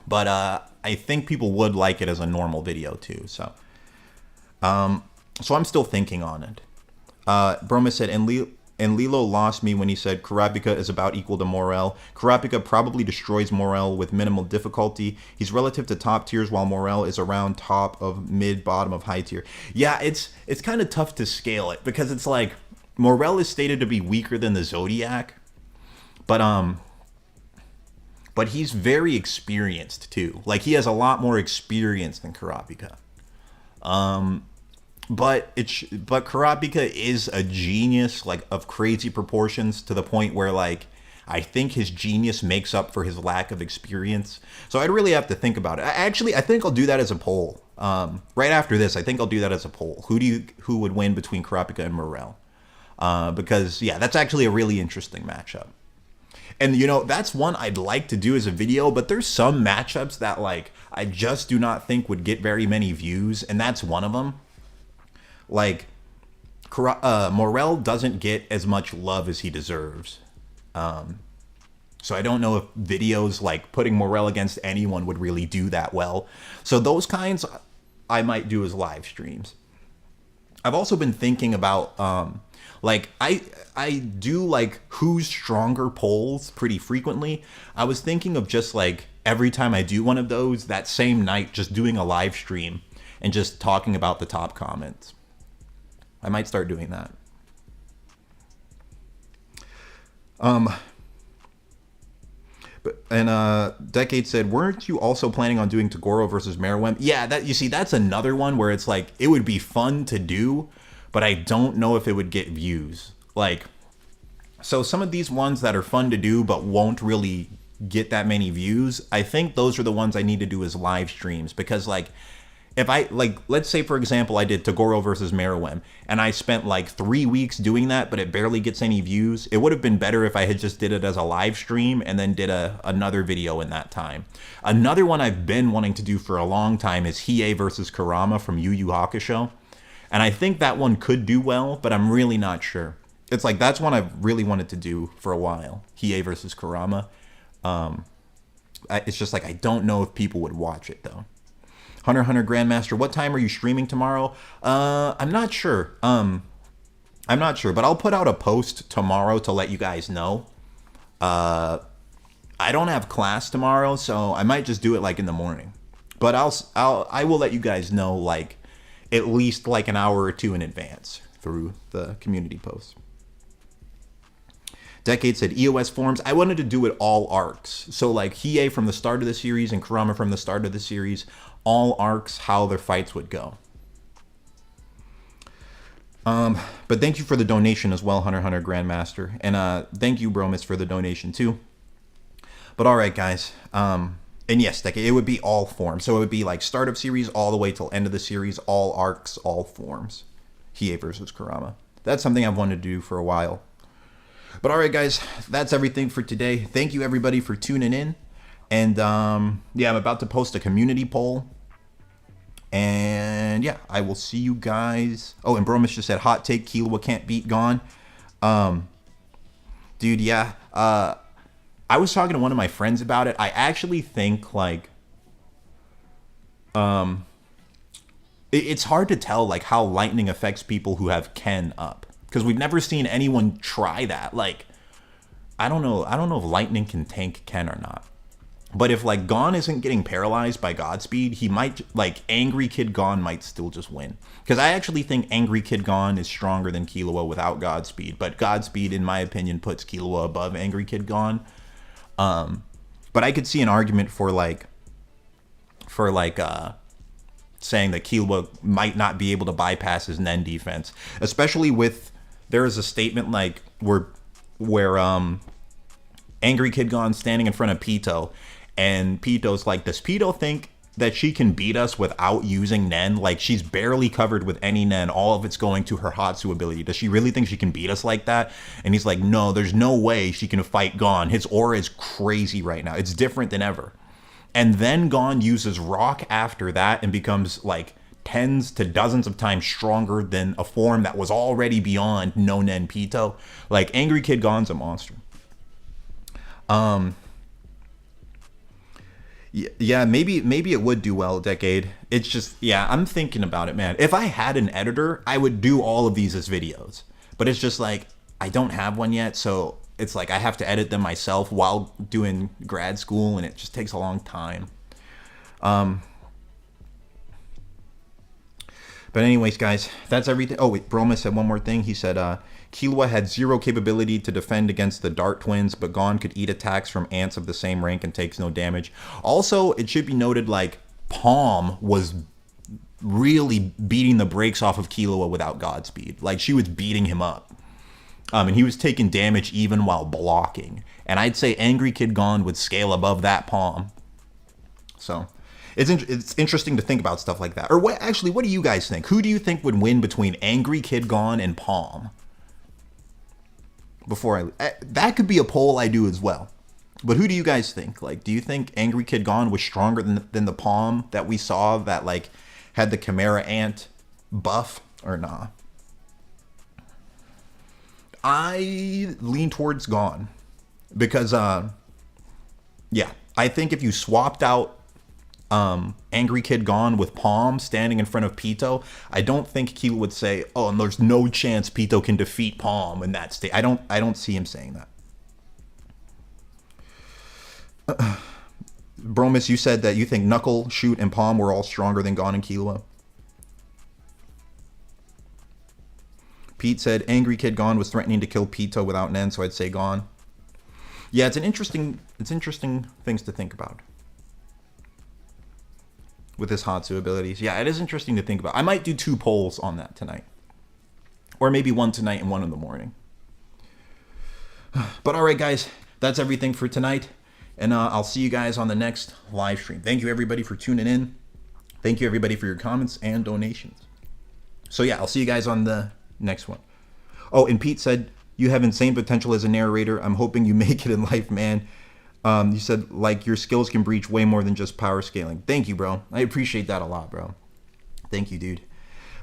But I think people would like it as a normal video too. So I'm still thinking on it. Broma said, and Lilo lost me when he said Kurapika is about equal to Morel. Kurapika probably destroys Morel with minimal difficulty. He's relative to top tiers while Morel is around top of mid, bottom of high tier. Yeah, it's kind of tough to scale it because it's like Morel is stated to be weaker than the Zodiac. But he's very experienced too. Like, he has a lot more experience than Kurapika. But Kurapika is a genius, like, of crazy proportions to the point where, like, I think his genius makes up for his lack of experience. So I'd really have to think about it. I think I'll do that as a poll. Right after this, I think I'll do that as a poll. Who would win between Kurapika and Morel? Because yeah, that's actually a really interesting matchup. And you know, that's one I'd like to do as a video, but there's some matchups that like I just do not think would get very many views, and that's one of them. Like Morel doesn't get as much love as he deserves. So I don't know if videos like putting Morel against anyone would really do that well. So those kinds I might do as live streams. I've also been thinking about like I do like who's stronger polls pretty frequently. I was thinking of just like every time I do one of those, that same night, just doing a live stream and just talking about the top comments. I might start doing that. Decade said, weren't you also planning on doing Toguro versus Meruem? Yeah, that, you see, that's another one where it's like, it would be fun to do, but I don't know if it would get views. Like, so some of these ones that are fun to do, but won't really get that many views, I think those are the ones I need to do as live streams, because like, if I, like, let's say, for example, I did Toguro versus Meruem, and I spent like 3 weeks doing that, but it barely gets any views. It would have been better if I had just did it as a live stream and then did another video in that time. Another one I've been wanting to do for a long time is Hiei versus Kurama from Yu Yu Hakusho. And I think that one could do well, but I'm really not sure. It's like, that's one I've really wanted to do for a while. Hiei versus Kurama. It's just like, I don't know if people would watch it though. Hunter Grandmaster, what time are you streaming tomorrow? I'm not sure. I'm not sure, but I'll put out a post tomorrow to let you guys know. I don't have class tomorrow, so I might just do it like in the morning. But I will let you guys know like at least like an hour or two in advance through the community post. Decade said EOS forms. I wanted to do it all arcs. So like Hiei from the start of the series and Kurama from the start of the series, all arcs, how their fights would go. But thank you for the donation as well, Hunter Grandmaster. And thank you, Bromus, for the donation too. But all right, guys. And yes, Decade, it would be all forms. So it would be like start of series all the way till end of the series, all arcs, all forms. Hiei versus Kurama. That's something I've wanted to do for a while. But all right, guys, that's everything for today. Thank you, everybody, for tuning in. And yeah, I'm about to post a community poll. And yeah, I will see you guys. Oh, and Bromus just said, hot take, Killua can't beat Gon. Dude, yeah. I was talking to one of my friends about it. I actually think, like, it's hard to tell, like, how lightning affects people who have Ken up. Because we've never seen anyone try that. Like, I don't know if lightning can tank Ken or not. But if, like, Gon isn't getting paralyzed by Godspeed, he might, like, Angry Kid Gon might still just win. Because I actually think Angry Kid Gon is stronger than Killua without Godspeed. But Godspeed, in my opinion, puts Killua above Angry Kid Gon. But I could see an argument for saying that Killua might not be able to bypass his Nen defense. Especially with, there is a statement, like, where Angry Kid Gon's standing in front of Pito. And Pito's like, does Pito think that she can beat us without using Nen? Like, she's barely covered with any Nen. All of it's going to her Hatsu ability. Does she really think she can beat us like that? And he's like, no, there's no way she can fight Gon. His aura is crazy right now. It's different than ever. And then Gon uses Rock after that and becomes, like, tens to dozens of times stronger than a form that was already beyond no Nen Pito. Like, Angry Kid Gon's a monster. Yeah, maybe it would do well, Decade. It's just, yeah, I'm thinking about it, man. If I had an editor, I would do all of these as videos. But it's just like, I don't have one yet, so it's like I have to edit them myself while doing grad school, and it just takes a long time. But anyways, guys, that's everything. Oh, wait, Broma said one more thing. He said, Killua had zero capability to defend against the Dart Twins, but Gon could eat attacks from ants of the same rank and takes no damage. Also, it should be noted, like, Palm was really beating the brakes off of Killua without Godspeed. Like, she was beating him up. And he was taking damage even while blocking. And I'd say Angry Kid Gone would scale above that palm. So it's interesting to think about stuff like that. Or what do you guys think? Who do you think would win between Angry Kid Gone and Palm? That could be a poll I do as well. But who do you guys think? Like, do you think Angry Kid Gone was stronger than the Palm that we saw that like had the Chimera Ant buff or nah? I lean towards Gone because yeah, I think if you swapped out Angry Kid Gone with Palm standing in front of Pito, I don't think Kilo would say, "Oh, and there's no chance Pito can defeat Palm in that state." I don't see him saying that. Bromus, you said that you think Knuckle, Shoot, and Palm were all stronger than Gon and Killua. Pete said Angry Kid Gon was threatening to kill Pito without an end, so I'd say Gon. Yeah, it's interesting things to think about with his Hatsu abilities. Yeah, it is interesting to think about. I might do 2 polls on that tonight. Or maybe one tonight and one in the morning. But alright guys, that's everything for tonight. And I'll see you guys on the next live stream. Thank you everybody for tuning in. Thank you everybody for your comments and donations. So yeah, I'll see you guys on the next one. Oh, and Pete said, you have insane potential as a narrator. I'm hoping you make it in life, man. You said, like, your skills can breach way more than just power scaling. Thank you, bro. I appreciate that a lot, bro. Thank you, dude.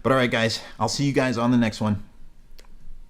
But all right, guys, I'll see you guys on the next one.